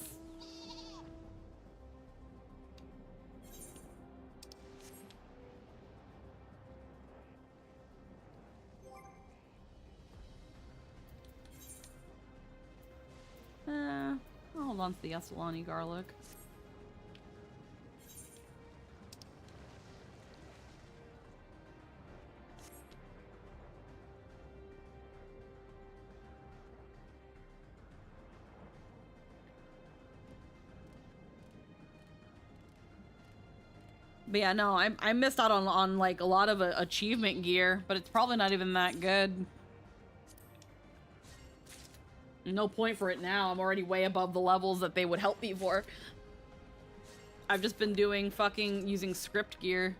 A: I'll hold on to the Esselani garlic. But yeah, no, I missed out on like a lot of achievement gear, but it's probably not even that good. No point for it now. I'm already way above the levels that they would help me for. I've just been doing fucking using script gear.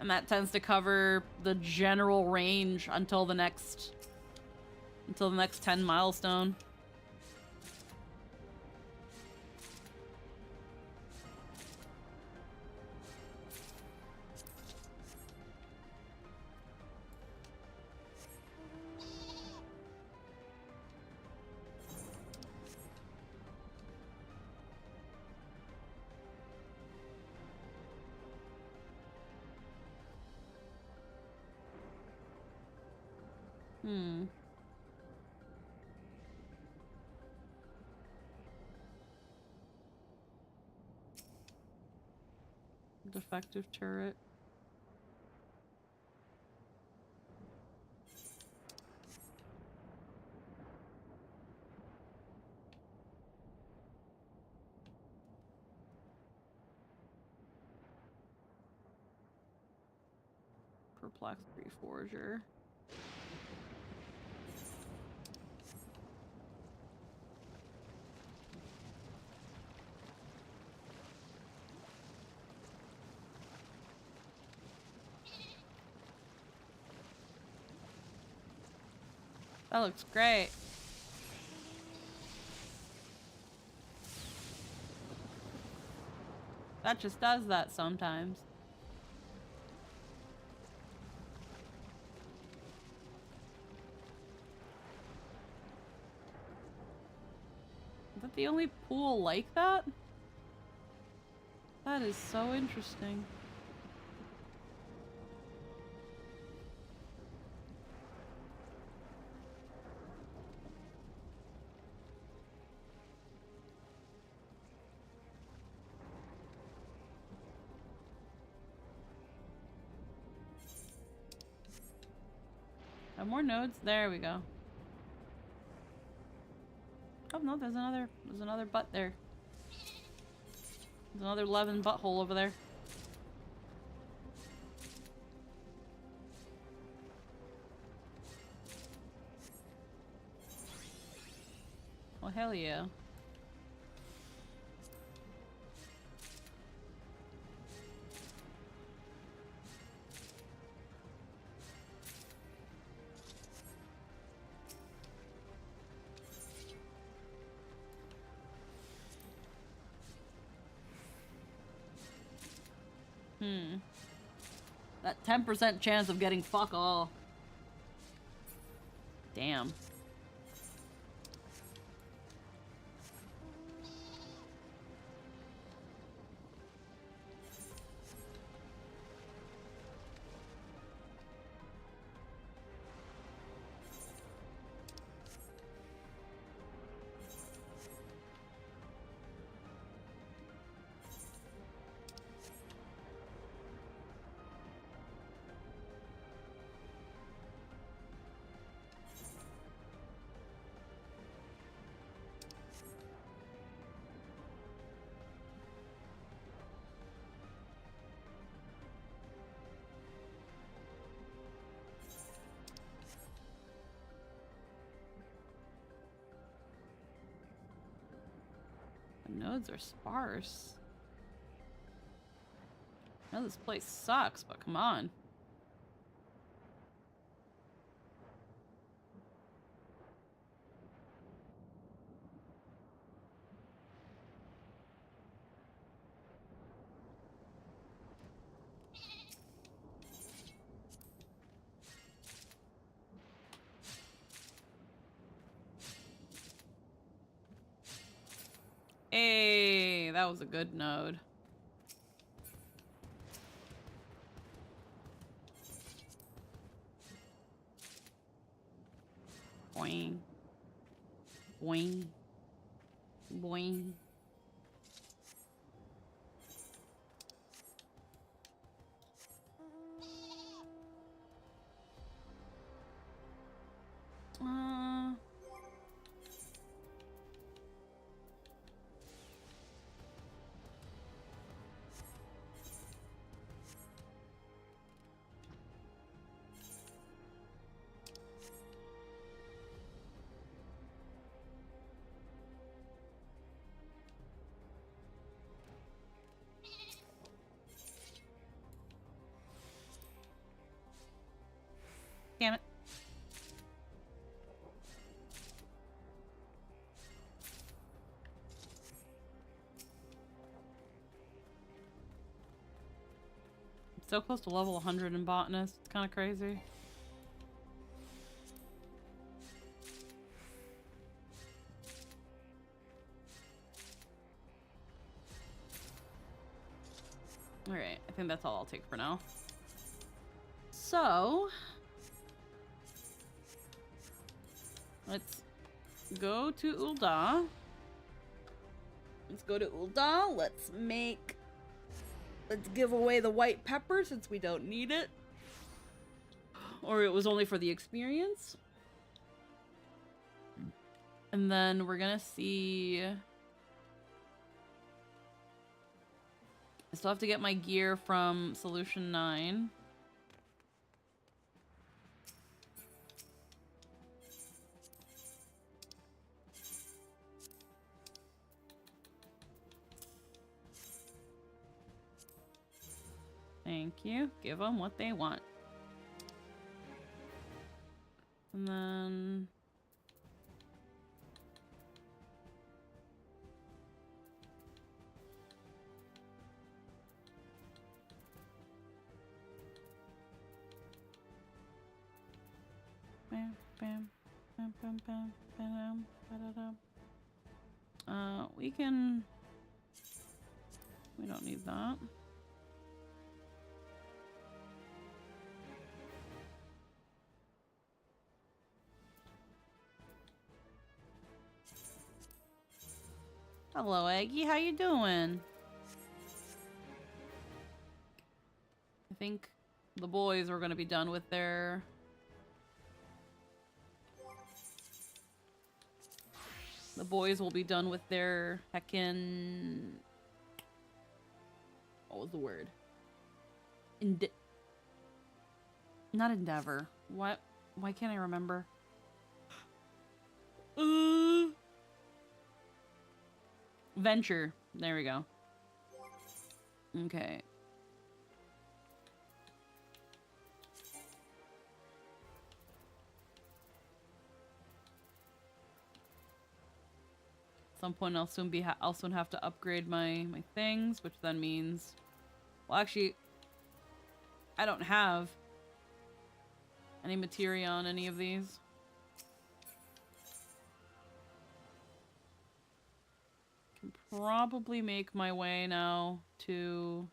A: And that tends to cover the general range until the next 10 milestone. Defective turret. Perplexed Reforger. That looks great. That just does that sometimes. Is that the only pool like that? That is so interesting. Have more nodes? There we go. Oh no, there's another butt there. There's another 11 butthole over there. Well, hell yeah. That 10% chance of getting fuck all. Damn. The nodes are sparse. I know this place sucks, but come on. Hey, that was a good node. Boing. Boing. Boing. Damn it. I'm so close to level 100 in botanist. It's kind of crazy. Alright, I think that's all I'll take for now. So, let's go to Ul'dah. Let's go to Ul'dah. Let's give away the white pepper since we don't need it. Or it was only for the experience. And then we're gonna see... I still have to get my gear from Solution 9. Thank you. Give them what they want. And then... Bam, bam, bam, bam, bam, bam, ba-da-dum. We can... We don't need that. Hello, Eggy. How you doing? I think the boys were going to be done with their... The boys will be done with their heckin'... What was the word? Not endeavor. What? Why can't I remember? Venture. There we go. Okay. At some point I'll soon have to upgrade my things, which then means... Well, actually, I don't have any materia on any of these. Can probably make my way now to...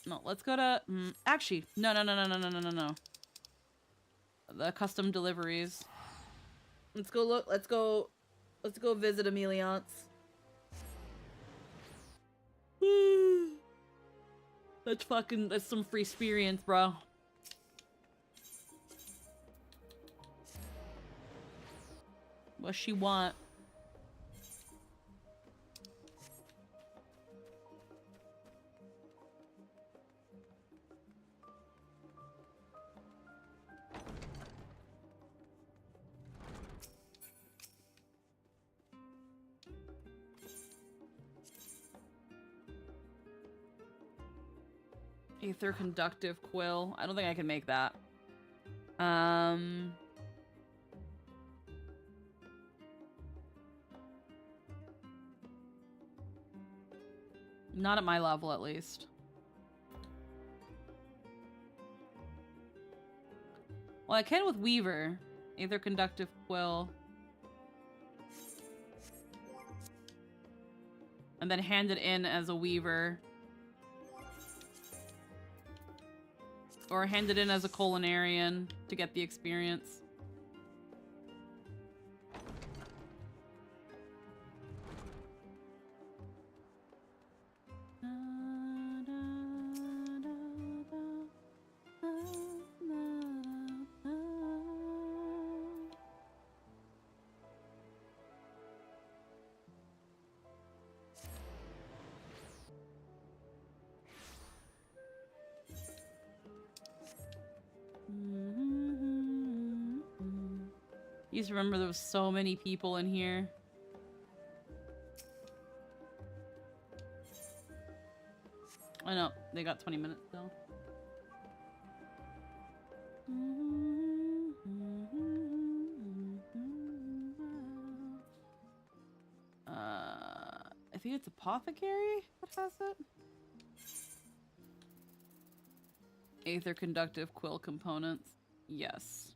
A: No, let's go to... actually, no. The custom deliveries. Let's go look, let's go visit Emeliance. That's some free experience, bro. What she want? Aether conductive quill. I don't think I can make that. Not at my level, at least. Well, I can with Weaver. Aether conductive quill. And then hand it in as a Weaver. Or hand it in as a culinarian to get the experience. You just remember there was so many people in here. I know, they got 20 minutes still. I think it's Apothecary that has it. Aether conductive quill components. Yes.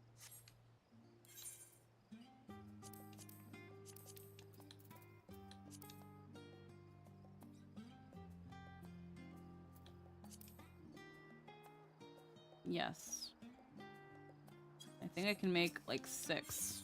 A: Yes. I think I can make like 6.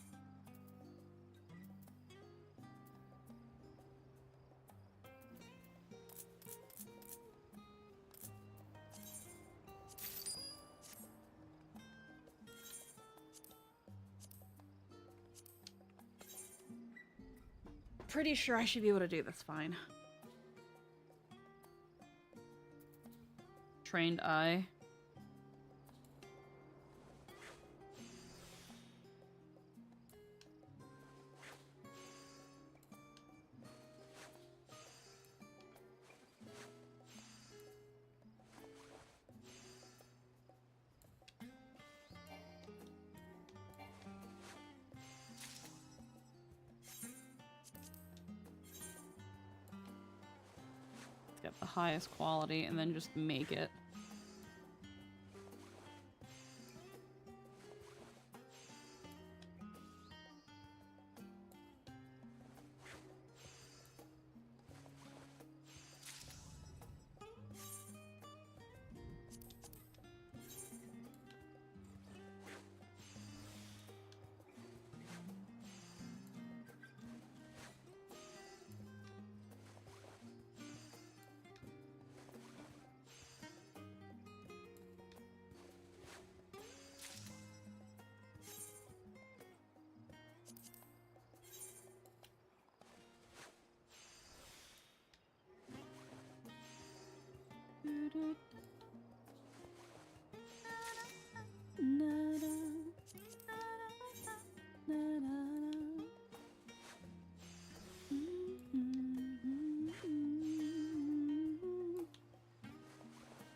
A: Pretty sure I should be able to do this fine. Trained eye. Get the highest quality and then just make it.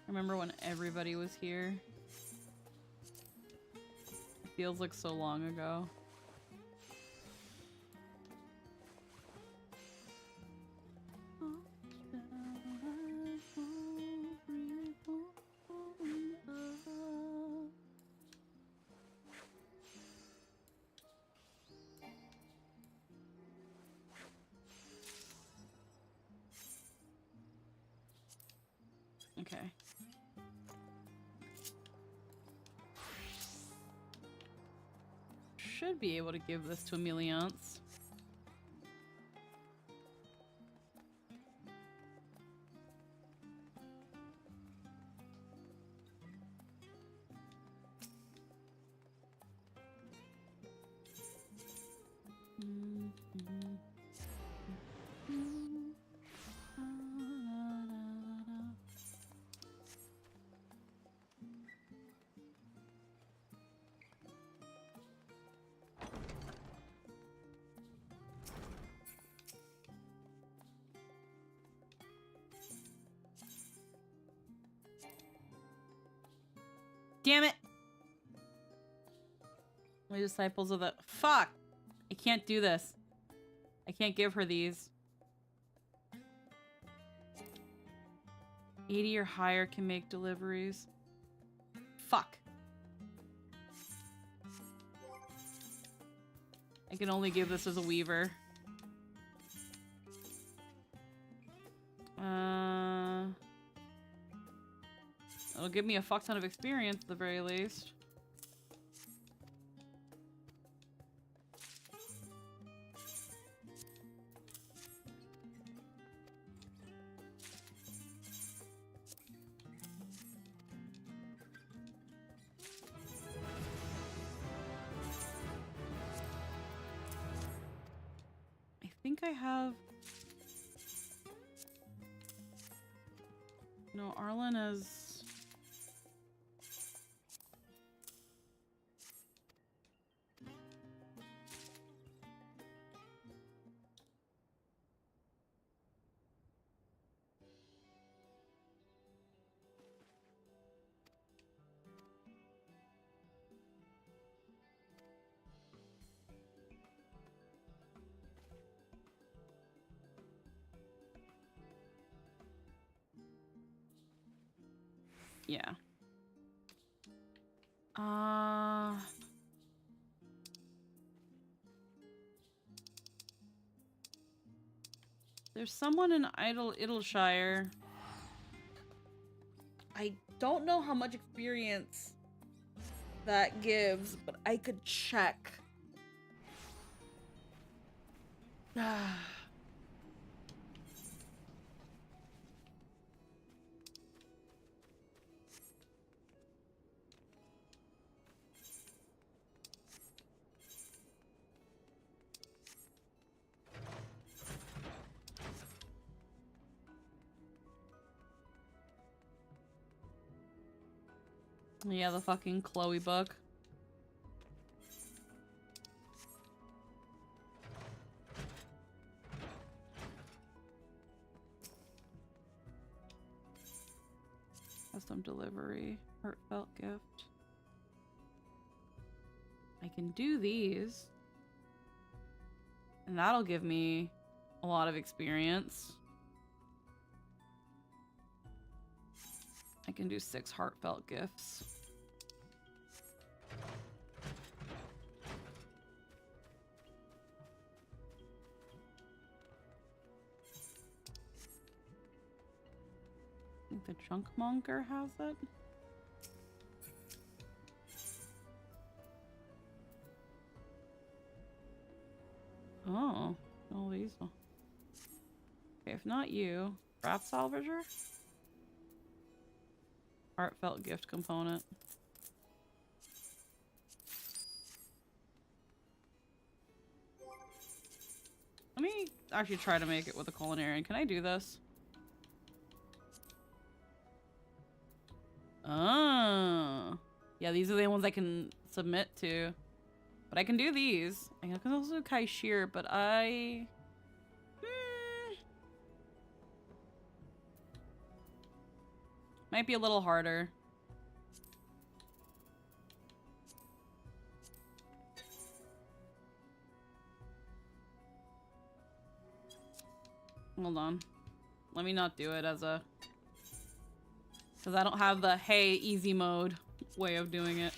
A: Remember when everybody was here? It feels like so long ago. Okay. Should be able to give this to Emeliance. Damn it! My disciples of the— fuck! I can't do this. I can't give her these. 80 or higher can make deliveries. Fuck. I can only give this as a weaver. It'll give me a fuck ton of experience at the very least. I think I have... No, Arlen is... Yeah. There's someone in Idleshire. I don't know how much experience that gives, but I could check. Yeah, the fucking Chloe book. Custom delivery, heartfelt gift. I can do these. And that'll give me a lot of experience. I can do 6 heartfelt gifts. I think the Chunkmonger has it. Oh, all these. Okay, if not you, Craft Salvager? Heartfelt gift component. Let me actually try to make it with a culinarian. Can I do this? Oh. Yeah, these are the ones I can submit to. But I can do these. I can also do Kaishir, but I... Might be a little harder. Hold on. Let me not do it as a... Because I don't have the hey, easy mode way of doing it.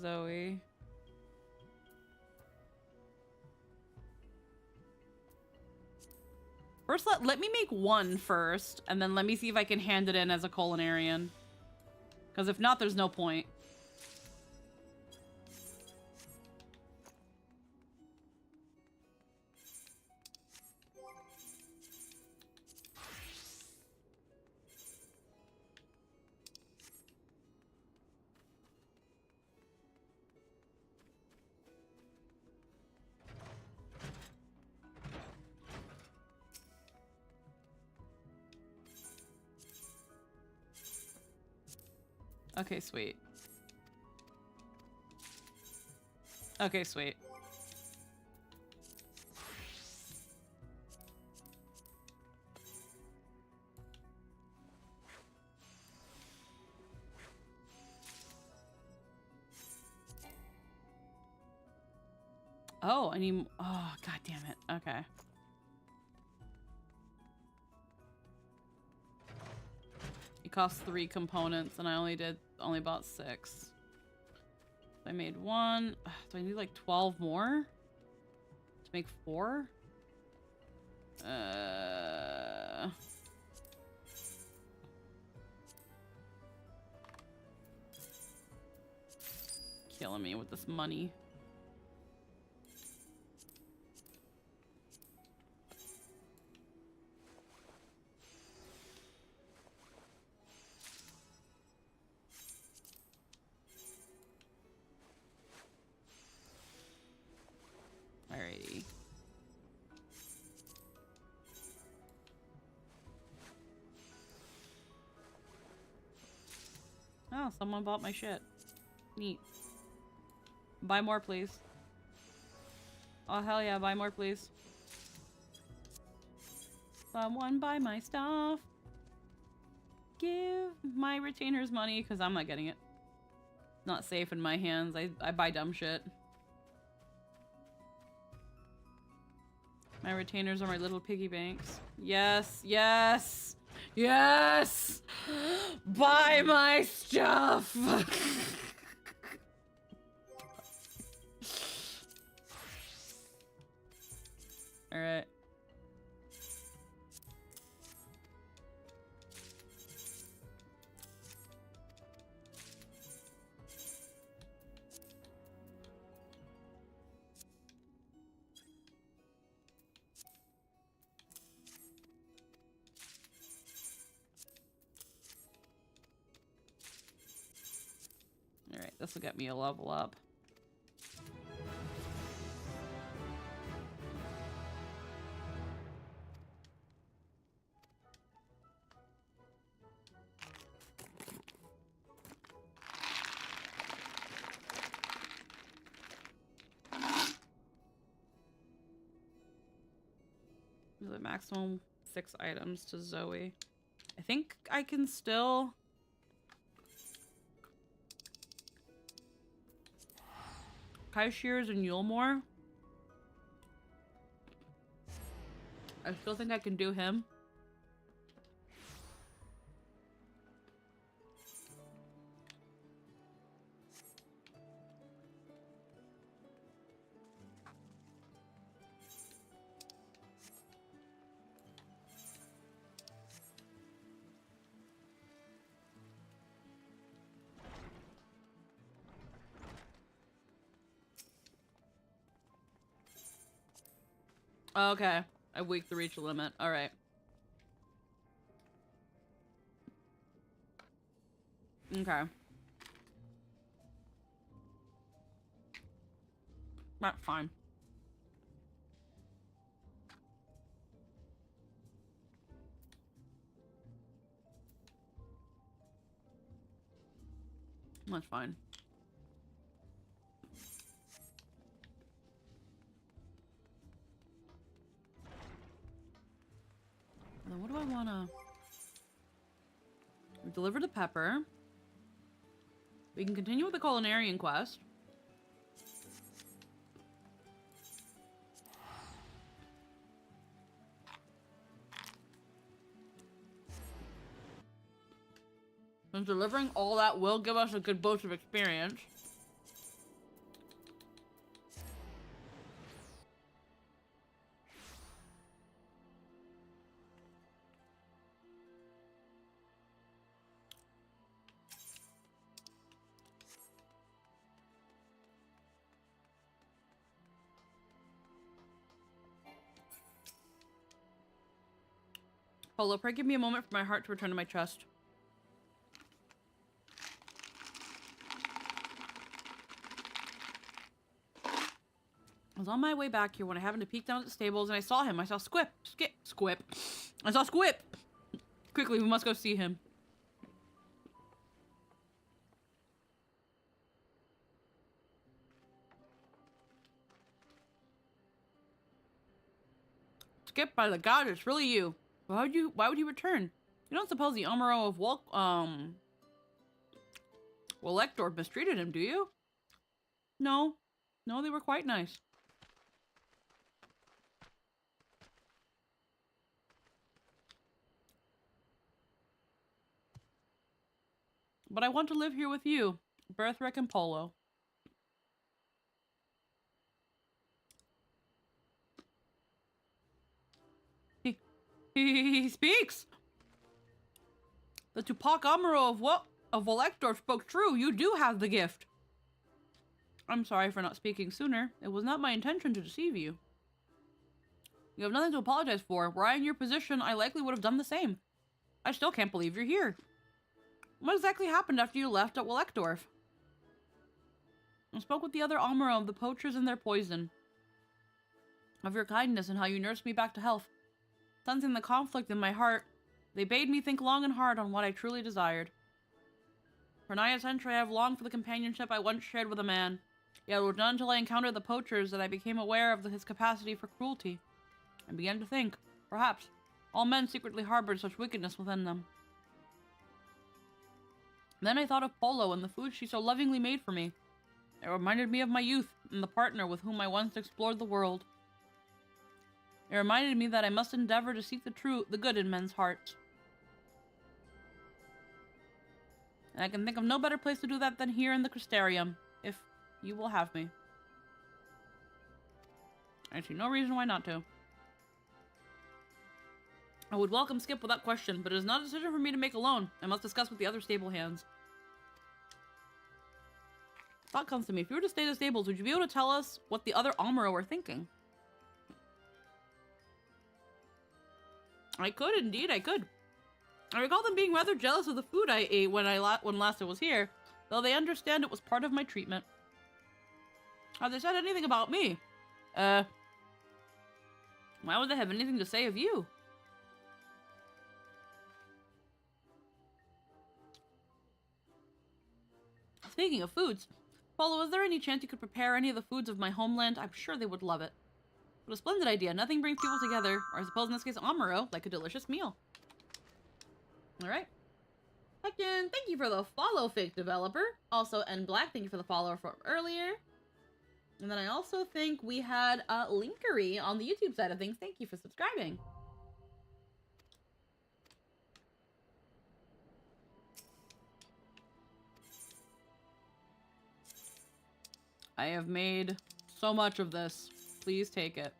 A: Zoe. First, let me make one first, and then let me see if I can hand it in as a culinarian. Because if not, there's no point. Okay, sweet. Okay, sweet. Oh, I need... Oh, god damn it. Okay. It costs 3 components, and I only bought 6. I made 1. Do I need like 12 more to make 4? Killing me with this money. Alrighty. Oh, someone bought my shit. Neat. Buy more, please. Oh, hell yeah, buy more, please. Someone buy my stuff. Give my retainers money, because I'm not getting it. Not safe in my hands. I buy dumb shit. My retainers are my little piggy banks. Yes, yes, yes! Buy my stuff! Alright. Alright, this will get me a level up. The maximum 6 items to Zoe. I think I can still... Kai Shears and Yulemore. I still think I can do him. Okay. I weak to reach the limit. Alright. Okay. That's fine. That's fine. Then what do I wanna... We deliver the pepper. We can continue with the culinarian quest. And delivering all that will give us a good boost of experience. Polo, pray give me a moment for my heart to return to my chest. I was on my way back here when I happened to peek down at the stables and I saw him. I saw Squip. I saw Squip. Quickly, we must go see him. Skip, by the god, it's really you. Why would you return? You don't suppose the Amuro of Elector mistreated him, do you? No. No, they were quite nice. But I want to live here with you, Berthric and Polo. He speaks! The Tupac Amuro of Elector spoke true. You do have the gift. I'm sorry for not speaking sooner. It was not my intention to deceive you. You have nothing to apologize for. Were I in your position, I likely would have done the same. I still can't believe you're here. What exactly happened after you left at Waleckdorf? I spoke with the other Amuro of the poachers and their poison. Of your kindness and how you nursed me back to health. Sensing the conflict in my heart, they bade me think long and hard on what I truly desired. For nigh a century I have longed for the companionship I once shared with a man. Yet it was not until I encountered the poachers that I became aware of his capacity for cruelty. I began to think, perhaps, all men secretly harbored such wickedness within them. Then I thought of Polo and the food she so lovingly made for me. It reminded me of my youth and the partner with whom I once explored the world. It reminded me that I must endeavor to seek the good in men's hearts. And I can think of no better place to do that than here in the Crystarium, if you will have me. I see no reason why not to. I would welcome Skip without question, but it is not a decision for me to make alone. I must discuss with the other stable hands. Thought comes to me. If you were to stay at the stables, would you be able to tell us what the other Amuro are thinking? I could, indeed, I could. I recall them being rather jealous of the food I ate when last I was here, though they understand it was part of my treatment. Have they said anything about me? Why would they have anything to say of you? Speaking of foods, Polo, is there any chance you could prepare any of the foods of my homeland? I'm sure they would love it. What a splendid idea. Nothing brings people together, or I suppose in this case Amuro, like a delicious meal. Alright. Again, thank you for the follow, fake developer. Also, N Black, thank you for the follow from earlier. And then I also think we had Linkery on the YouTube side of things. Thank you for subscribing. I have made so much of this. Please take it.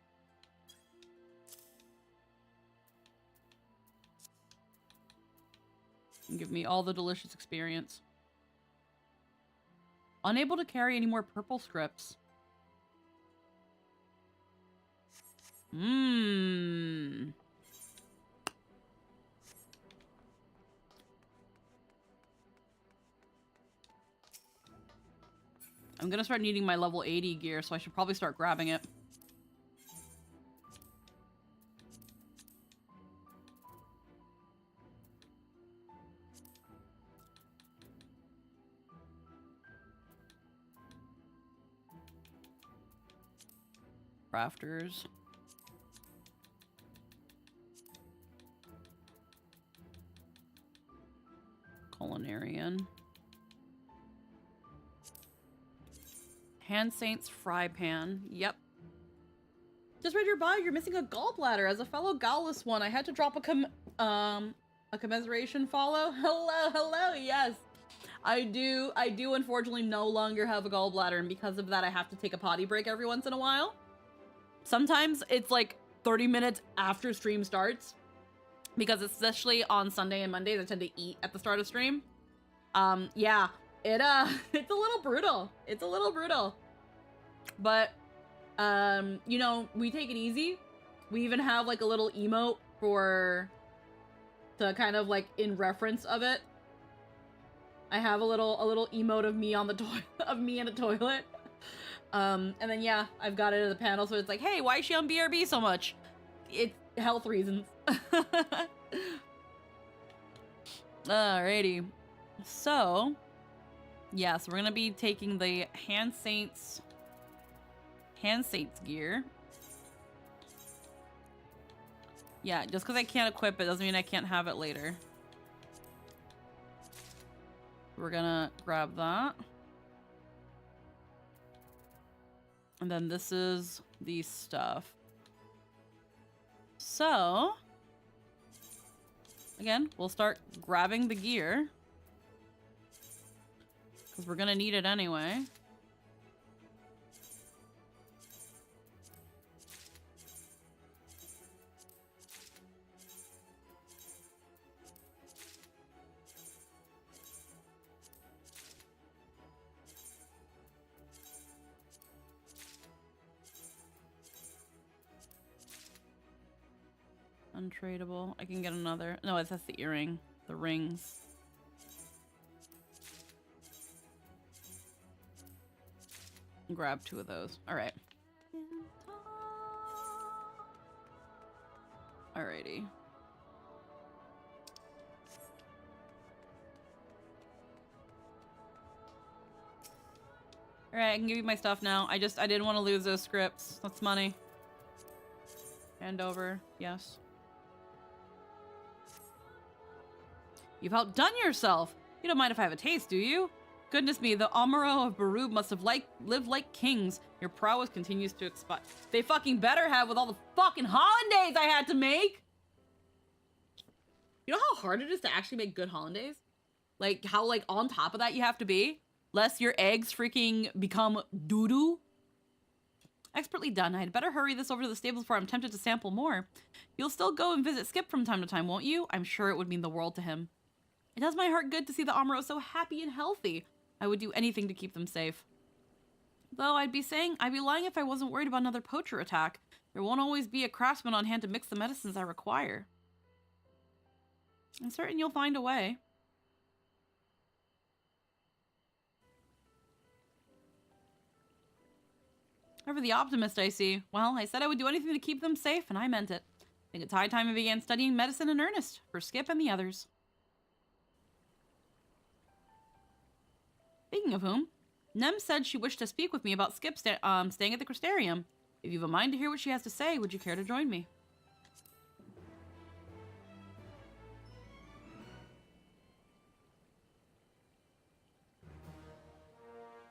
A: And give me all the delicious experience. Unable to carry any more purple scripts. Mmm. I'm gonna start needing my level 80 gear, so I should probably start grabbing it. Crafters. Culinarian. Hand Saint's fry pan. Yep. Just read your bio. You're missing a gallbladder. As a fellow gallless one, I had to drop a commiseration follow. Hello. Yes, I do. Unfortunately, no longer have a gallbladder, and because of that, I have to take a potty break every once in a while. Sometimes it's like 30 minutes after stream starts, because especially on Sunday and Mondays, I tend to eat at the start of stream. Yeah. It's a little brutal. It's a little brutal. But, you know, we take it easy. We even have like a little emote for to kind of like in reference of it. I have a little emote of me on the toilet, of me in a toilet. And then yeah, I've got it at the panel, so it's like, hey, why is she on BRB so much? It's health reasons. Alrighty. So, yeah, so we're gonna be taking the Hand Saints gear. Yeah, just because I can't equip it doesn't mean I can't have it later. We're gonna grab that. And then this is the stuff. So, again, we'll start grabbing the gear. Because we're gonna need it anyway. Untradeable. I can get another. No, that's the earring. The rings. Grab 2 of those. Alright. Alrighty. Alright, I can give you my stuff now. I didn't want to lose those scripts. That's money. Hand over. Yes. You've outdone yourself! You don't mind if I have a taste, do you? Goodness me, the Amuro of Barub must have lived like kings. Your prowess continues to expire. They fucking better have with all the fucking hollandaise I had to make! You know how hard it is to actually make good hollandaise? Like, how, like, on top of that you have to be? Lest your eggs freaking become doo-doo? Expertly done. I'd better hurry this over to the stables before I'm tempted to sample more. You'll still go and visit Skip from time to time, won't you? I'm sure it would mean the world to him. It does my heart good to see the Amuro so happy and healthy. I would do anything to keep them safe. Though I'd be lying if I wasn't worried about another poacher attack. There won't always be a craftsman on hand to mix the medicines I require. I'm certain you'll find a way. Ever the optimist, I see. Well, I said I would do anything to keep them safe, and I meant it. I think it's high time I began studying medicine in earnest, for Skip and the others. Speaking of whom, Nem said she wished to speak with me about Skip staying at the Crystarium. If you've a mind to hear what she has to say, would you care to join me?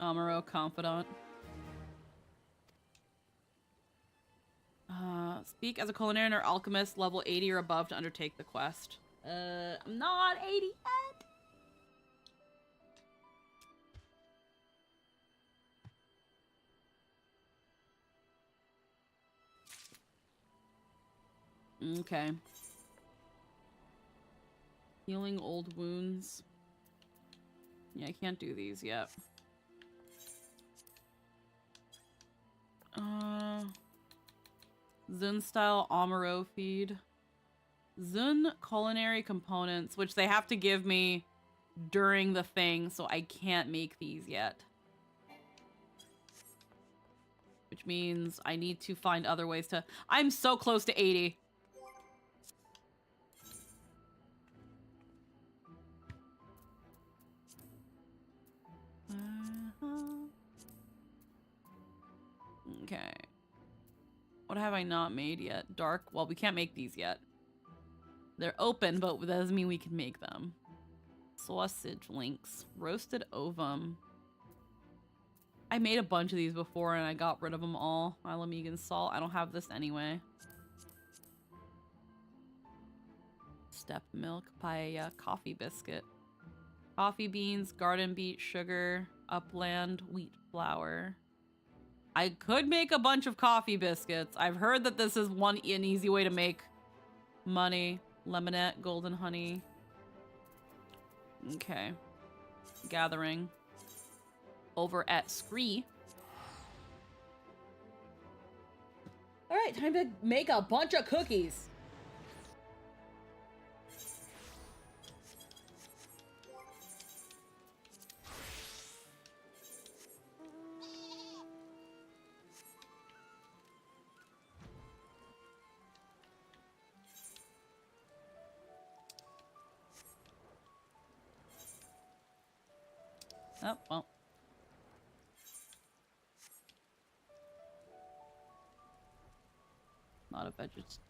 A: Amuro, confidant. Speak as a culinarian or alchemist, level 80 or above to undertake the quest. I'm not 80 yet. Okay. Healing old wounds. Yeah, I can't do these yet. Zun style Amuro feed. Zun culinary components, which they have to give me during the thing, so I can't make these yet. Which means I need to find other ways to... I'm so close to 80. Okay. What have I not made yet? Dark? Well, we can't make these yet. They're open, but that doesn't mean we can make them. Sausage links. Roasted ovum. I made a bunch of these before and I got rid of them all. Alamegan salt. I don't have this anyway. Step milk. Paella. Coffee biscuit. Coffee beans. Garden beet. Sugar. Upland. Wheat flour. I could make a bunch of coffee biscuits. I've heard that this is an easy way to make money. Lemonette, golden honey. Okay. Gathering. Over at Scree. Alright, time to make a bunch of cookies. Oh, well. A lot of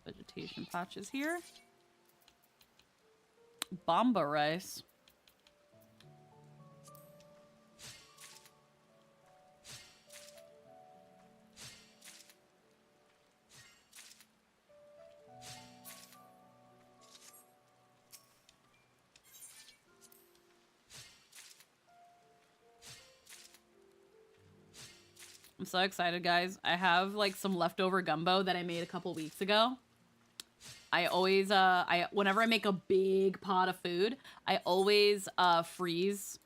A: vegetation patches here. Bomba rice. I'm so excited, guys. I have like some leftover gumbo that I made a couple weeks ago. I always, whenever I make a big pot of food, I always freeze.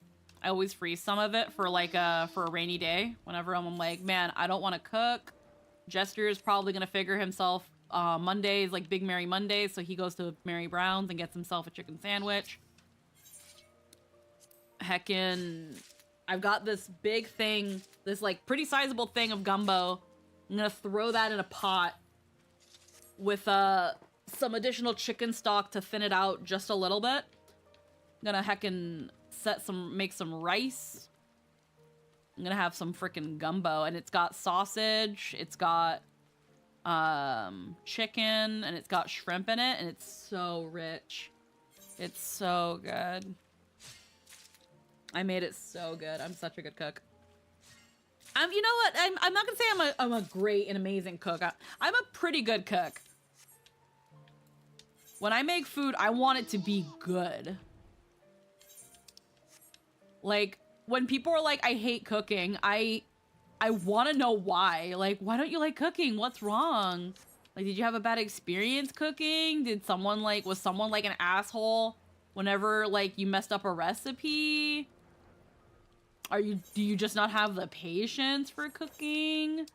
A: I always freeze some of it for like for a rainy day. Whenever I'm like, man, I don't want to cook. Jester is probably gonna figure himself Mondays, like Big Mary Mondays, so he goes to Mary Brown's and gets himself a chicken sandwich. Heckin', I've got this big thing, this like pretty sizable thing of gumbo. I'm gonna throw that in a pot with some additional chicken stock to thin it out just a little bit. I'm gonna heckin' make some rice. I'm gonna have some freaking gumbo, and it's got sausage, it's got chicken, and it's got shrimp in it, and it's so rich. It's so good. I made it so good. I'm such a good cook. You know what? I'm not gonna say I'm a great and amazing cook. I'm a pretty good cook. When I make food, I want it to be good. Like, when people are like, I hate cooking, I want to know why. Like, why don't you like cooking? What's wrong? Like, did you have a bad experience cooking? Was someone like an asshole whenever like you messed up a recipe? Do you just not have the patience for cooking?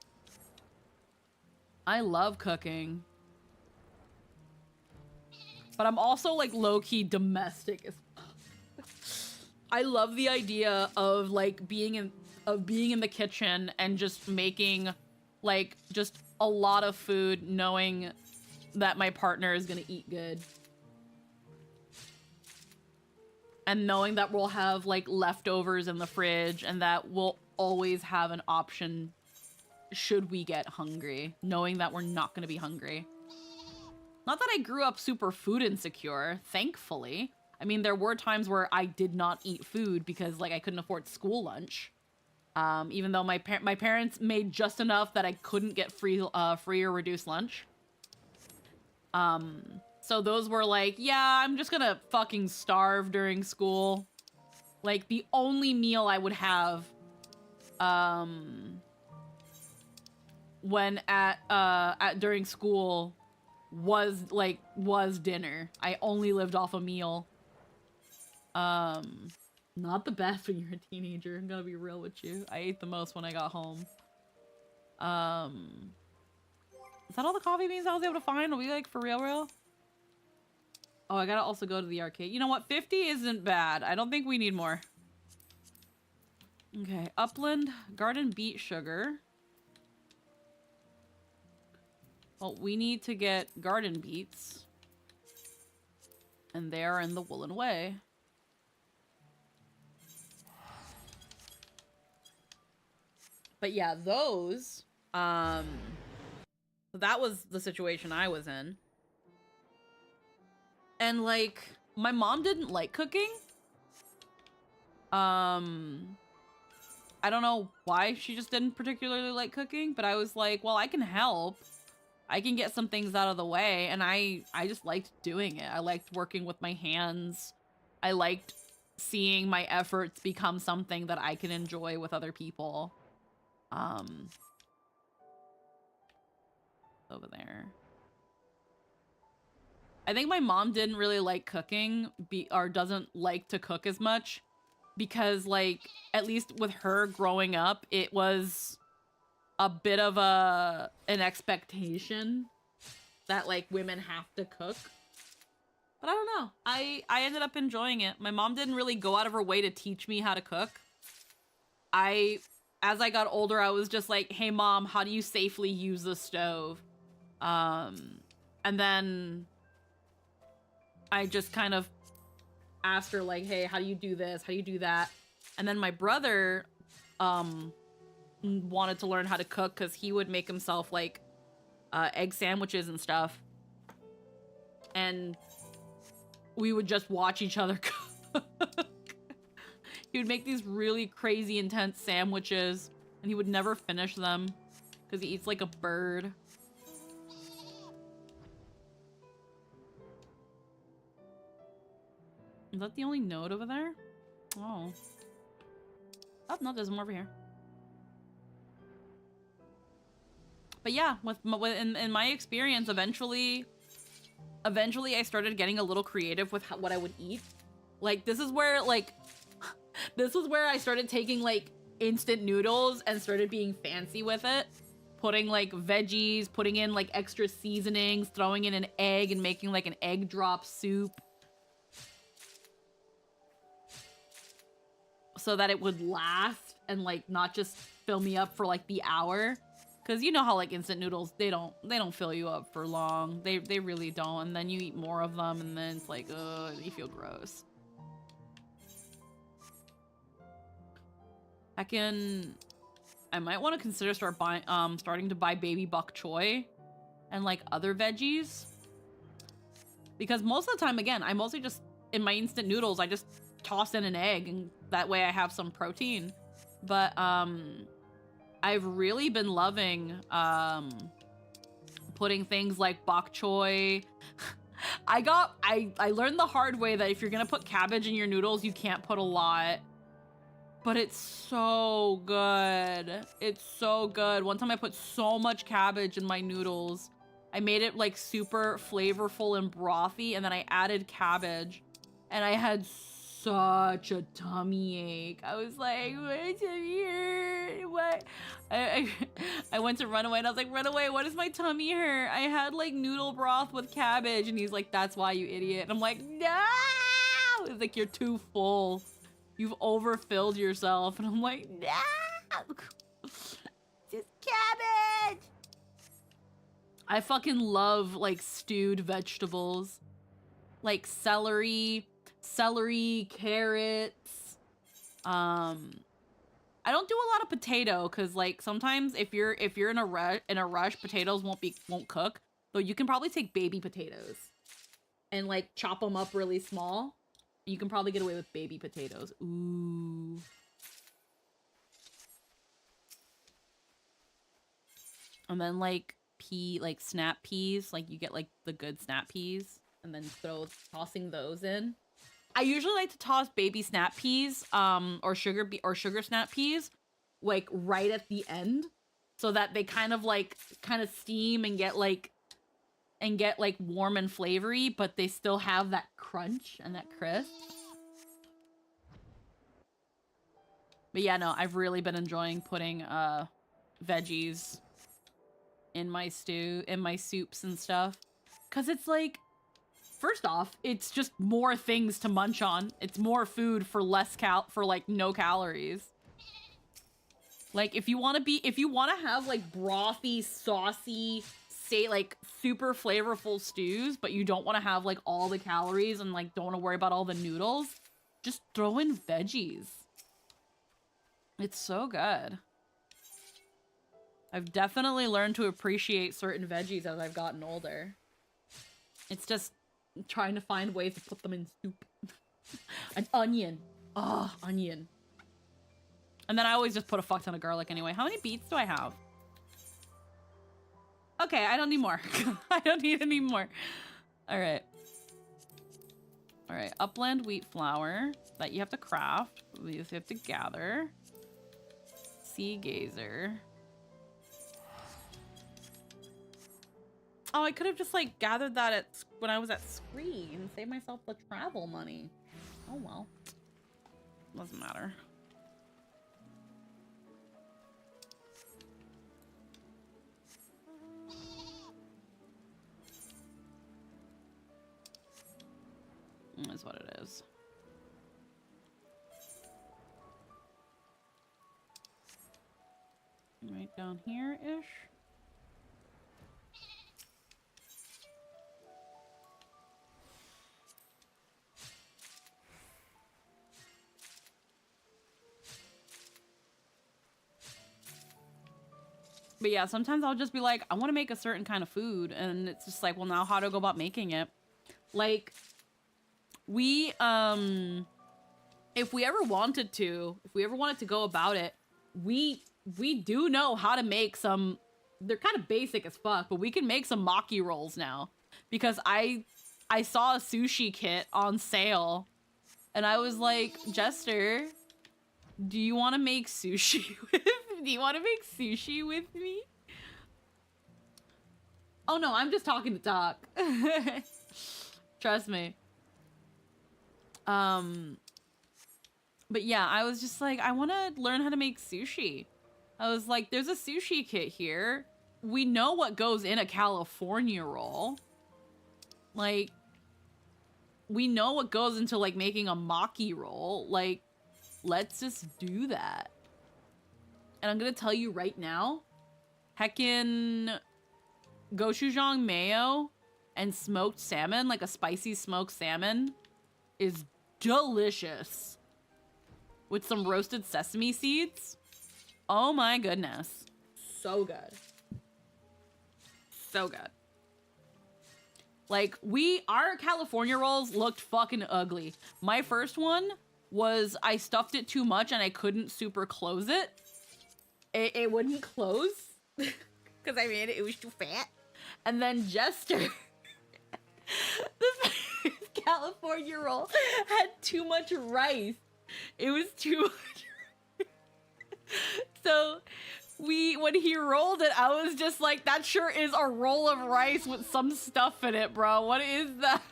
A: I love cooking. But I'm also like low-key domestic as I love the idea of like being in the kitchen and just making like just a lot of food, knowing that my partner is gonna eat good. And knowing that we'll have like leftovers in the fridge and that we'll always have an option should we get hungry, knowing that we're not gonna be hungry. Not that I grew up super food insecure, thankfully. I mean, there were times where I did not eat food because like I couldn't afford school lunch. Even though my parents made just enough that I couldn't get free or reduced lunch. So those were like, yeah, I'm just gonna fucking starve during school. Like the only meal I would have when during school was dinner. I only lived off a meal. Not the best when you're a teenager, I'm gonna be real with you. I ate the most when I got home. Is that all the coffee beans I was able to find? Are we like for real? Oh, I gotta also go to the arcade. You know what? 50 isn't bad. I don't think we need more. Okay, upland garden beet sugar. Well, we need to get garden beets. And they are in the Woolen Way. But yeah, those, that was the situation I was in. And like, my mom didn't like cooking. I don't know why she just didn't particularly like cooking, but I was like, well, I can help. I can get some things out of the way, and I just liked doing it. I liked working with my hands. I liked seeing my efforts become something that I can enjoy with other people. Over there. I think my mom didn't really like cooking, or doesn't like to cook as much, because like, at least with her growing up, it was a bit of an expectation that like women have to cook. But I don't know. I ended up enjoying it. My mom didn't really go out of her way to teach me how to cook. As I got older, I was just like, hey mom, how do you safely use the stove? And then I just kind of asked her like, hey, how do you do this? How do you do that? And then my brother wanted to learn how to cook because he would make himself like egg sandwiches and stuff. And we would just watch each other cook. He would make these really crazy intense sandwiches and he would never finish them because he eats like a bird. Is that the only node over there? Oh. Oh, no, there's more over here. But yeah, in my experience, eventually I started getting a little creative with what I would eat. Like, this is where, like, this was where I started taking, like, instant noodles and started being fancy with it. Putting, like, veggies, putting in, like, extra seasonings, throwing in an egg and making, like, an egg drop soup. So that it would last and, like, not just fill me up for, like, the hour. Because you know how, like, instant noodles, they don't fill you up for long. They really don't. And then you eat more of them and then it's like, ugh, you feel gross. I might want to consider starting to buy baby bok choy and, like, other veggies. Because most of the time, again, I mostly just, in my instant noodles, I just toss in an egg and that way I have some protein. But, I've really been loving putting things like bok choy. I learned the hard way that if you're gonna put cabbage in your noodles, you can't put a lot. But it's so good. It's so good. One time I put so much cabbage in my noodles. I made it like super flavorful and brothy, and then I added cabbage. And I had such a tummy ache. I was like, my tummy hurt. What? I went to Runaway and I was like, Runaway, what does my tummy hurt? I had like noodle broth with cabbage. And he's like, that's why, you idiot. And I'm like, no! He's like, you're too full. You've overfilled yourself. And I'm like, no! Just cabbage! I fucking love like stewed vegetables. Like celery, carrots. I don't do a lot of potato because like sometimes if you're in a rush, potatoes won't cook. So you can probably take baby potatoes and like chop them up really small. You can probably get away with baby potatoes. Ooh. And then like snap peas, like you get like the good snap peas and then tossing those in. I usually like to toss baby snap peas, or sugar snap peas, like right at the end, so that they kind of steam and get like warm and flavory, but they still have that crunch and that crisp. But yeah, no, I've really been enjoying putting veggies in my soups and stuff, cause it's like, first off, it's just more things to munch on. It's more food for no calories. Like if you want to have like brothy, saucy, like super flavorful stews, but you don't want to have like all the calories and like don't want to worry about all the noodles, just throw in veggies. It's so good. I've definitely learned to appreciate certain veggies as I've gotten older. It's just trying to find ways to put them in soup. An onion. Oh, onion. And then I always just put a fuck ton of garlic anyway. How many beets do I have? Okay, I don't need more. I don't need any more. All right. All right, upland wheat flour that you have to craft. You have to gather. Sea gazer. Oh, I could have just like gathered that when I was at Scree and saved myself the travel money. Oh well. Doesn't matter. Is what it is. Right down here-ish. But yeah, sometimes I'll just be like, I want to make a certain kind of food. And it's just like, well, now how to go about making it? Like, we, if we ever wanted to go about it, we do know how to make some, they're kind of basic as fuck, but we can make some maki rolls now. Because I saw a sushi kit on sale, and I was like, Jester, do you want to make sushi with me? Oh no, I'm just talking to talk. Trust me. But yeah, I was just like, I want to learn how to make sushi. I was like, there's a sushi kit here. We know what goes in a California roll. Like, we know what goes into, like, making a maki roll. Like, let's just do that. And I'm gonna tell you right now, heckin' gochujang mayo and smoked salmon, like a spicy smoked salmon, is delicious. With some roasted sesame seeds. Oh my goodness. So good. So good. Like, our California rolls looked fucking ugly. My first one was I stuffed it too much and I couldn't super close it. It wouldn't close because I made it. It was too fat. And then Jester, this California roll had too much rice. It was too much. So when he rolled it, I was just like, that sure is a roll of rice with some stuff in it, bro. What is that?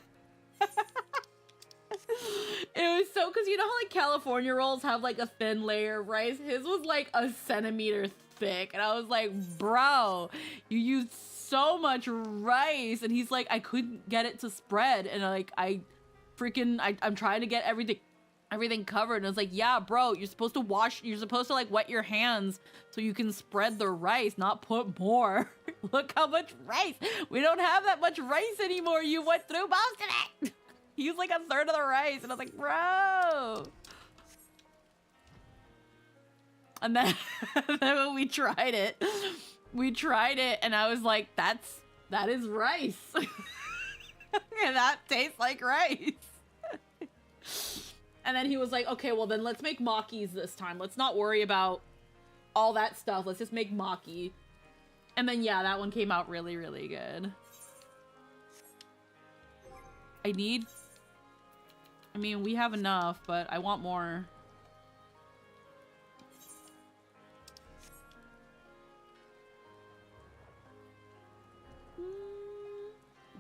A: It was so, because you know how like California rolls have like a thin layer of rice? His was like a centimeter thick. And I was like, bro, you used so much rice. And he's like, I couldn't get it to spread. And I'm trying to get everything covered. And I was like, yeah, bro, you're supposed to like wet your hands so you can spread the rice, not put more. Look how much rice. We don't have that much rice anymore. You went through most of it. He used like a third of the rice. And I was like, bro. And then, when we tried it and I was like, that is rice. And that tastes like rice. And then he was like, okay, well then let's make makis this time. Let's not worry about all that stuff. Let's just make maki. And then yeah, that one came out really, really good. I mean, we have enough, but I want more.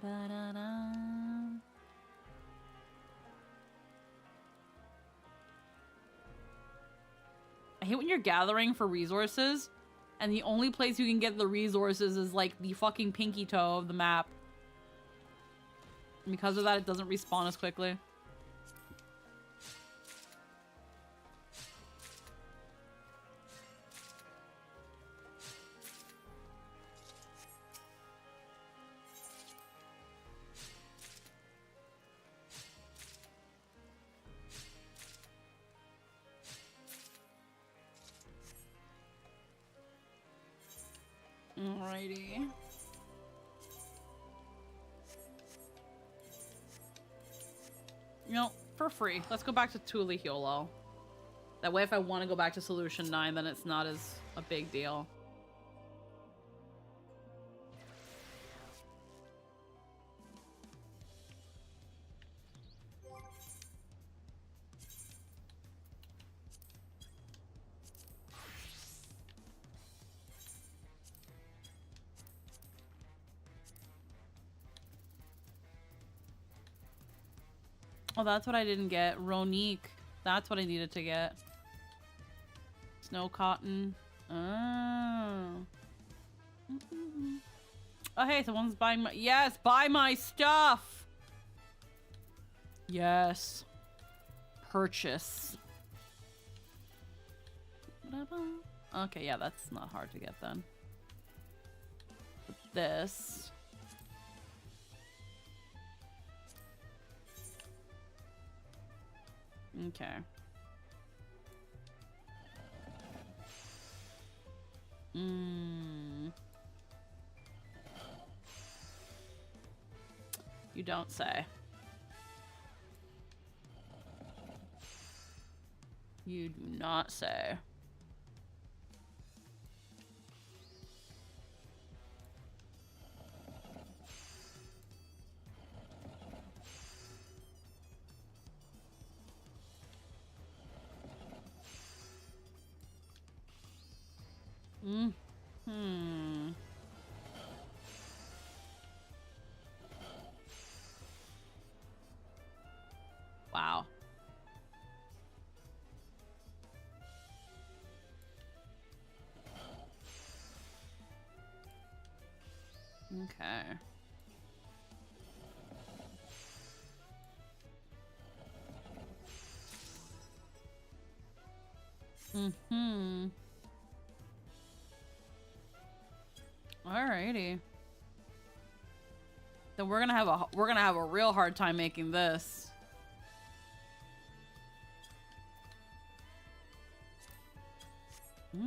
A: Ba-da-da. I hate when you're gathering for resources and the only place you can get the resources is like the fucking pinky toe of the map. And because of that, it doesn't respawn as quickly. Alrighty. You know, for free. Let's go back to Tuli Hyolo. That way if I want to go back to Solution 9, then it's not as a big deal. Oh, that's what I didn't get. Ronique. That's what I needed to get. Snow cotton. Oh. Oh, hey, someone's buying my... Yes, buy my stuff! Yes. Purchase. Okay, yeah, that's not hard to get then. But this... Okay. You don't say. You do not say. Hmm. Wow. Okay. Mm-hmm. Alrighty. Then we're gonna have a real hard time making this.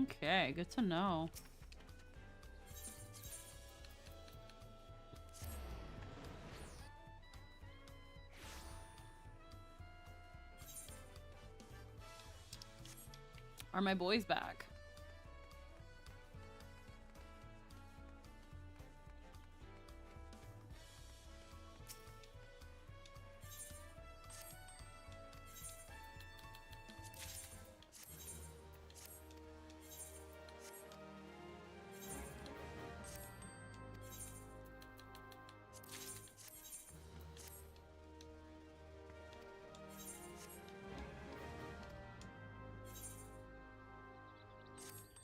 A: Okay, good to know. Are my boys back?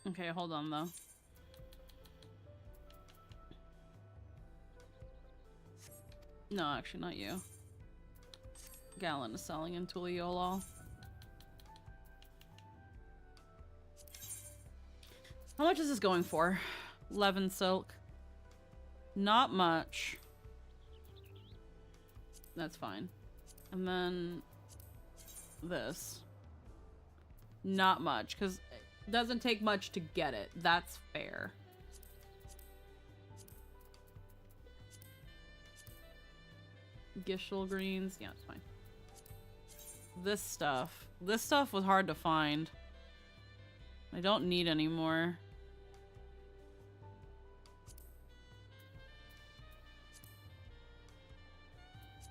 A: Okay, hold on though. No, actually not you. Gallon is selling in Tuliolol. How much is this going for? 11 silk. Not much. That's fine. And then this. Not much, because it doesn't take much to get it. That's fair. Gishel greens. Yeah, it's fine. This stuff. This stuff was hard to find. I don't need any more.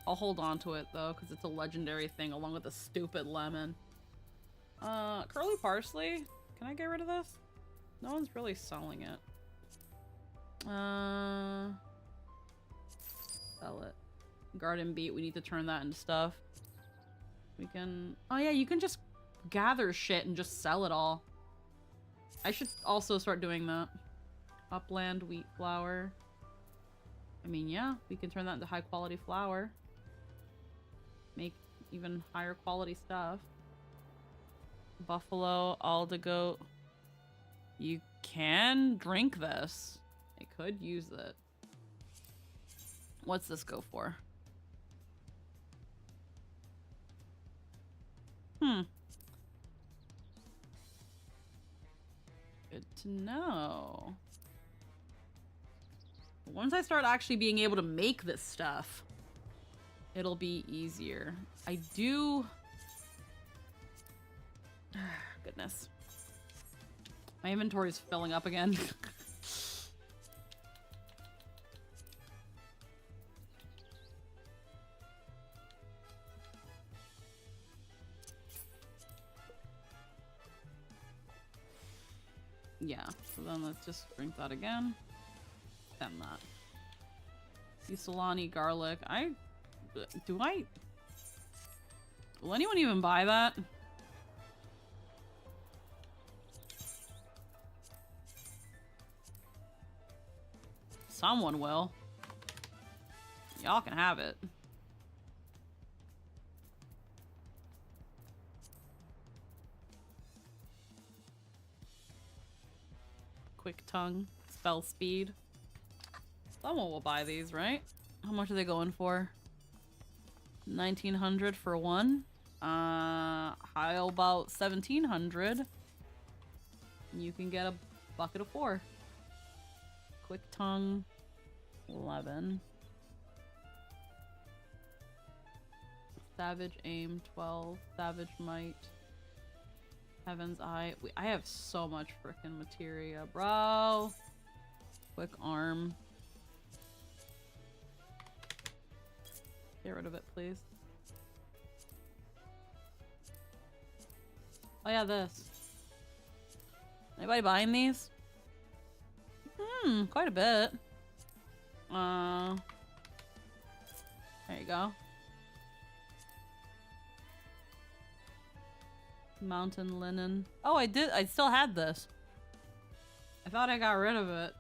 A: I'll hold on to it though, because it's a legendary thing along with the stupid lemon. Curly parsley? Can I get rid of this? No one's really selling it. Sell it. Garden beet, we need to turn that into stuff. We can... Oh yeah, you can just gather shit and just sell it all. I should also start doing that. Upland wheat flour. I mean, yeah, we can turn that into high quality flour. Make even higher quality stuff. Buffalo, aldegoat. You can drink this. I could use it. What's this go for? Good to know. Once I start actually being able to make this stuff, it'll be easier. I do... Goodness. My inventory is filling up again. Yeah, so then let's just drink that again. Then that. Usolani garlic. Will anyone even buy that? Someone will. Y'all can have it. Quick tongue. Spell speed. Someone will buy these, right? How much are they going for? 1900 for one. How about 1700? You can get a bucket of 4. Quick tongue. 11. Savage Aim 12. Savage Might. Heaven's Eye. I have so much freaking materia, bro. Quick Arm. Get rid of it, please. Oh yeah, this. Anybody buying these? Quite a bit. There you go. Mountain Linen. Oh, I still had this. I thought I got rid of it.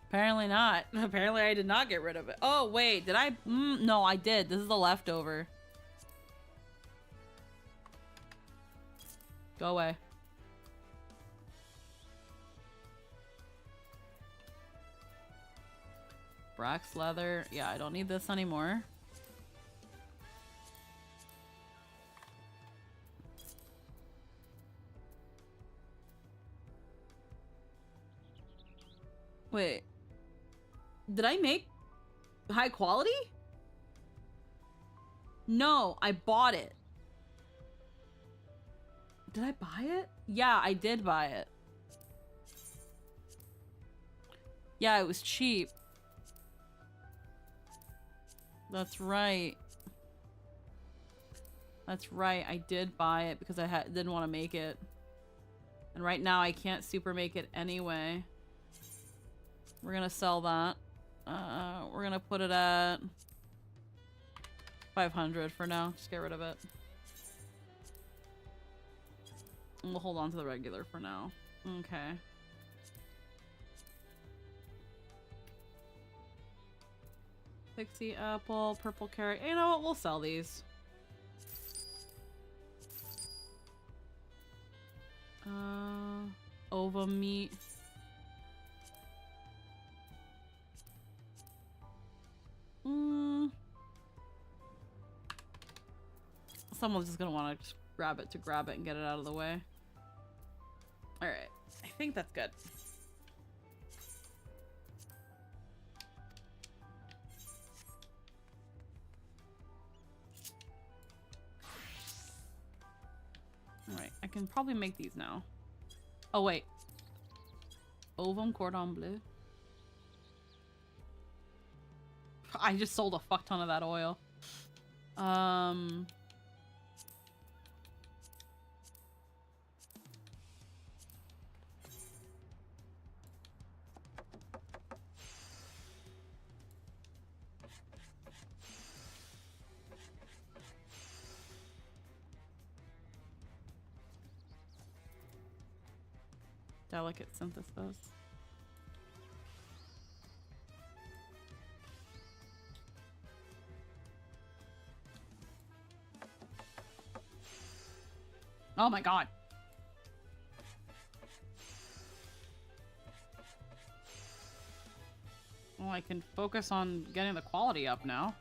A: Apparently not. Apparently I did not get rid of it. Oh, wait. Did I? No, I did. This is the leftover. Go away. Brax leather. Yeah, I don't need this anymore. Wait. Did I make high quality? No, I bought it. Did I buy it? Yeah, I did buy it. Yeah, it was cheap. That's right. That's right, I did buy it because I didn't want to make it. And right now I can't super make it anyway. We're gonna sell that. We're gonna put it at 500 for now. Just get rid of it. And we'll hold on to the regular for now. Okay. Pixie apple, purple carrot. You know what? We'll sell these. Ova meat. Someone's just gonna want to just grab it and get it out of the way. Alright. I think that's good. Alright, I can probably make these now. Oh, wait. Ovum cordon bleu. I just sold a fuck ton of that oil. Delicate synthesis. Oh my god. Well, I can focus on getting the quality up now.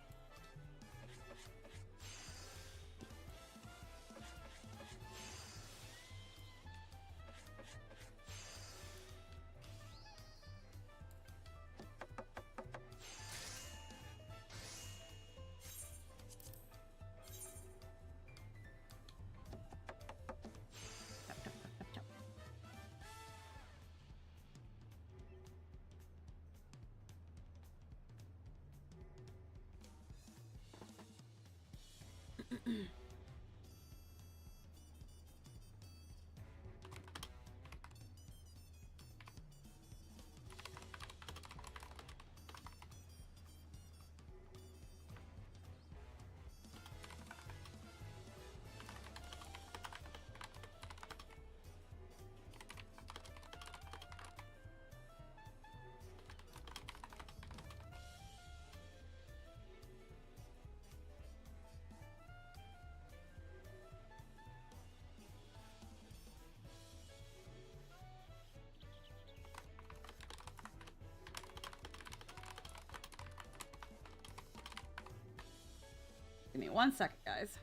A: Give me 1 second, guys.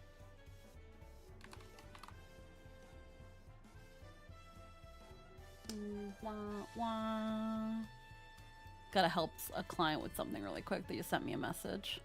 A: Wah, wah. Gotta help a client with something really quick. They just sent me a message.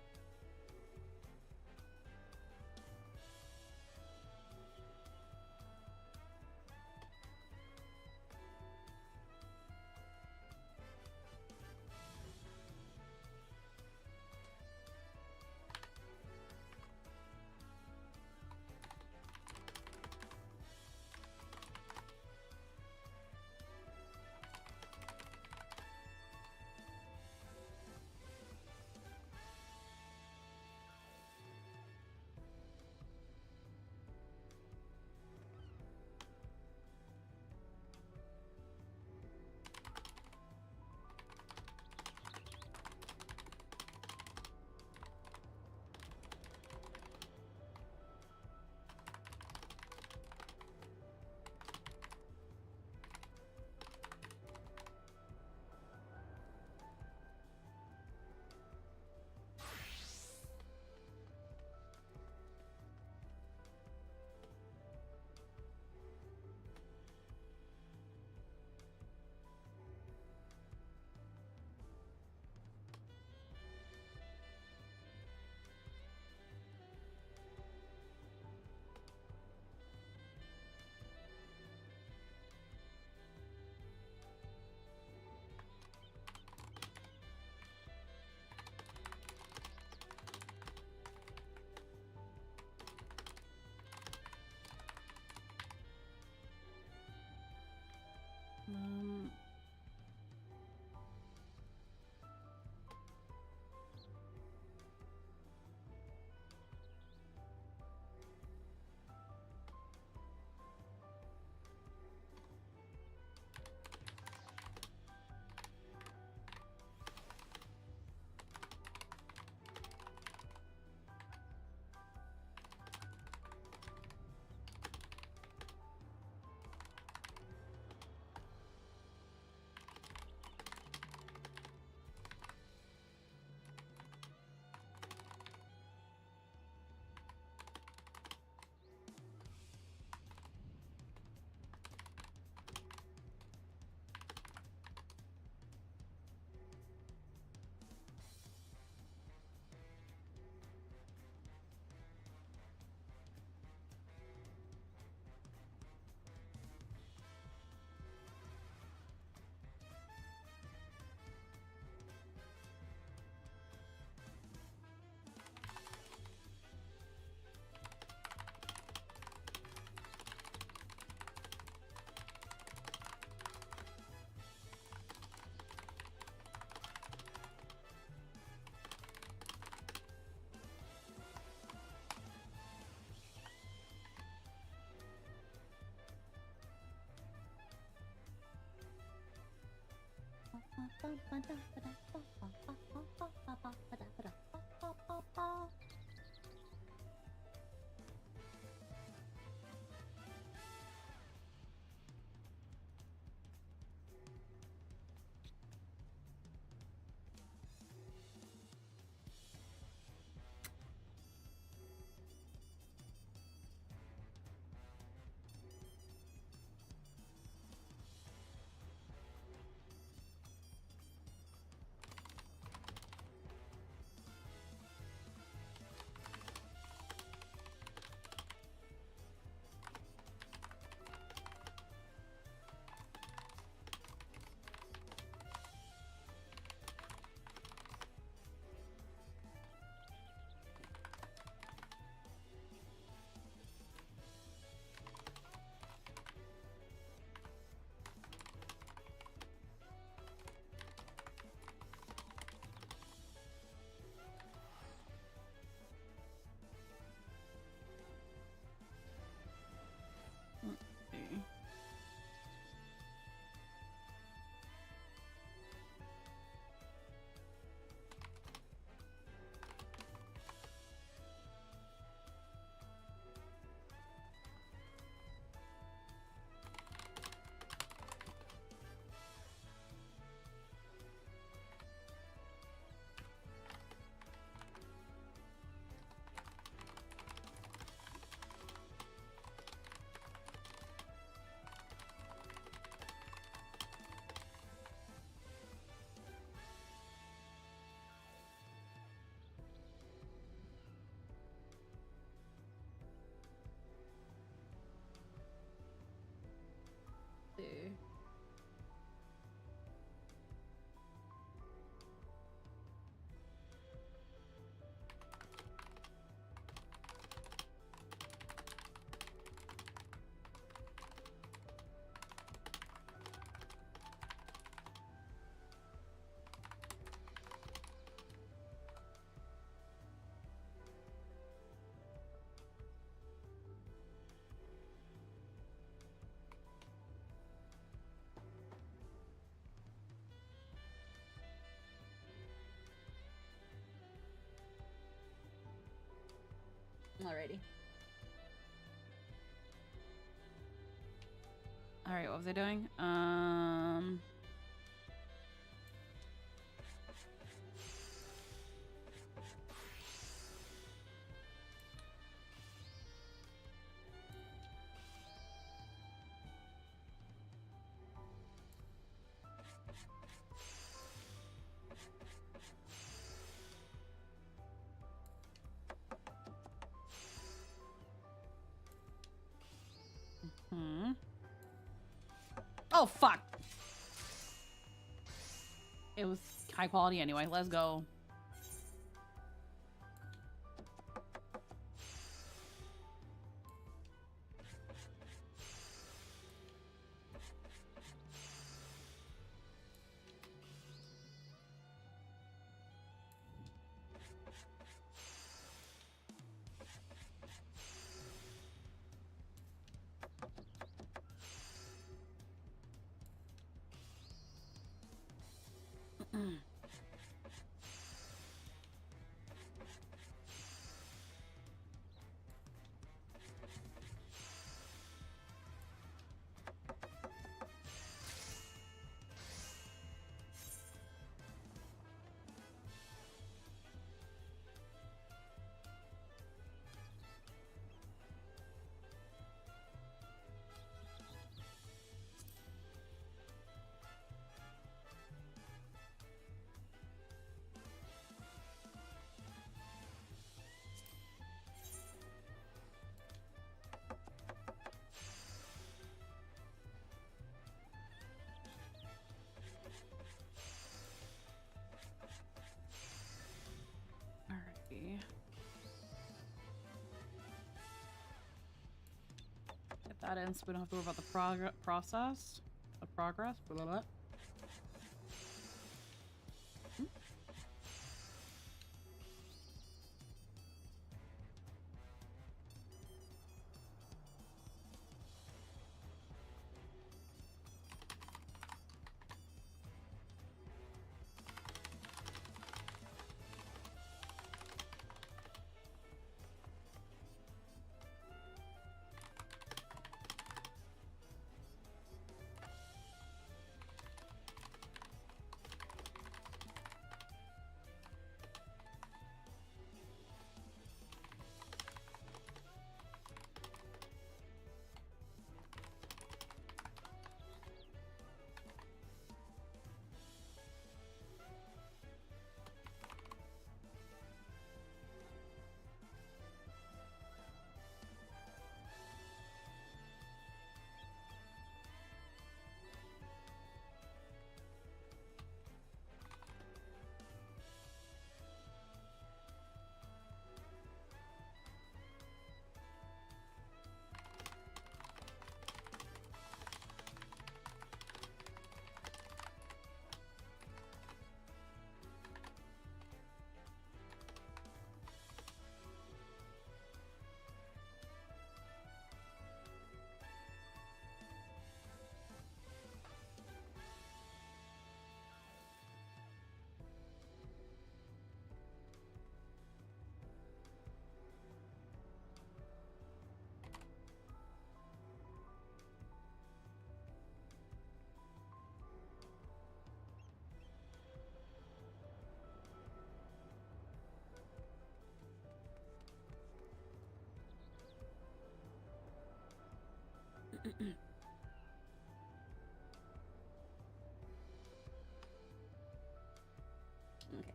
A: Alrighty. Alright, what was I doing? Oh, fuck. It was high quality anyway. Let's go. Get that in so we don't have to worry about the progress. Blah, blah, blah.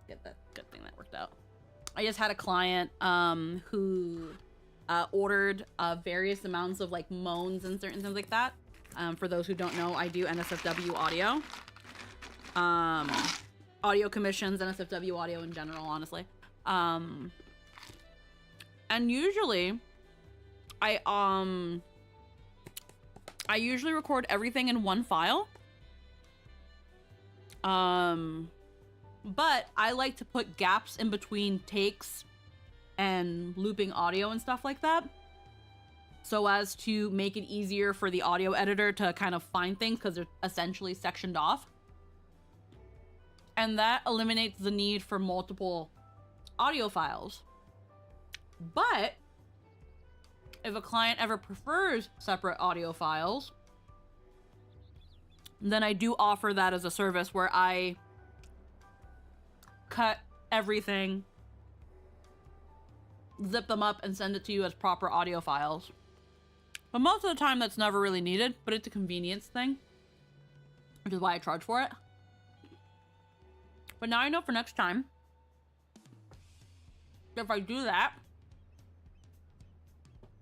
A: Okay, good thing that worked out. I just had a client who ordered various amounts of like moans and certain things like that. For those who don't know, I do NSFW audio. Audio commissions, NSFW audio in general, honestly. And usually I usually record everything in one file. But I like to put gaps in between takes and looping audio and stuff like that, so as to make it easier for the audio editor to kind of find things because they're essentially sectioned off. And that eliminates the need for multiple audio files. But if a client ever prefers separate audio files, then I do offer that as a service where I cut everything, zip them up, and send it to you as proper audio files. But most of the time that's never really needed, but it's a convenience thing, which is why I charge for it. But now I know for next time, if I do that,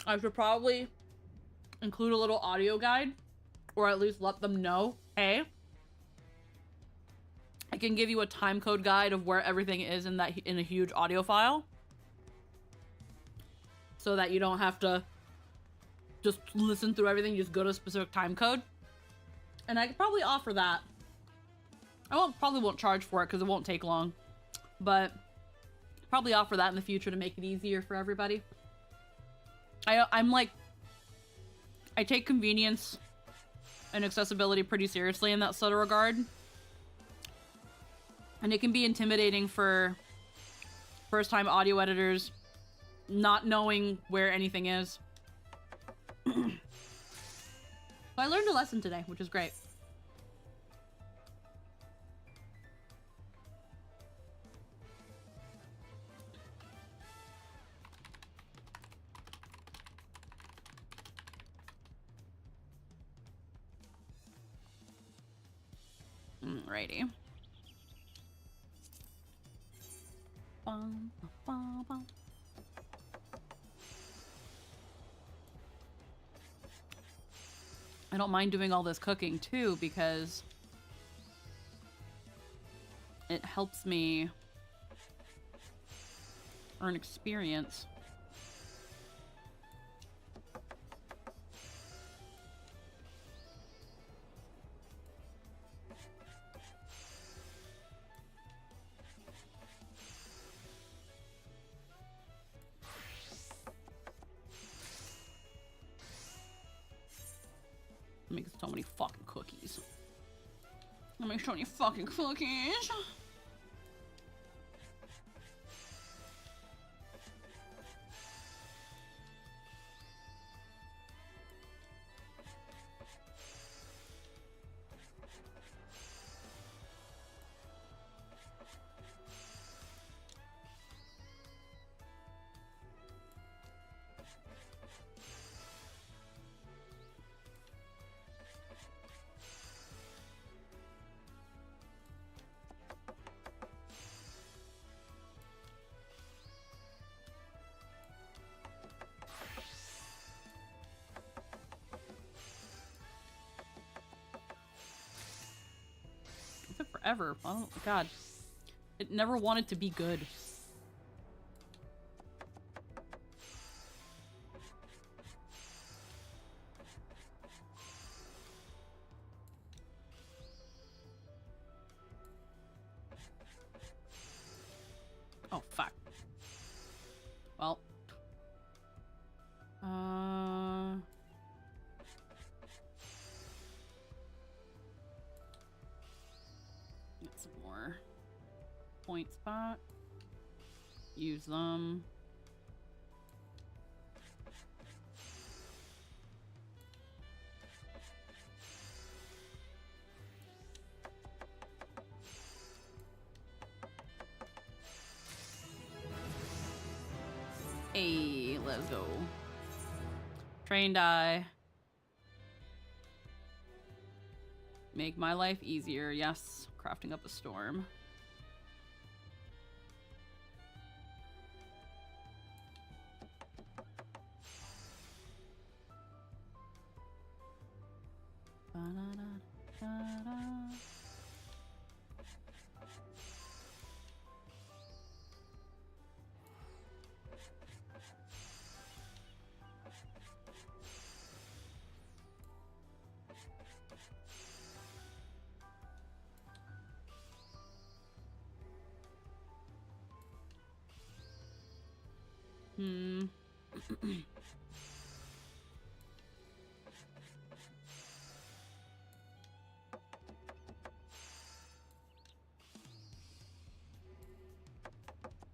A: I should probably include a little audio guide, or at least let them know, hey, I can give you a time code guide of where everything is in a huge audio file, so that you don't have to just listen through everything, you just go to a specific time code. And I could probably offer that. I probably won't charge for it because it won't take long, but probably offer that in the future to make it easier for everybody. I'm like, I take convenience and accessibility pretty seriously in that sort of regard. And it can be intimidating for first-time audio editors not knowing where anything is. So I learned a lesson today, which is great. Alrighty. Bum, bum, bum. I don't mind doing all this cooking too, because it helps me earn experience. I make so many fucking cookies. I make so many fucking cookies. Forever. Oh god. It never wanted to be good. Oh fuck. Well. Some more point spot. Use them. Hey, let's go. Train die. Make my life easier. Yes. Crafting up a storm. Ba-da-da-da-da.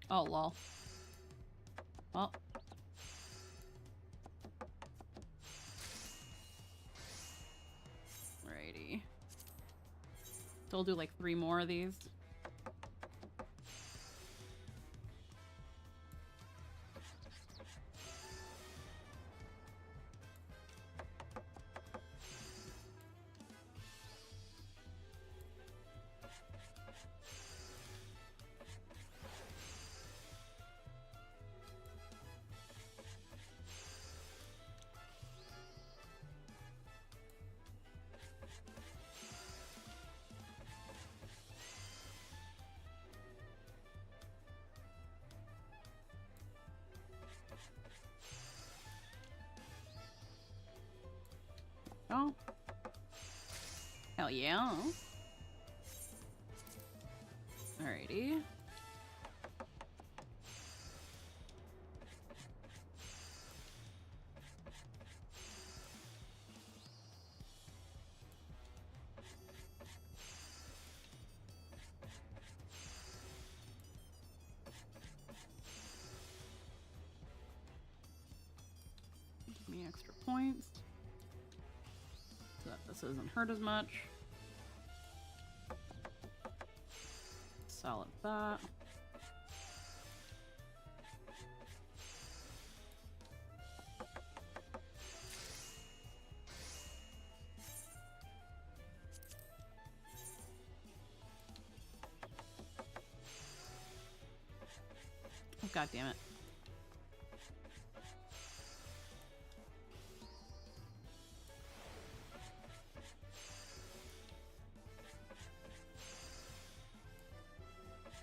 A: Oh, lol. Well. So we'll do like 3 more of these. Oh. Hell yeah. Alrighty. Give me extra points. So that this doesn't hurt as much. Solid that. Oh, God damn it.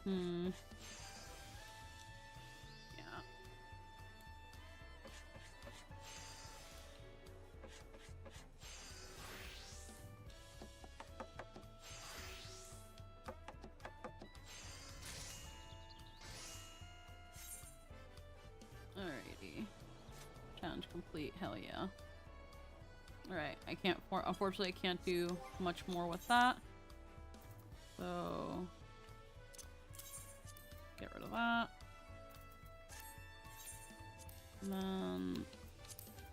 A: Hmm. Yeah. Alrighty. Challenge complete. Hell yeah. Alright, I can't, unfortunately I can't do much more with that. So, get rid of that. And then,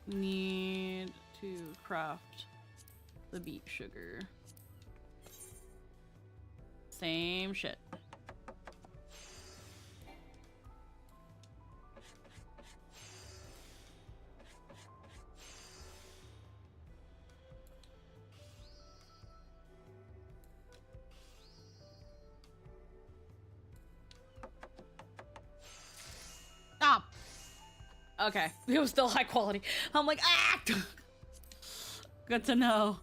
A: need to craft the beet sugar. Same shit. Ah! Okay, it was still high quality. I'm like, ah! Good to know.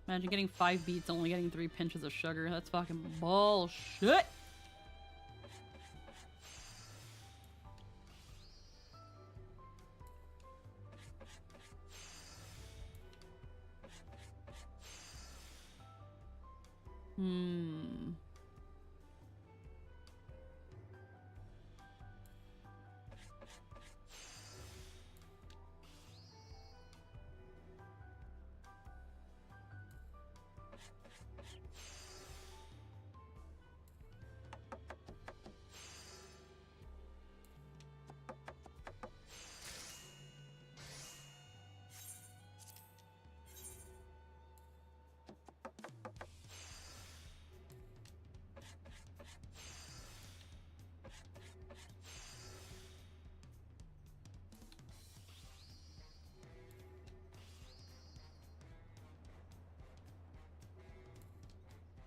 A: Imagine getting 5 beets and only getting 3 pinches of sugar. That's fucking bullshit. Hmm.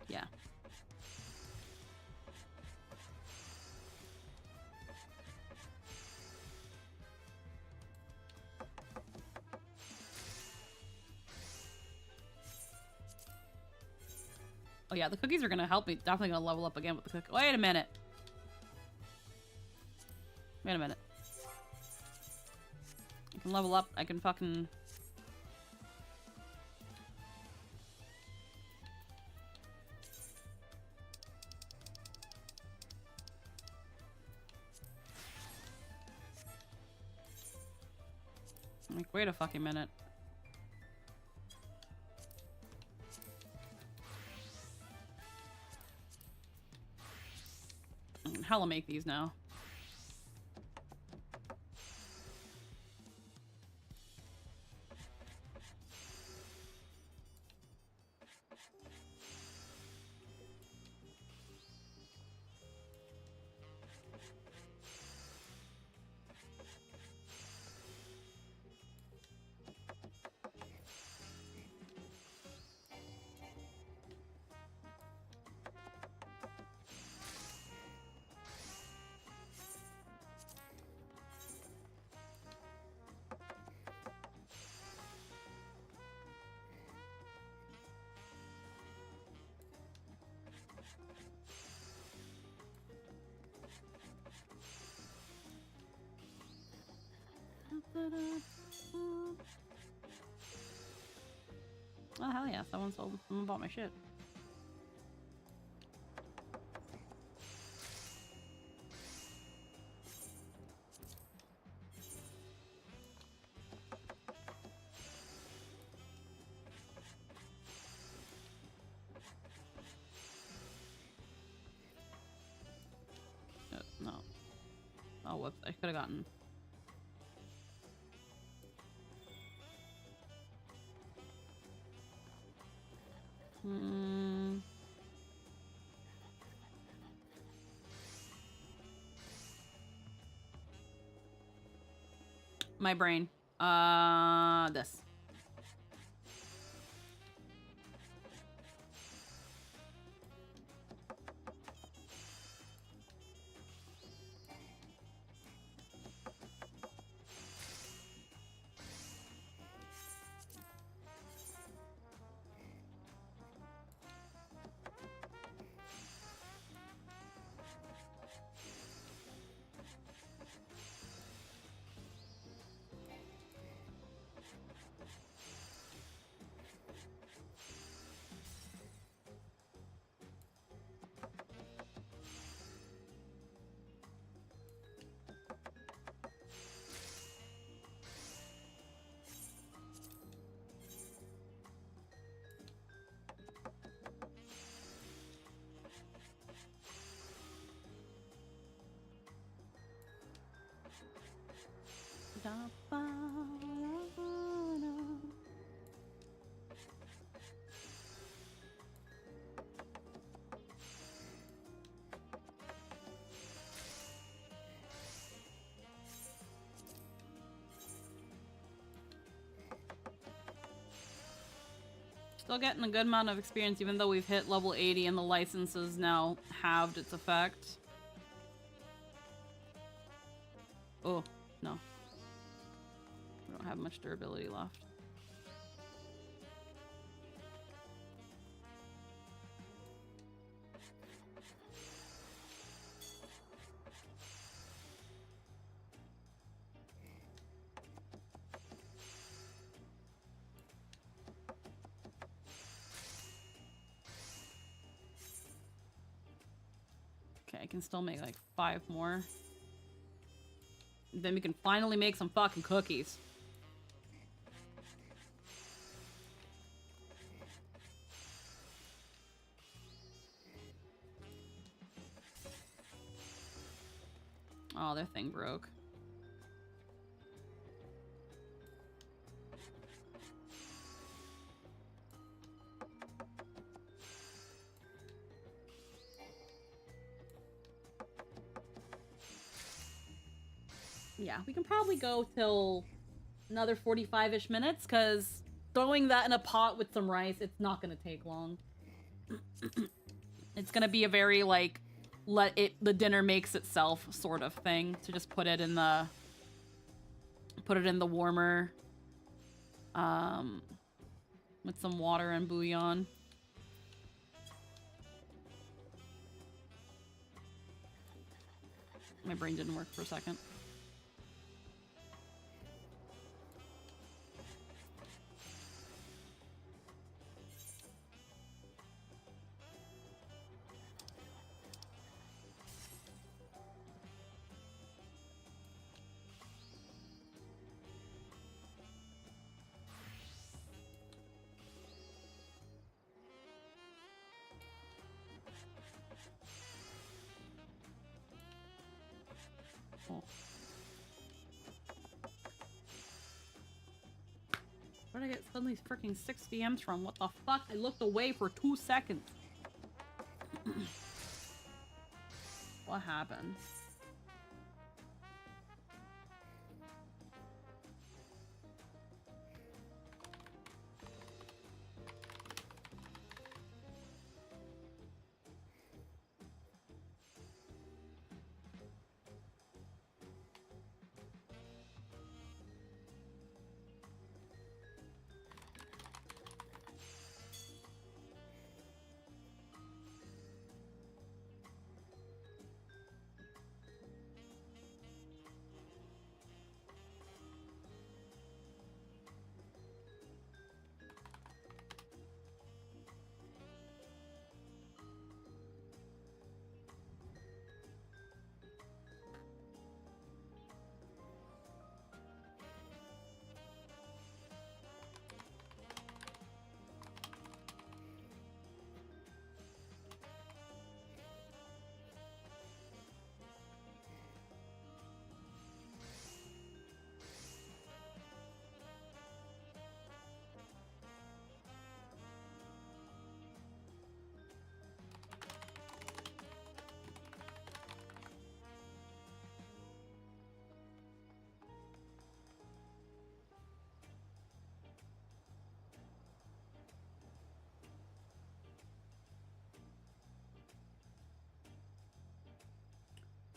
A: Yeah. Oh yeah, the cookies are gonna help me. Definitely gonna level up again with the cookie. Wait a minute. Wait a minute. I can level up. I can fucking... Like, wait a fucking minute. Hella make these now. Oh hell yeah, someone bought my shit. No. Oh whoops, I could have gotten. My brain. This. Still getting a good amount of experience even though we've hit level 80 and the license has now halved its effect. Oh, no. We don't have much durability left. Okay, I can still make like 5 more. Then we can finally make some fucking cookies. Oh, their thing broke. Yeah, we can probably go till another 45-ish minutes, because throwing that in a pot with some rice, it's not going to take long. It's going to be a very, like, the dinner makes itself sort of thing, to just put it in the warmer, with some water and bouillon. My brain didn't work for a second. Oh. Where did I get suddenly freaking 6 DMs from? What the fuck? I looked away for 2 seconds. What happened?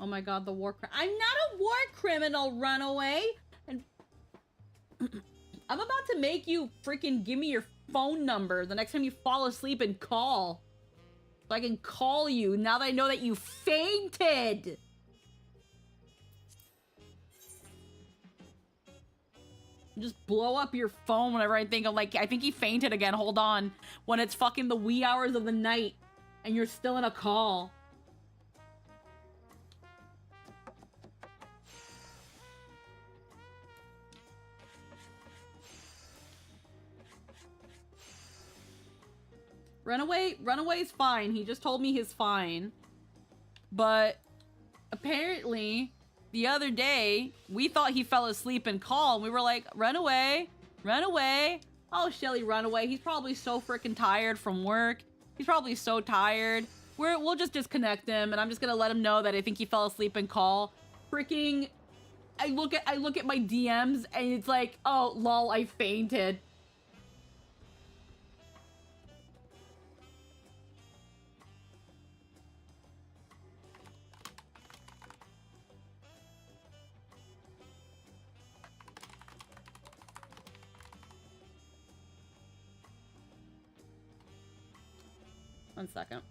A: Oh my god, the war I'm not a war criminal, runaway! And I'm about to make you freaking give me your phone number the next time you fall asleep and call. So I can call you now that I know that you fainted! Just blow up your phone whenever I think of, like, I think he fainted again, hold on. When it's fucking the wee hours of the night and you're still in a call. Runaway's fine. He just told me he's fine. But apparently, the other day, we thought he fell asleep and called. We were like, Runaway, Runaway. Oh, Shelly, Runaway. He's probably so freaking tired from work. He's probably so tired. We'll just disconnect him, and I'm just gonna let him know that I think he fell asleep and call. Freaking, I look at my DMs, and it's like, oh, lol, I fainted. One second.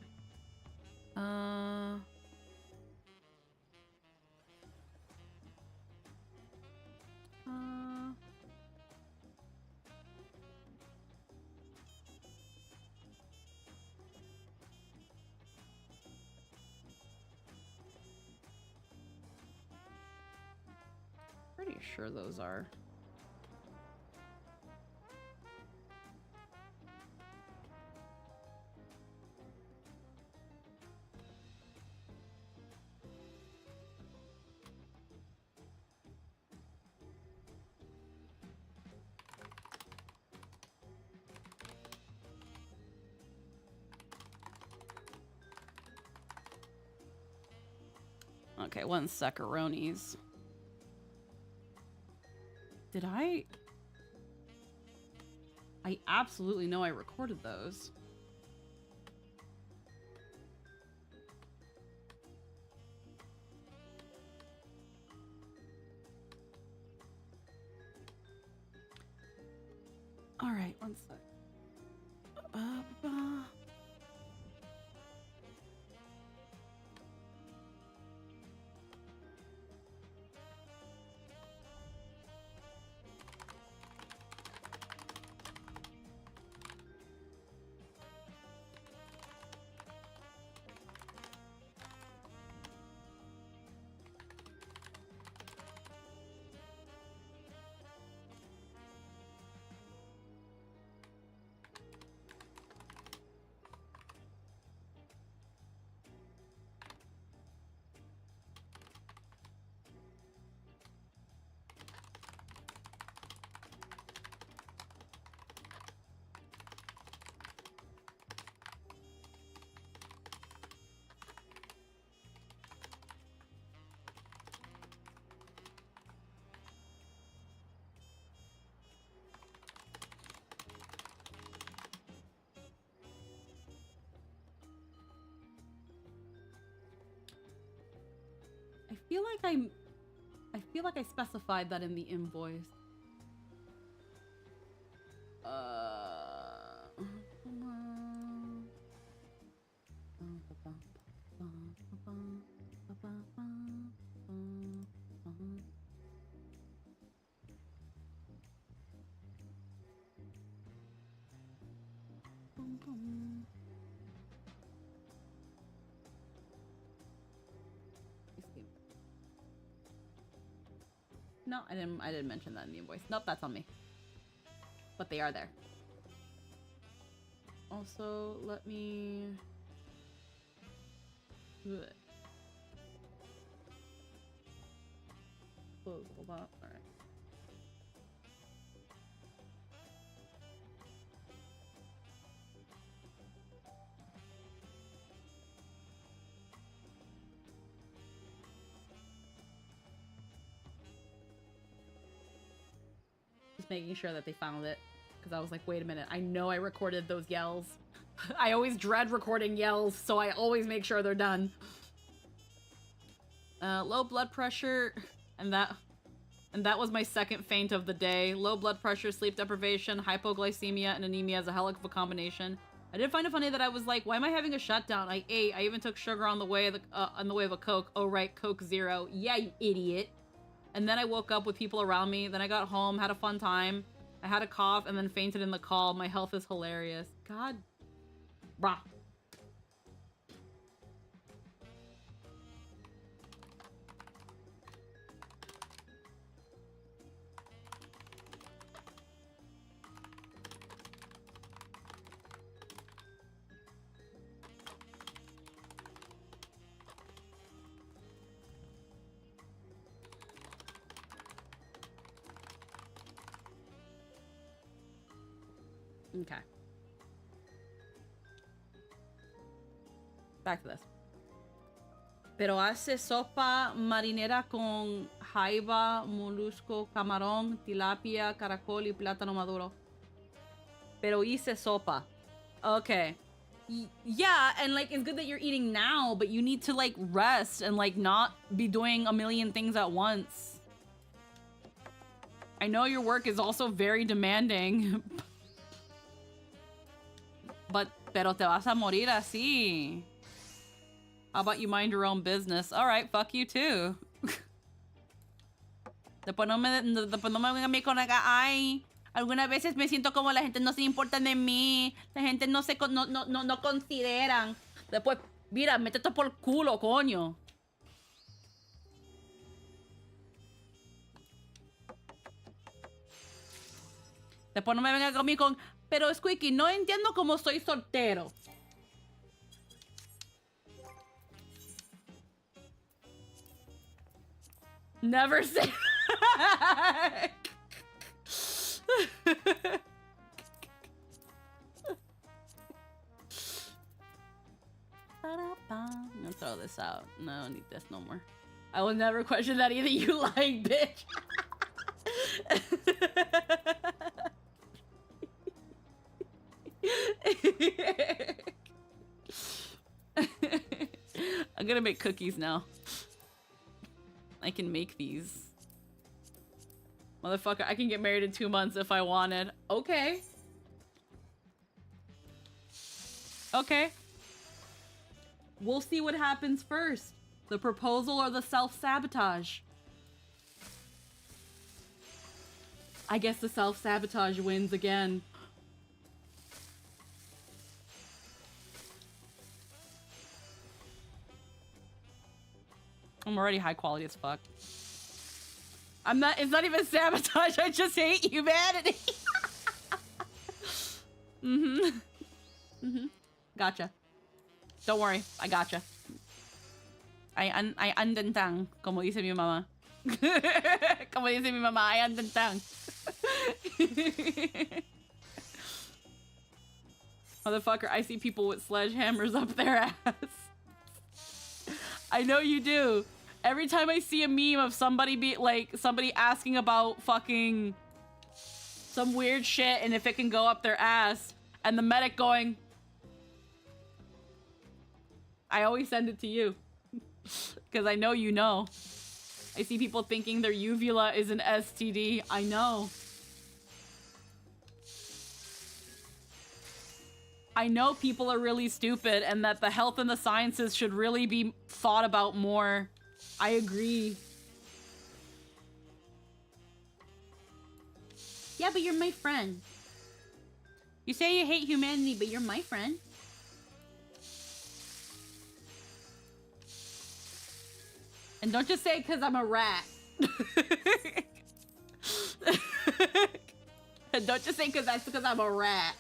A: Pretty sure those are. Okay, one secaronis. Did I absolutely know I recorded those. All right, one sec. feel like I specified that in the invoice. No, I didn't mention that in the invoice. Nope, that's on me. But they are there. Also, let me... Close all that. Alright. Just making sure that they found it. Because I was like, wait a minute, I know I recorded those yells. I always dread recording yells, so I always make sure they're done. Low blood pressure, and that was my second faint of the day. Low blood pressure, sleep deprivation, hypoglycemia, and anemia is a hell of a combination. I did find it funny that I was like, why am I having a shutdown? I ate. I even took sugar on the way of a Coke. Oh right, Coke Zero. Yeah, you idiot. And then I woke up with people around me. Then I got home, had a fun time. I had a cough and then fainted in the call. My health is hilarious. God. Brah. Okay. Back to this. Pero hace sopa marinera con jaiba, molusco, camarón, tilapia, caracol y plátano maduro. Pero hice sopa. Okay. Yeah, and like it's good that you're eating now, but you need to like rest and like not be doing a million things at once. I know your work is also very demanding. Pero te vas a morir así. How about you mind your own business? Alright, fuck you too. Después no me vengan a mí con acá. Ay, algunas veces me siento como la gente no se importa de mí. La gente no consideran. Después, mira, métete por culo, coño. Después no me vengan a mí con... Pero, Squeaky, no entiendo cómo soy soltero. Never say that. I'm gonna throw this out. No, I don't need this no more. I will never question that either, you lying bitch. I'm gonna make cookies now. I can make these. Motherfucker, I can get married in 2 months if I wanted. Okay. Okay. We'll see what happens first. The proposal or the self-sabotage. I guess the self-sabotage wins again. I'm already high quality as fuck. I'm not, it's not even sabotage, I just hate humanity. Gotcha. Don't worry, I gotcha. I andentang, como dice mi mamá. Como dice mi mamá, I andentang. Motherfucker, I see people with sledgehammers up their ass. I know you do. Every time I see a meme of somebody somebody asking about fucking some weird shit and if it can go up their ass, and the medic going, I always send it to you. Because I know you know. I see people thinking their uvula is an STD. I know. I know people are really stupid and that the health and the sciences should really be thought about more. I agree. Yeah, but you're my friend. You say you hate humanity, but you're my friend. And don't just say it because I'm a rat. And don't just say because that's because I'm a rat.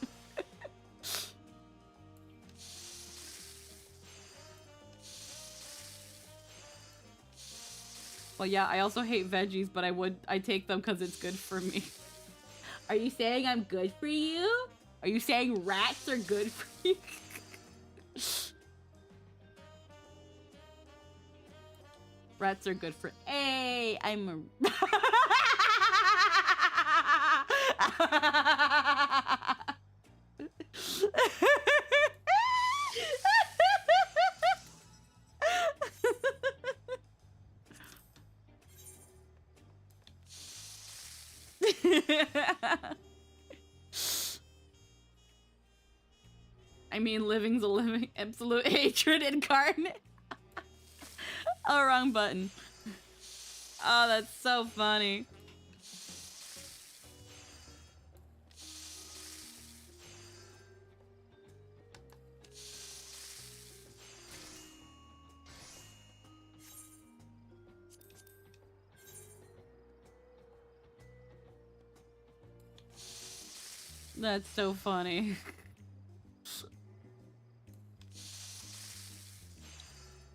A: Well, yeah, I also hate veggies, but I take them because it's good for me. Are you saying I'm good for you? Are you saying rats are good for you? Rats are good for. Hey, I'm a. I mean, living's a living. Absolute hatred incarnate. Oh, wrong button. Oh, that's so funny. That's so funny.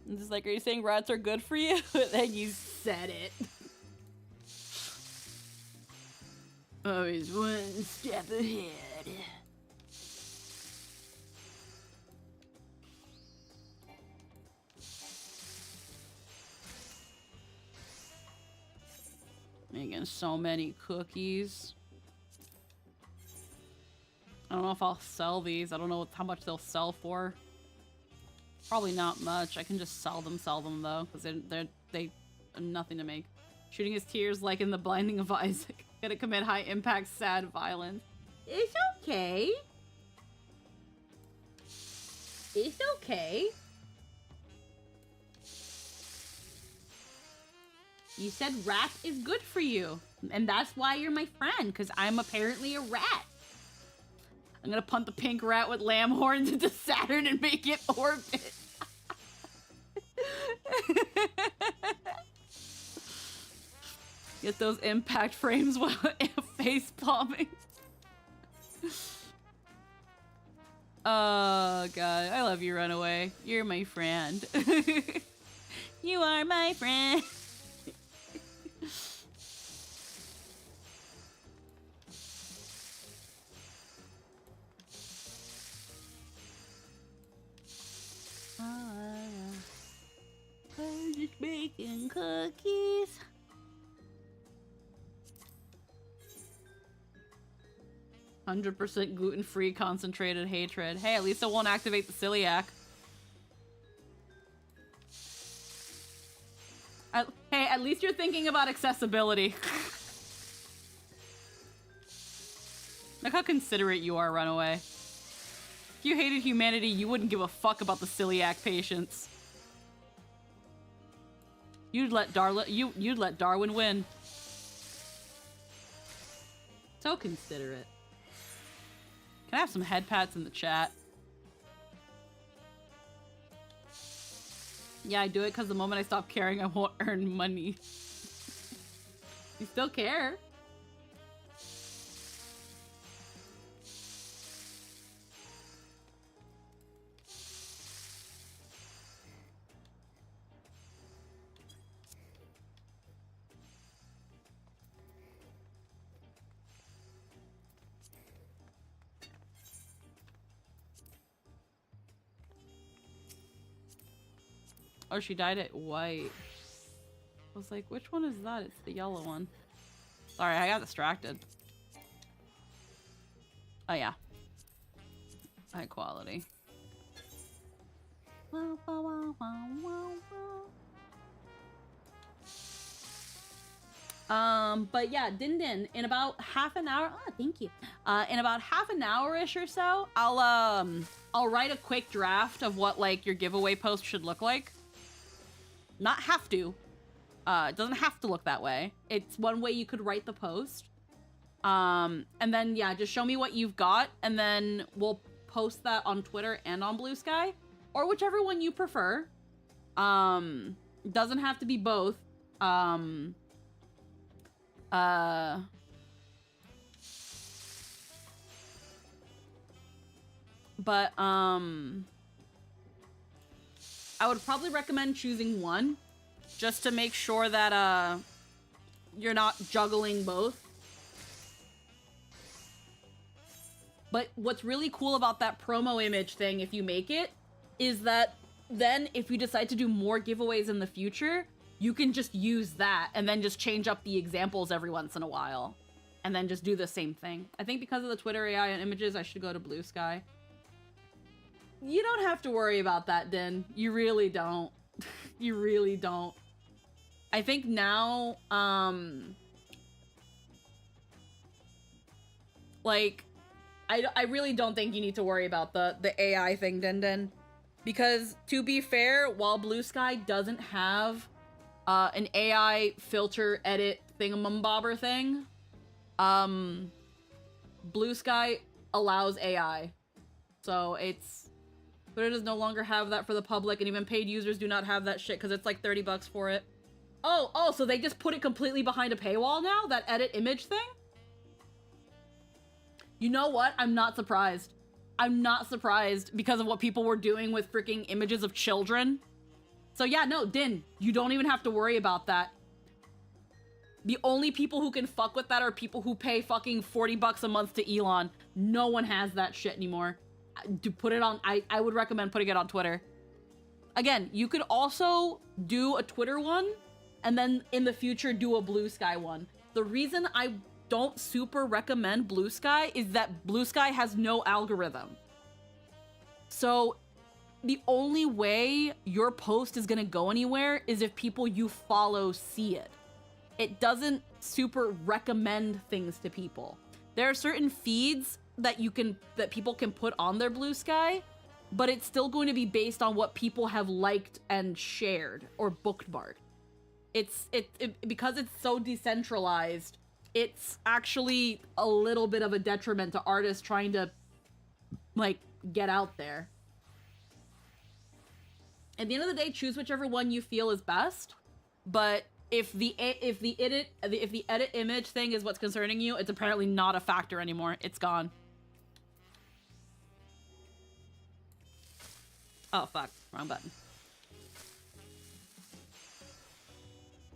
A: I'm just like, are you saying rats are good for you? Then you said it. Always one step ahead. Making so many cookies. I don't know if I'll sell these. I don't know how much they'll sell for. Probably not much. I can just sell them though, because they are nothing to make. Shooting his tears like in The Blinding of Isaac. Gonna commit high impact sad violence. It's okay. It's okay. You said rat is good for you. And that's why you're my friend, because I'm apparently a rat. I'm gonna punt the pink rat with lamb horns into Saturn and make it orbit. Get those impact frames while face palming. Oh god, I love you, Runaway. You're my friend. You are my friend. I'm just making cookies. %, gluten-free concentrated hatred. Hey, at least it won't activate the celiac. Hey, at least you're thinking about accessibility. Look how considerate you are, Runaway. If you hated humanity, you wouldn't give a fuck about the celiac patients. You'd let Darwin win. So considerate. Can I have some head pats in the chat? Yeah, I do it because the moment I stop caring, I won't earn money. You still care. Oh, she dyed it white. I was like, which one is that? It's the yellow one. Sorry, I got distracted. Oh, yeah. High quality. But yeah, Din, in about half an hour, thank you. In about half an hour-ish or so, I'll write a quick draft of what, like, your giveaway post should look like. Not have to. It doesn't have to look that way. It's one way you could write the post. And then, yeah, just show me what you've got, and then we'll post that on Twitter and on Blue Sky, or whichever one you prefer. Doesn't have to be both. But, I would probably recommend choosing one, just to make sure that, you're not juggling both. But what's really cool about that promo image thing, if you make it, is that then if you decide to do more giveaways in the future, you can just use that and then just change up the examples every once in a while. And then just do the same thing. I think because of the Twitter AI and images, I should go to Blue Sky. You don't have to worry about that, Din. You really don't. You really don't. I think now, like, I really don't think you need to worry about the AI thing, Din. Because, to be fair, while Blue Sky doesn't have an AI filter edit thingamabobber thing, Blue Sky allows AI. So it's... Twitter does no longer have that for the public, and even paid users do not have that shit because it's like 30 bucks for it. Oh, so they just put it completely behind a paywall now? That edit image thing? You know what? I'm not surprised. I'm not surprised because of what people were doing with freaking images of children. So yeah, no, Din, you don't even have to worry about that. The only people who can fuck with that are people who pay fucking 40 bucks a month to Elon. No one has that shit anymore. To put it on, I would recommend putting it on Twitter. Again, you could also do a Twitter one and then in the future do a Blue Sky one. The reason I don't super recommend Blue Sky is that Blue Sky has no algorithm. So the only way your post is gonna go anywhere is if people you follow see it. It doesn't super recommend things to people. There are certain feeds that people can put on their Blue Sky, but it's still going to be based on what people have liked and shared or bookmarked. Because it's so decentralized, it's actually a little bit of a detriment to artists trying to, like, get out there. At the end of the day, choose whichever one you feel is best. But if the edit image thing is what's concerning you, it's apparently not a factor anymore. It's gone. Oh fuck, wrong button.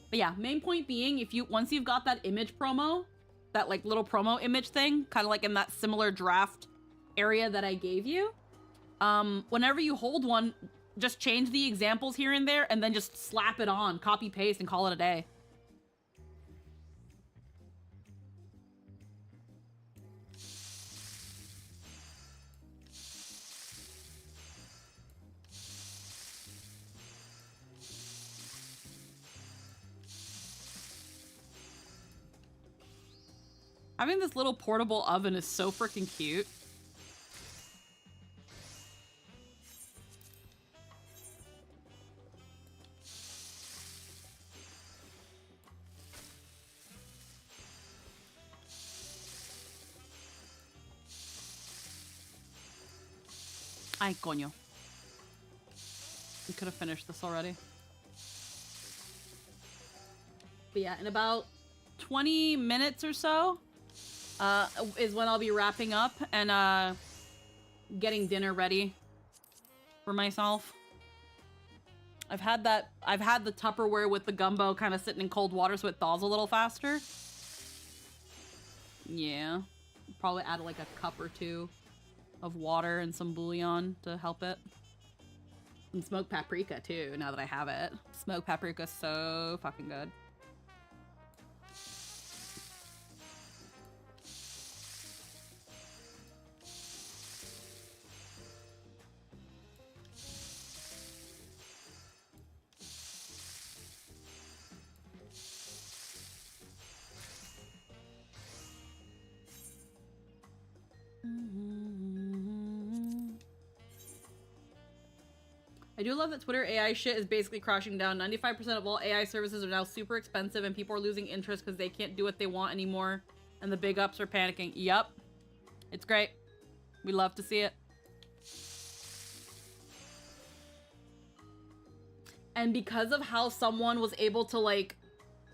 A: But yeah, main point being, once you've got that image promo, that like little promo image thing, kind of like in that similar draft area that I gave you, whenever you hold one, just change the examples here and there, and then just slap it on, copy paste, and call it a day. Having this little portable oven is so freaking cute. Ay, coño. We could have finished this already. But yeah, in about 20 minutes or so, is when I'll be wrapping up and getting dinner ready for myself. I've had the Tupperware with the gumbo kind of sitting in cold water so it thaws a little faster. Yeah. Probably add like a cup or two of water and some bouillon to help it. And smoked paprika too, now that I have it. Smoked paprika is so fucking good. I do love that Twitter AI shit is basically crashing down. 95% of all AI services are now super expensive and people are losing interest because they can't do what they want anymore. And the big ups are panicking. Yup. It's great. We love to see it. And because of how someone was able to, like,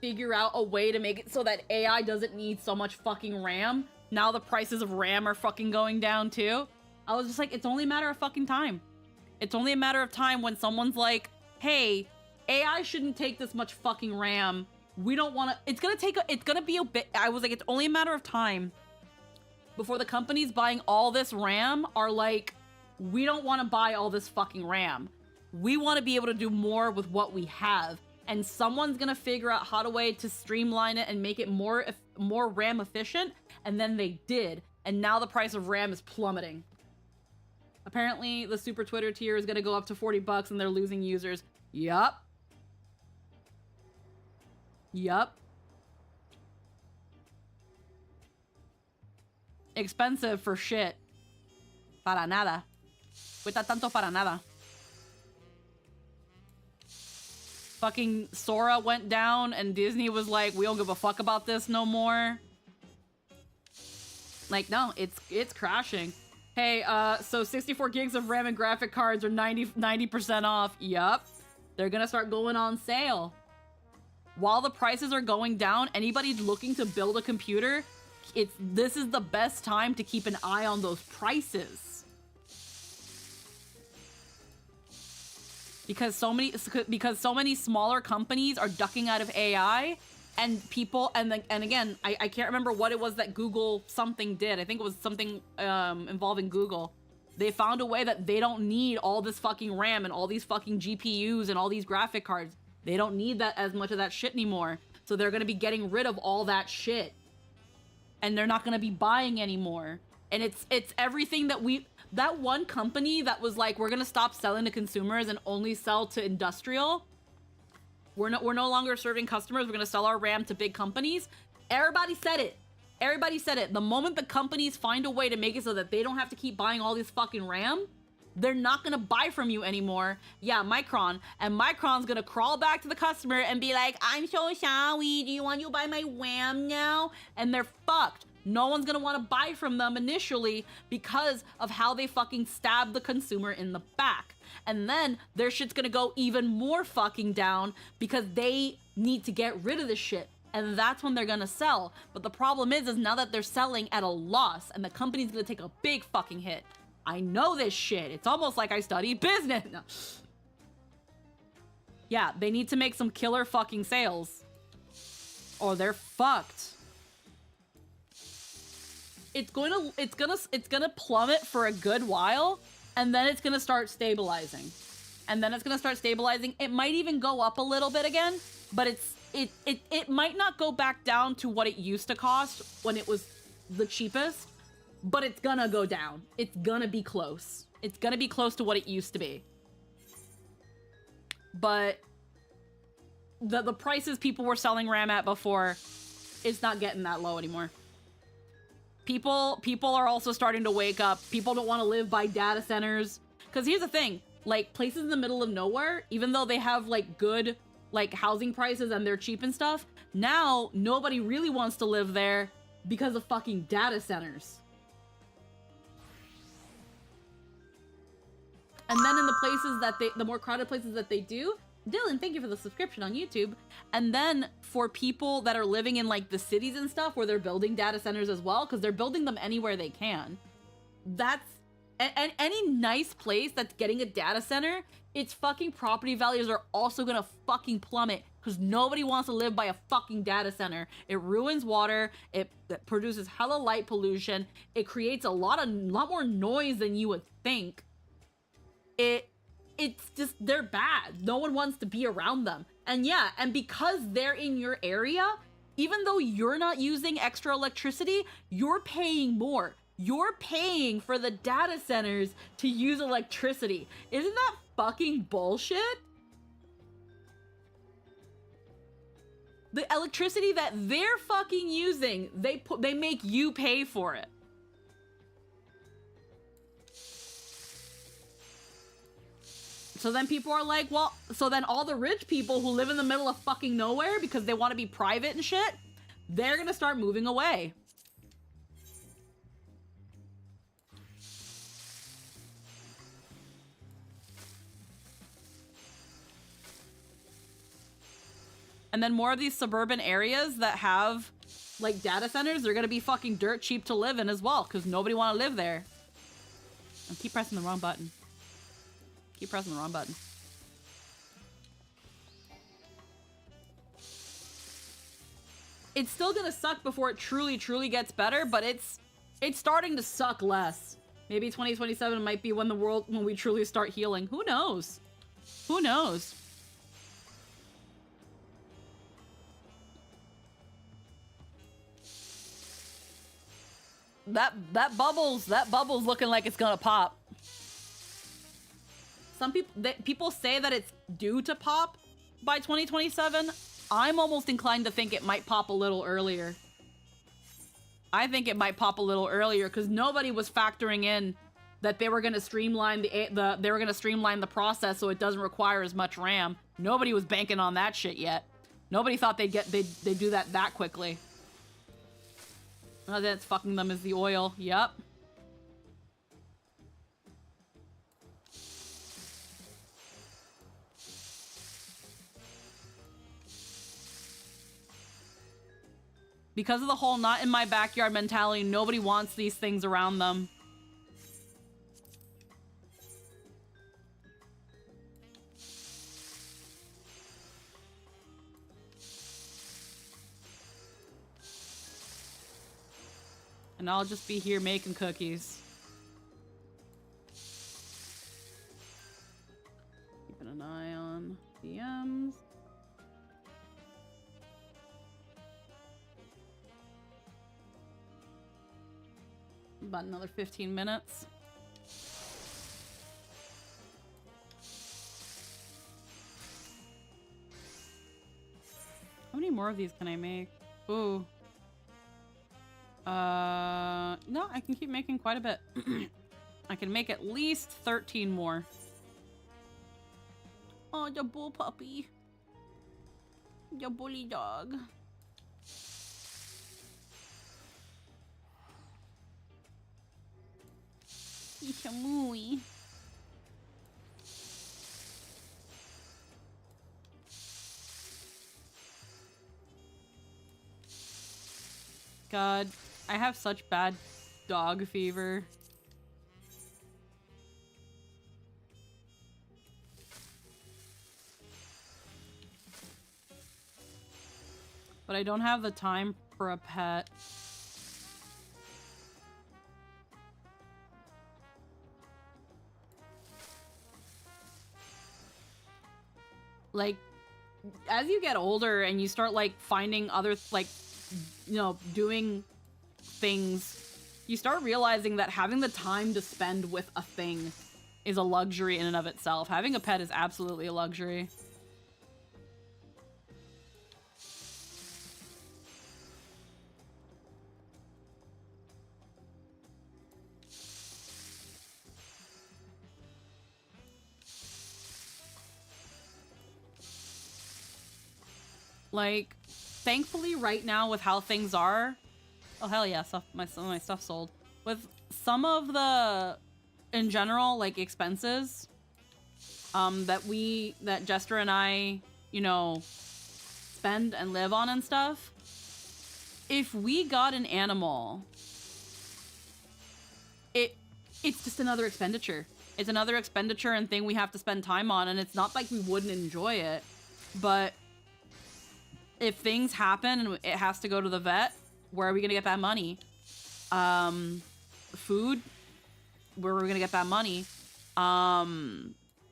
A: figure out a way to make it so that AI doesn't need so much fucking RAM, now the prices of RAM are fucking going down too. I was just like, it's only a matter of fucking time. It's only a matter of time when someone's like, hey, AI shouldn't take this much fucking RAM. We don't want to, it's gonna be a bit, I was like, it's only a matter of time before the companies buying all this RAM are like, we don't want to buy all this fucking RAM. We want to be able to do more with what we have. And someone's gonna figure out how to way to streamline it and make it more RAM efficient. And then they did. And now the price of RAM is plummeting. Apparently, the super Twitter tier is gonna go up to $40 and they're losing users. Yup. Yup. Expensive for shit. Para nada. Cuesta tanto para nada. Fucking Sora went down and Disney was like, we don't give a fuck about this no more. Like, no, it's crashing. Hey, so 64 gigs of RAM and graphic cards are 90% off. Yup. They're gonna start going on sale. While the prices are going down, anybody looking to build a computer, this is the best time to keep an eye on those prices. Because so many smaller companies are ducking out of AI, and people, and again, I can't remember what it was that Google something did. I think it was something involving Google. They found a way that they don't need all this fucking RAM and all these fucking GPUs and all these graphic cards. They don't need that as much of that shit anymore. So they're gonna be getting rid of all that shit. And they're not gonna be buying anymore. And it's everything that that one company that was like, we're gonna stop selling to consumers and only sell to industrial. We're no longer serving customers. We're gonna sell our RAM to big companies. Everybody said it. Everybody said it. The moment the companies find a way to make it so that they don't have to keep buying all this fucking RAM, they're not gonna buy from you anymore. Yeah, Micron. And Micron's gonna crawl back to the customer and be like, I'm so sorry, do you want to buy my RAM now? And they're fucked. No one's gonna want to buy from them initially because of how they fucking stab the consumer in the back. And then their shit's gonna go even more fucking down because they need to get rid of this shit. And that's when they're gonna sell. But the problem is now that they're selling at a loss and the company's gonna take a big fucking hit. I know this shit. It's almost like I study business. No. Yeah, they need to make some killer fucking sales or they're fucked. It's gonna plummet for a good while, and then it's gonna start stabilizing. And then it's gonna start stabilizing. It might even go up a little bit again, but it might not go back down to what it used to cost when it was the cheapest, but it's gonna go down. It's gonna be close. It's gonna be close to what it used to be. But the prices people were selling RAM at before, it's not getting that low anymore. People are also starting to wake up. People don't want to live by data centers. Because here's the thing, like places in the middle of nowhere, even though they have like good like housing prices and they're cheap and stuff, now nobody really wants to live there because of fucking data centers. And then in the places the more crowded places that they do, Dylan, thank you for the subscription on YouTube. And then for people that are living in like the cities and stuff where they're building data centers as well, because they're building them anywhere they can. That's any nice place that's getting a data center, its fucking property values are also gonna fucking plummet because nobody wants to live by a fucking data center. It ruins water. It produces hella light pollution. It creates a lot more noise than you would think. It's just, they're bad. No one wants to be around them. And yeah, and because they're in your area, even though you're not using extra electricity, you're paying more. You're paying for the data centers to use electricity. Isn't that fucking bullshit? The electricity that they're fucking using, they make you pay for it. So then people are like, well, so then all the rich people who live in the middle of fucking nowhere because they want to be private and shit, they're gonna start moving away. And then more of these suburban areas that have like data centers, they're gonna be fucking dirt cheap to live in as well, because nobody wanna live there. I keep pressing the wrong button. Keep pressing the wrong button. It's still gonna suck before it truly, truly gets better, but it's starting to suck less. Maybe 2027 might be when we truly start healing. Who knows? Who knows? That bubble's looking like it's gonna pop. Some people say that it's due to pop by 2027. I'm almost inclined to think it might pop a little earlier. I think it might pop a little earlier because nobody was factoring in that they were gonna streamline the process so it doesn't require as much RAM. Nobody was banking on that shit yet. Nobody thought they'd do that quickly. Oh, that's fucking them is the oil. Yep. Because of the whole not in my backyard mentality, nobody wants these things around them. And I'll just be here making cookies. Keeping an eye on DMs. About another 15 minutes. How many more of these can I make? Ooh. No, I can keep making quite a bit. I can make at least 13 more. Oh, the bull puppy. The bully dog. He's a mooey. God, I have such bad dog fever. But I don't have the time for a pet. Like, as you get older and you start, like, finding other, like, you know, doing things, you start realizing that having the time to spend with a thing is a luxury in and of itself. Having a pet is absolutely a luxury. Like, thankfully right now with how things are, oh hell yeah, some of my stuff sold. With some of the, in general, like, expenses that Jester and I, you know, spend and live on and stuff, if we got an animal, it's just another expenditure. It's another expenditure and thing we have to spend time on, and it's not like we wouldn't enjoy it, but if things happen and it has to go to the vet, where are we gonna get that money? Food, where are we gonna get that money?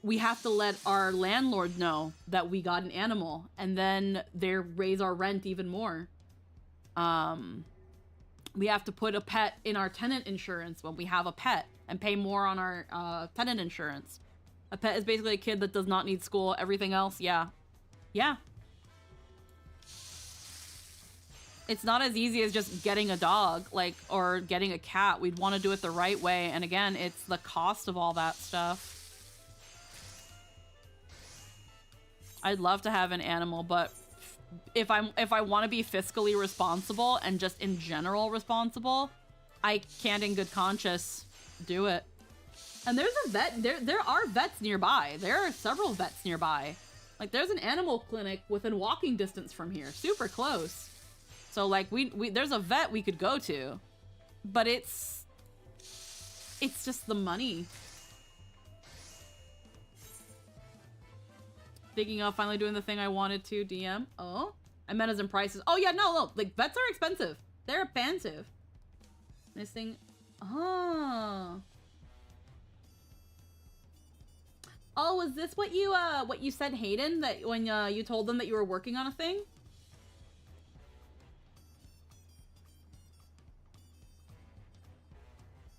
A: We have to let our landlord know that we got an animal, and then they raise our rent even more. We have to put a pet in our tenant insurance when we have a pet, and pay more on our tenant insurance. A pet is basically a kid that does not need school. Everything else, yeah. Yeah. It's not as easy as just getting a dog, like, or getting a cat. We'd want to do it the right way. And again, it's the cost of all that stuff. I'd love to have an animal, but if I want to be fiscally responsible and just in general responsible, I can't in good conscience do it. And there's a vet, there are vets nearby. There are several vets nearby. Like, there's an animal clinic within walking distance from here, super close. So like there's a vet we could go to, but it's just the money. Thinking of finally doing the thing I wanted to, DM. Oh, I meant as in prices. Oh yeah, no, like vets are expensive. They're expensive. This thing, oh. Oh, was this what you said, Hayden? That when you told them that you were working on a thing?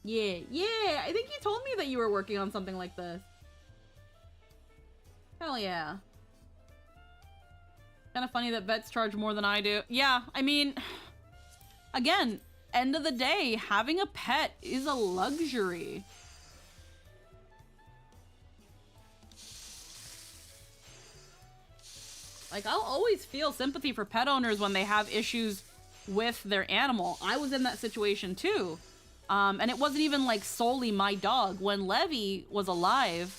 A: Yeah, I think you told me that you were working on something like this. Hell yeah. Kind of funny that vets charge more than I do. Yeah, I mean, again, end of the day, having a pet is a luxury. Like, I'll always feel sympathy for pet owners when they have issues with their animal. I was in that situation too. And it wasn't even like solely my dog. When Levy was alive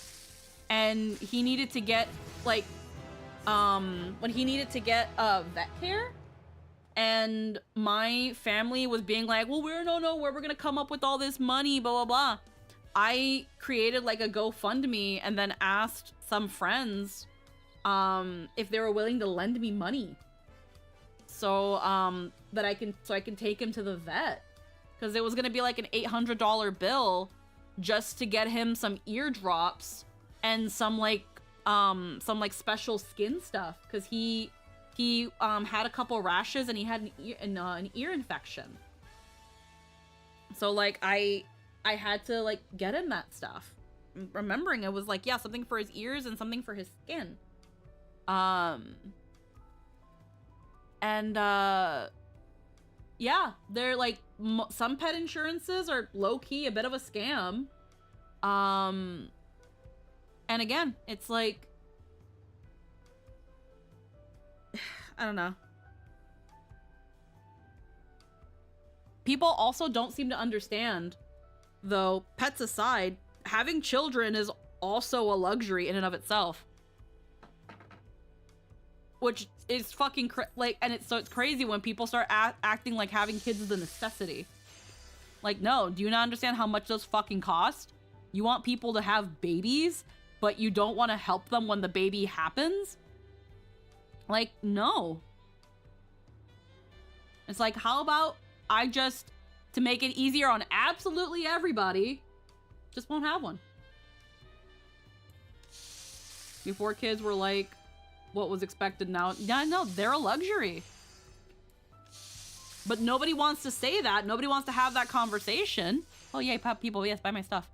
A: and he needed to get like, when he needed to get vet care, and my family was being like, well, we don't know where we're gonna come up with all this money, blah, blah, blah. I created like a GoFundMe and then asked some friends if they were willing to lend me money so that I can take him to the vet, because it was gonna be like an $800 bill just to get him some eardrops and some special skin stuff, because he had a couple rashes and he had an ear infection. So like I had to like get him that stuff, remembering it was like, yeah, something for his ears and something for his skin. Yeah, they're like, some pet insurances are low-key a bit of a scam. And again, it's like, I don't know. People also don't seem to understand, though, pets aside, having children is also a luxury in and of itself. Which is fucking it's crazy when people start acting like having kids is a necessity. Like, no, do you not understand how much those fucking cost? You want people to have babies, but you don't want to help them when the baby happens? Like, no. It's like, how about I just, to make it easier on absolutely everybody, just won't have one. Before, kids were like what was expected. Now, yeah, no, they're a luxury. But nobody wants to say that. Nobody wants to have that conversation. Oh, yay, people, yes, buy my stuff.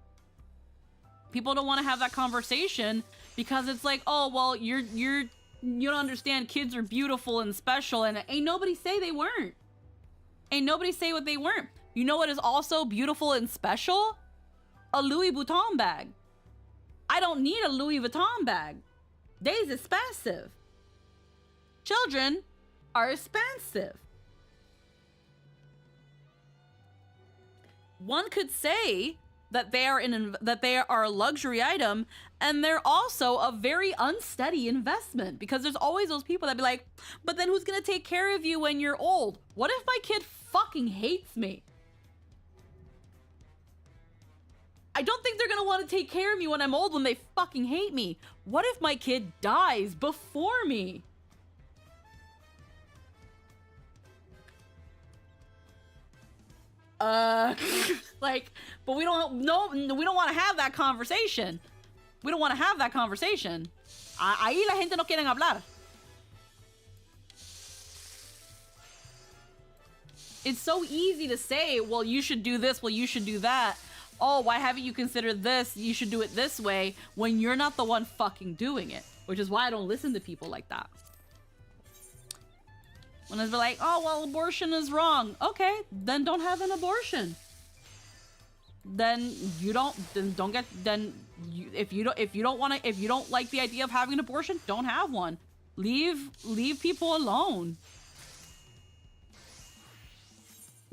A: People don't want to have that conversation because it's like, oh, well, you don't understand, kids are beautiful and special, and ain't nobody say they weren't. Ain't nobody say what they weren't. You know what is also beautiful and special? A Louis Vuitton bag. I don't need a Louis Vuitton bag. They's expensive. Children are expensive. One could say that they are a luxury item, and they're also a very unsteady investment, because there's always those people that be like, but then who's gonna take care of you when you're old? What if my kid fucking hates me? I don't think they're gonna want to take care of me when I'm old when they fucking hate me. What if my kid dies before me? Like, but we don't want to have that conversation. We don't want to have that conversation. Ahí la gente no quieren hablar. It's so easy to say, well, you should do this, well, you should do that. Oh, why haven't you considered this? You should do it this way, when you're not the one fucking doing it. Which is why I don't listen to people like that. When it's like, oh, well, abortion is wrong. Okay, then don't have an abortion. Then if you don't like the idea of having an abortion, don't have one. Leave people alone.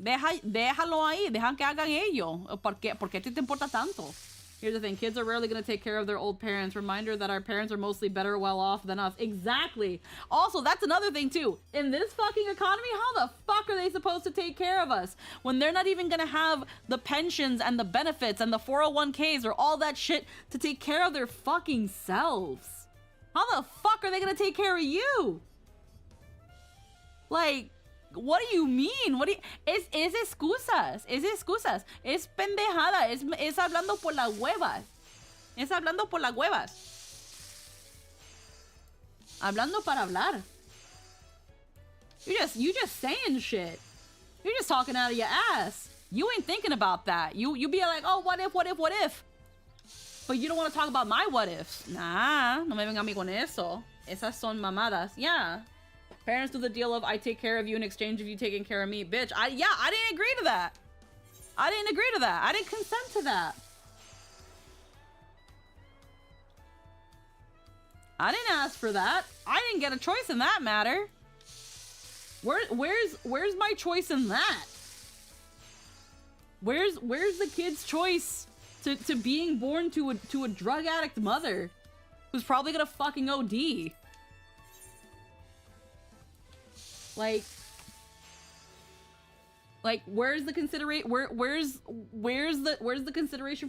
A: Déjalo ahí, dejan que hagan ello. ¿Por qué te importa tanto? Here's the thing, kids are rarely going to take care of their old parents. Reminder that our parents are mostly better well off than us. Exactly. Also, that's another thing too. In this fucking economy, how the fuck are they supposed to take care of us when they're not even going to have the pensions and the benefits and the 401ks or all that shit to take care of their fucking selves? How the fuck are they going to take care of you? Like, what do you mean? What do you... Es excusas. Es excusas. Es pendejada. Es hablando por las huevas. Es hablando por las huevas. Hablando para hablar. You just saying shit. You're just talking out of your ass. You ain't thinking about that. You be like, oh, what if? But you don't want to talk about my what ifs. Nah, no me venga a mí con eso. Esas son mamadas. Yeah. Parents do the deal of I take care of you in exchange of you taking care of me. Bitch, I didn't agree to that. I didn't agree to that. I didn't consent to that. I didn't ask for that. I didn't get a choice in that matter. Where's my choice in that? Where's the kid's choice to being born to a drug addict mother who's probably gonna fucking OD? Like where's the consideration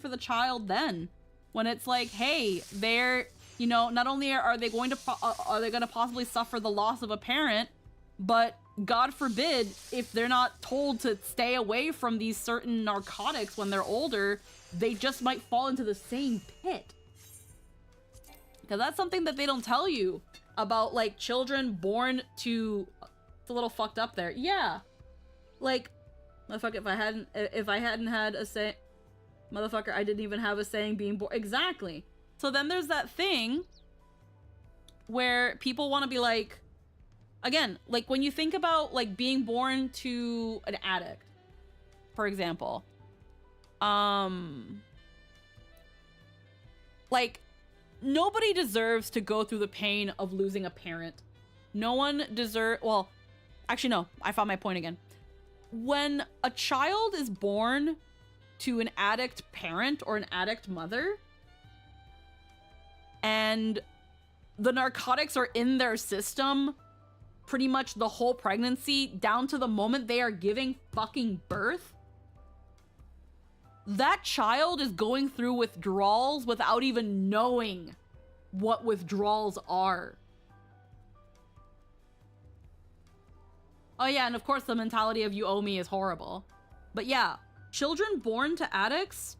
A: for the child then? When it's like, hey, they're, you know, not only are they going to possibly suffer the loss of a parent, but God forbid if they're not told to stay away from these certain narcotics when they're older, they just might fall into the same pit. Because that's something that they don't tell you about, like, children born to... It's a little fucked up there. Yeah. Like, motherfucker, if I hadn't had a say... Motherfucker, I didn't even have a saying being born. Exactly. So then there's that thing where people want to be like... Again, like, when you think about, like, being born to an addict, for example... Like, nobody deserves to go through the pain of losing a parent. No one deserves... Well, actually, no. I found my point again. When a child is born to an addict parent or an addict mother, and the narcotics are in their system pretty much the whole pregnancy, down to the moment they are giving fucking birth, that child is going through withdrawals without even knowing what withdrawals are. Oh yeah, and of course the mentality of you owe me is horrible. But yeah, children born to addicts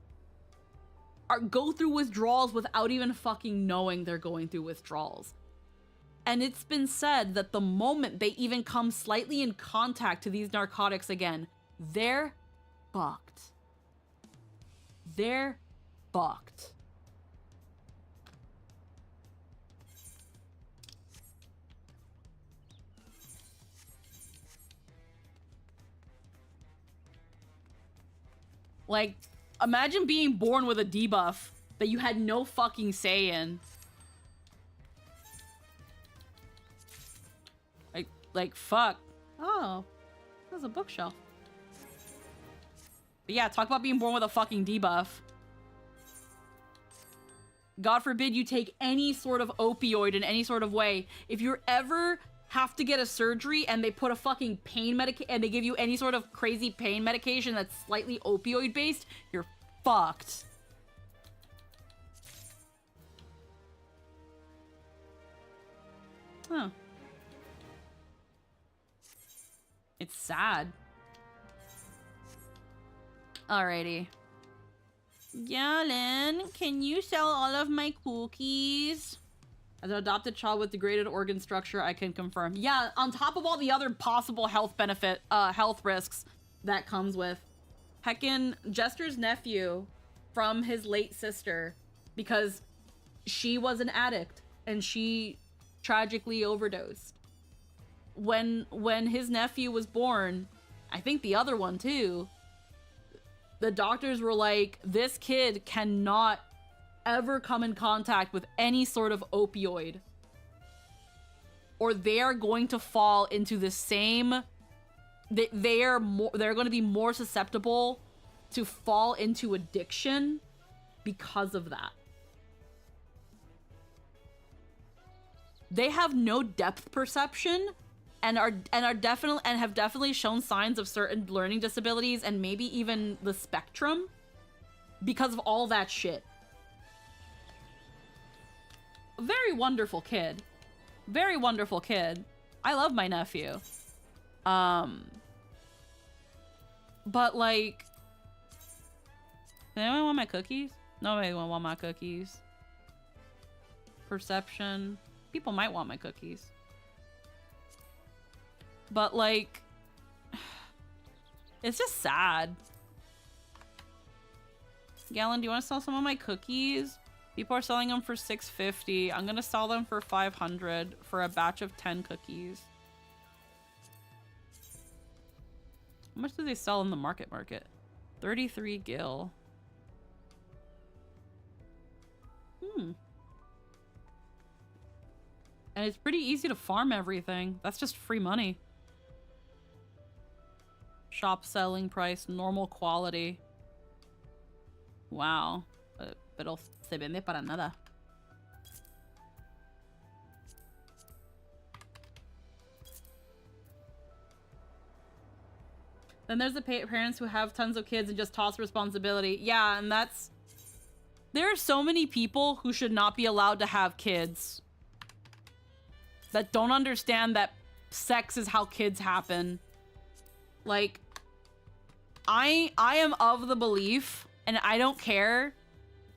A: go through withdrawals without even fucking knowing they're going through withdrawals. And it's been said that the moment they even come slightly in contact to these narcotics again, they're fucked. They're fucked. Like, imagine being born with a debuff that you had no fucking say in. Like, fuck. Oh, there's a bookshelf. But yeah, talk about being born with a fucking debuff. God forbid you take any sort of opioid in any sort of way. If you ever have to get a surgery and they put a fucking pain medication and they give you any sort of crazy pain medication that's slightly opioid based, you're fucked. Huh. It's sad. Alrighty. Yalen, can you sell all of my cookies? As an adopted child with degraded organ structure, I can confirm. Yeah, on top of all the other possible health risks that comes with. Heckin' Jester's nephew from his late sister, because she was an addict and she tragically overdosed. When his nephew was born, I think the other one too, the doctors were like, this kid cannot ever come in contact with any sort of opioid, or they are going to fall into the same, they're going to be more susceptible to fall into addiction because of that. They have no depth perception and have definitely shown signs of certain learning disabilities and maybe even the spectrum because of all that shit. A very wonderful kid. Very wonderful kid. I love my nephew. But like, does anyone want my cookies? Nobody want my cookies. Perception. People might want my cookies. But like, it's just sad. Galen, do you want to sell some of my cookies? People are selling them for $6.50. I'm gonna sell them for $500 for a batch of 10 cookies. How much do they sell in the market? 33 gil. And it's pretty easy to farm everything. That's just free money. Shop selling price, normal quality. Wow. Pero se vende para nada. Then there's the parents who have tons of kids and just toss responsibility. Yeah, and that's... There are so many people who should not be allowed to have kids. That don't understand that sex is how kids happen. Like, I am of the belief, and I don't care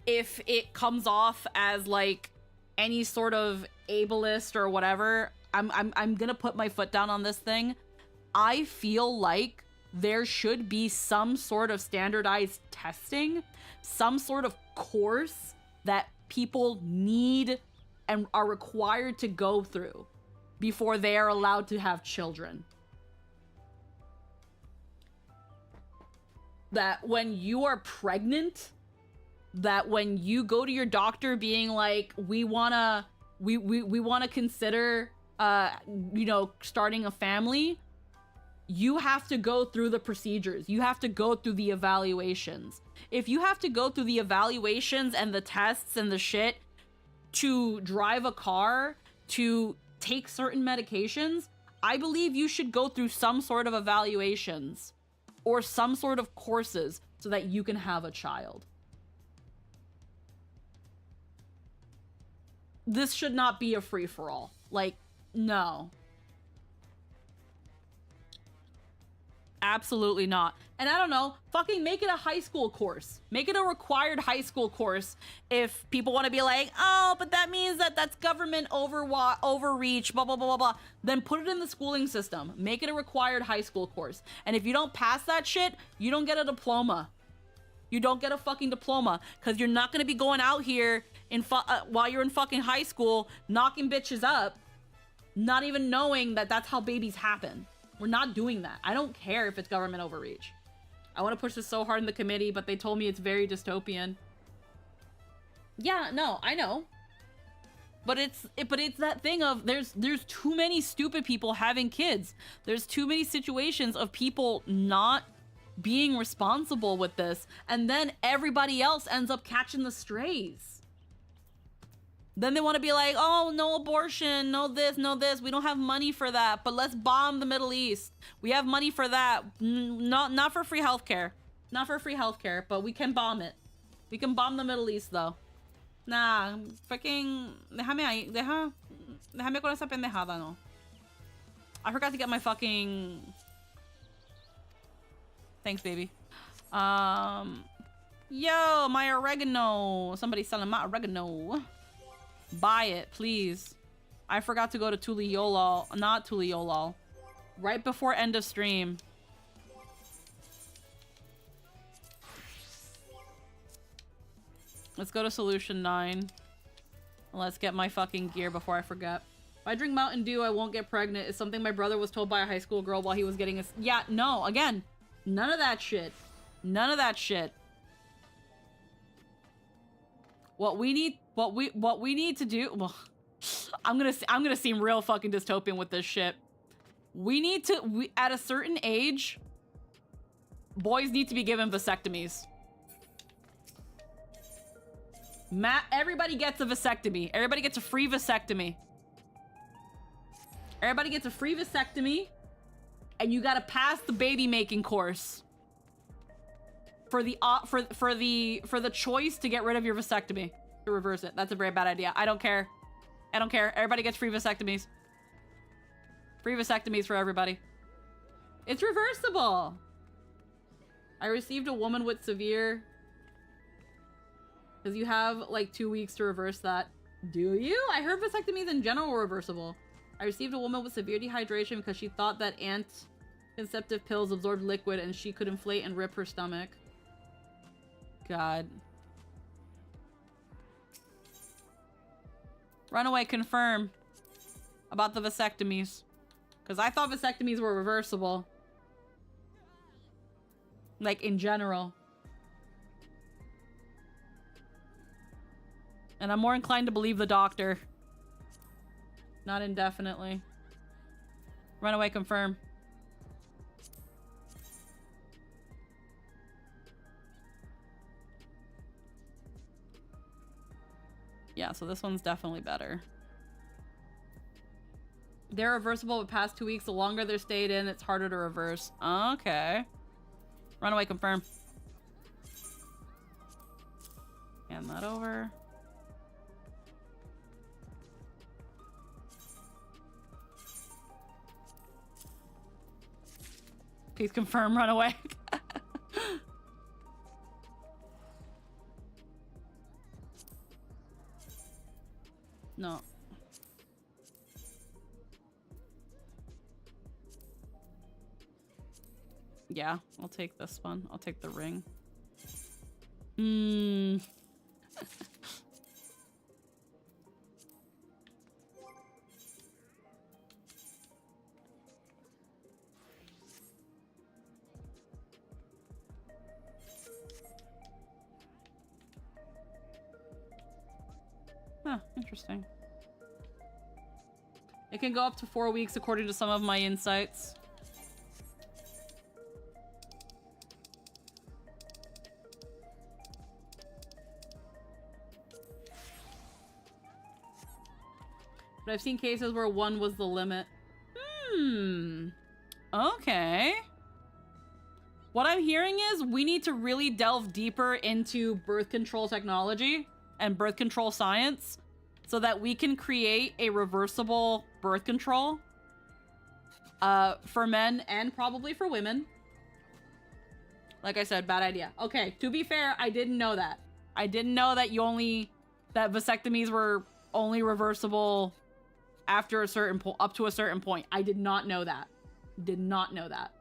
A: if it comes off as like any sort of ableist or whatever. I'm gonna put my foot down on this thing. I feel like there should be some sort of standardized testing, some sort of course that people need and are required to go through before they are allowed to have children. That when you are pregnant, that when you go to your doctor being like, we wanna consider, you know, starting a family, you have to go through the procedures. You have to go through the evaluations. If you have to go through the evaluations and the tests and the shit to drive a car, to take certain medications, I believe you should go through some sort of evaluations or some sort of courses so that you can have a child. This should not be a free-for-all. Like, no. Absolutely not. And I don't know, fucking make it a high school course. Make it a required high school course if people want to be like, oh, but that means that that's government overreach, blah, blah, blah, blah, blah. Then put it in the schooling system. Make it a required high school course. And if you don't pass that shit, you don't get a diploma. You don't get a fucking diploma because you're not going to be going out here in while you're in fucking high school knocking bitches up, not even knowing that that's how babies happen. We're not doing that. I don't care if it's government overreach. I want to push this so hard in the committee, but they told me it's very dystopian. Yeah, no, I know. But it's that thing of there's too many stupid people having kids. There's too many situations of people not being responsible with this, and then everybody else ends up catching the strays. Then they want to be like, oh, no abortion, no this, no this. We don't have money for that, but let's bomb the Middle East. We have money for that. Not for free healthcare. Not for free healthcare, but we can bomb it. We can bomb the Middle East, though. Nah, freaking... Déjame con esa pendejada, no. I forgot to get my fucking... Thanks, baby. Yo, my oregano. Somebody's selling my oregano. Buy it, please. I forgot to go to Tuliolol. Not Tuliolol. Right before end of stream. Let's go to solution 9. Let's get my fucking gear before I forget. If I drink Mountain Dew, I won't get pregnant. It's something my brother was told by a high school girl while he was getting a... Yeah, no, again. None of that shit. None of that shit. What we need to do, well, I'm gonna seem real fucking dystopian with this shit. At a certain age, boys need to be given vasectomies. Everybody gets a vasectomy. Everybody gets a free vasectomy. Everybody gets a free vasectomy, and you gotta pass the baby making course for the choice to get rid of your vasectomy, to reverse it. That's a very bad idea. I don't care. I don't care. Everybody gets free vasectomies. Free vasectomies for everybody. It's reversible. I received a woman with severe... Because you have like 2 weeks to reverse that. Do you? I heard vasectomies in general were reversible. I received a woman with severe dehydration because she thought that anticonceptive pills absorbed liquid and she could inflate and rip her stomach. God. Runaway, confirm about the vasectomies. Because I thought vasectomies were reversible. Like, in general. And I'm more inclined to believe the doctor. Not indefinitely. Runaway, confirm. Yeah, so this one's definitely better. They're reversible, but past 2 weeks, the longer they're stayed in, it's harder to reverse. Okay. Runaway, confirm. Hand that over. Please confirm, runaway. No. Yeah, I'll take this one. I'll take the ring. Huh, interesting. It can go up to 4 weeks according to some of my insights. But I've seen cases where 1 was the limit. Okay. What I'm hearing is we need to really delve deeper into birth control technology and birth control science so that we can create a reversible birth control for men and probably for women. Like I said, bad idea. Okay, to be fair, I didn't know that. I didn't know that that vasectomies were only reversible after a certain up to a certain point. I did not know that. Did not know that.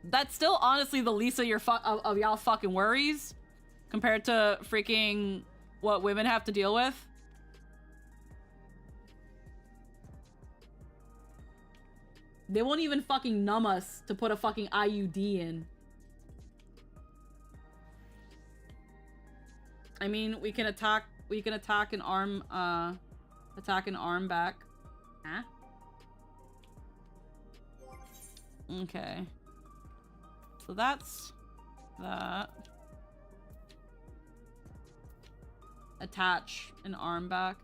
A: That's still honestly the least of y'all fucking worries compared to freaking what women have to deal with. They won't even fucking numb us to put a fucking IUD in. I mean, we can attack an arm back. Huh? Okay. So that's that. Attach an arm back.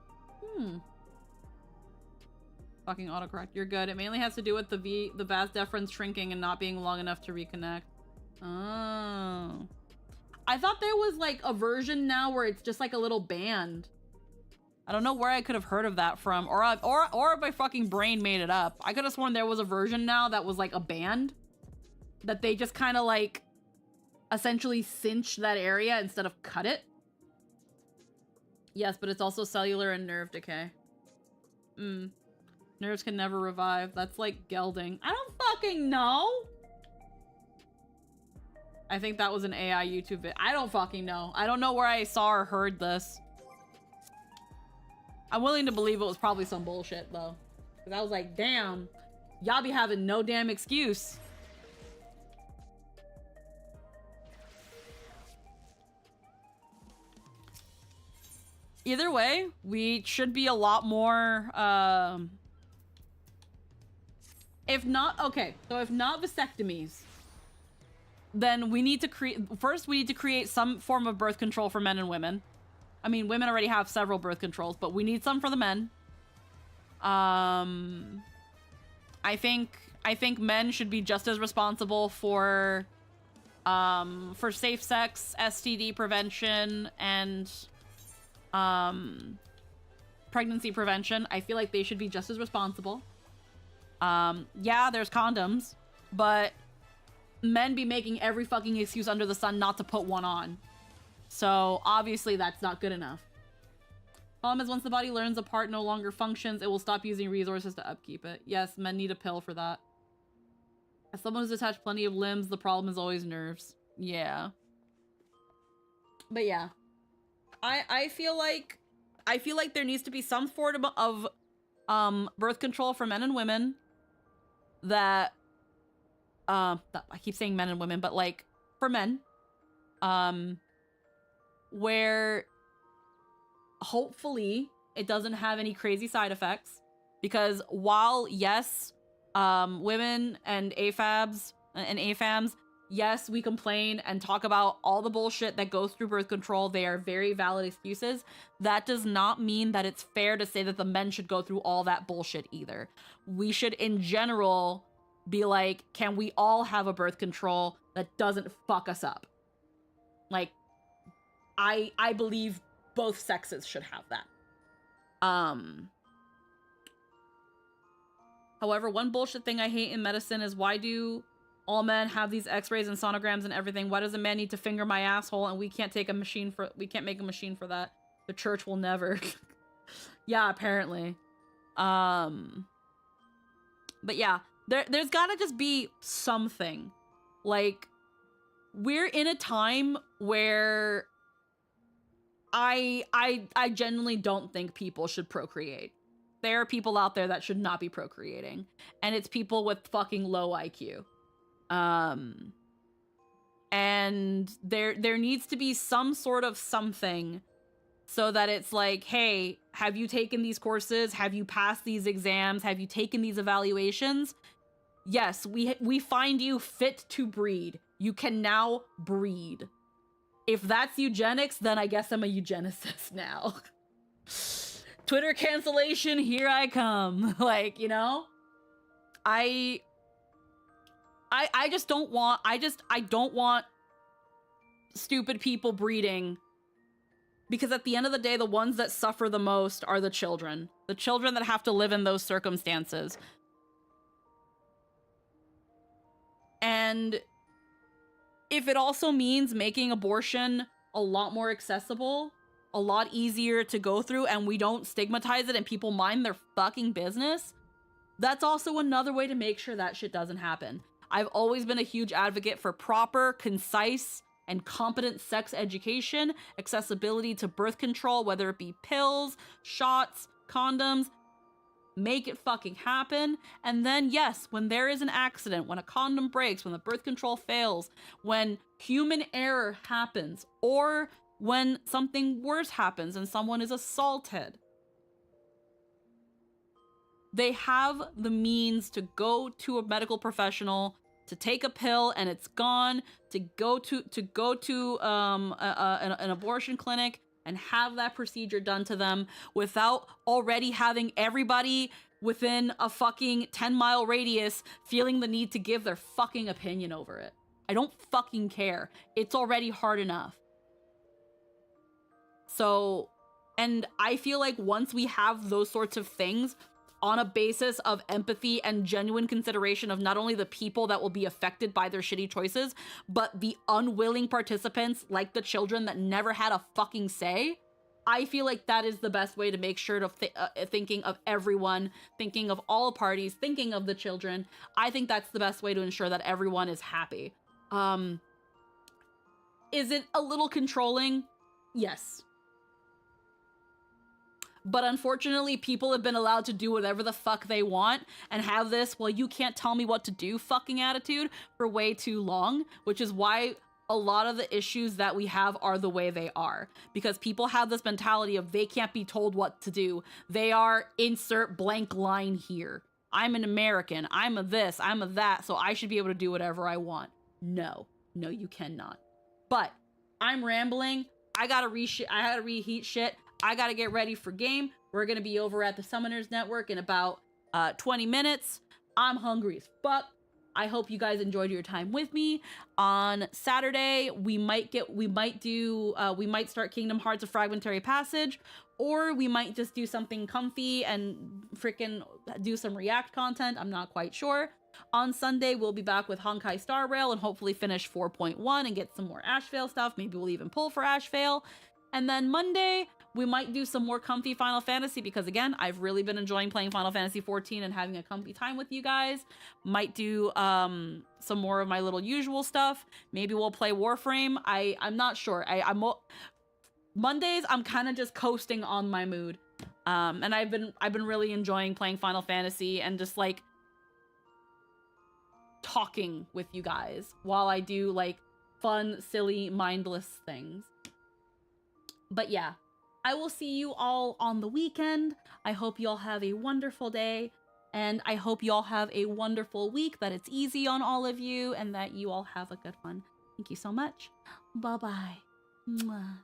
A: Fucking autocorrect. You're good. It mainly has to do with the vas deferens shrinking and not being long enough to reconnect. Oh. I thought there was like a version now where it's just like a little band. I don't know where I could have heard of that from, or my fucking brain made it up. I could have sworn there was a version now that was like a band that they just kind of like essentially cinch that area instead of cut it. Yes, but it's also cellular and nerve decay. Nerves can never revive. That's like gelding. I don't fucking know. I think that was an AI YouTube vid. I don't fucking know. I don't know where I saw or heard this. I'm willing to believe it was probably some bullshit though. Cause I was like, damn, y'all be having no damn excuse. Either way, we should be a lot more, if not vasectomies, then we need to create some form of birth control for men and women. I mean, women already have several birth controls, but we need some for the men. I think men should be just as responsible for safe sex, STD prevention, and pregnancy prevention. I feel like they should be just as responsible. Yeah, there's condoms, but men be making every fucking excuse under the sun not to put one on. So obviously that's not good enough. Problem is, once the body learns a part no longer functions, it will stop using resources to upkeep it. Yes, men need a pill for that. As someone who's attached plenty of limbs, the problem is always nerves. Yeah. But yeah. I feel like there needs to be some form of birth control for men and women that I keep saying men and women, but like for men, where hopefully it doesn't have any crazy side effects, because while yes, women and AFAMs, yes, we complain and talk about all the bullshit that goes through birth control. They are very valid excuses. That does not mean that it's fair to say that the men should go through all that bullshit either. We should, in general, be like, can we all have a birth control that doesn't fuck us up? Like, I believe both sexes should have that. However, one bullshit thing I hate in medicine is, why do all men have these x-rays and sonograms and everything? Why does a man need to finger my asshole and we can't make a machine for that? The church will never. Yeah, apparently. But yeah, there's gotta just be something. Like, we're in a time where I genuinely don't think people should procreate. There are people out there that should not be procreating, and it's people with fucking low IQ. And there needs to be some sort of something so that it's like, hey, have you taken these courses? Have you passed these exams? Have you taken these evaluations? Yes, we find you fit to breed. You can now breed. If that's eugenics, then I guess I'm a eugenicist now. Twitter cancellation, here I come. Like, you know? I just don't want, I don't want stupid people breeding, because at the end of the day, the ones that suffer the most are the children that have to live in those circumstances. And if it also means making abortion a lot more accessible, a lot easier to go through, and we don't stigmatize it and people mind their fucking business, that's also another way to make sure that shit doesn't happen. I've always been a huge advocate for proper, concise, and competent sex education, accessibility to birth control, whether it be pills, shots, condoms. Make it fucking happen. And then, yes, when there is an accident, when a condom breaks, when the birth control fails, when human error happens, or when something worse happens and someone is assaulted, they have the means to go to a medical professional, to take a pill and it's gone, to go to an abortion clinic and have that procedure done to them without already having everybody within a fucking 10-mile radius feeling the need to give their fucking opinion over it. I don't fucking care. It's already hard enough. So, and I feel like once we have those sorts of things on a basis of empathy and genuine consideration of not only the people that will be affected by their shitty choices, but the unwilling participants, like the children that never had a fucking say, I feel like that is the best way to make sure to thinking of everyone, thinking of all parties, thinking of the children. I think that's the best way to ensure that everyone is happy. Is it a little controlling? Yes. But unfortunately, people have been allowed to do whatever the fuck they want and have this, well, you can't tell me what to do fucking attitude for way too long, which is why a lot of the issues that we have are the way they are, because people have this mentality of they can't be told what to do. They are insert blank line here. I'm an American. I'm a this. I'm a that. So I should be able to do whatever I want. No, you cannot. But I'm rambling. I gotta reheat shit. I gotta get ready for game. We're gonna be over at the Summoners Network in about 20 minutes. I'm hungry as fuck. I hope you guys enjoyed your time with me. On Saturday, we might start Kingdom Hearts: A Fragmentary Passage, or we might just do something comfy and freaking do some React content. I'm not quite sure. On Sunday, we'll be back with Honkai Star Rail and hopefully finish 4.1 and get some more Ashvale stuff. Maybe we'll even pull for Ashvale. And then Monday, we might do some more comfy Final Fantasy, because again, I've really been enjoying playing Final Fantasy 14 and having a comfy time with you guys. Might do some more of my little usual stuff. Maybe we'll play Warframe. I'm not sure. Mondays, I'm kind of just coasting on my mood. And I've been really enjoying playing Final Fantasy and just like talking with you guys while I do like fun, silly, mindless things. But yeah, I will see you all on the weekend. I hope you all have a wonderful day, and I hope you all have a wonderful week, that it's easy on all of you, and that you all have a good one. Thank you so much. Bye-bye. Mwah.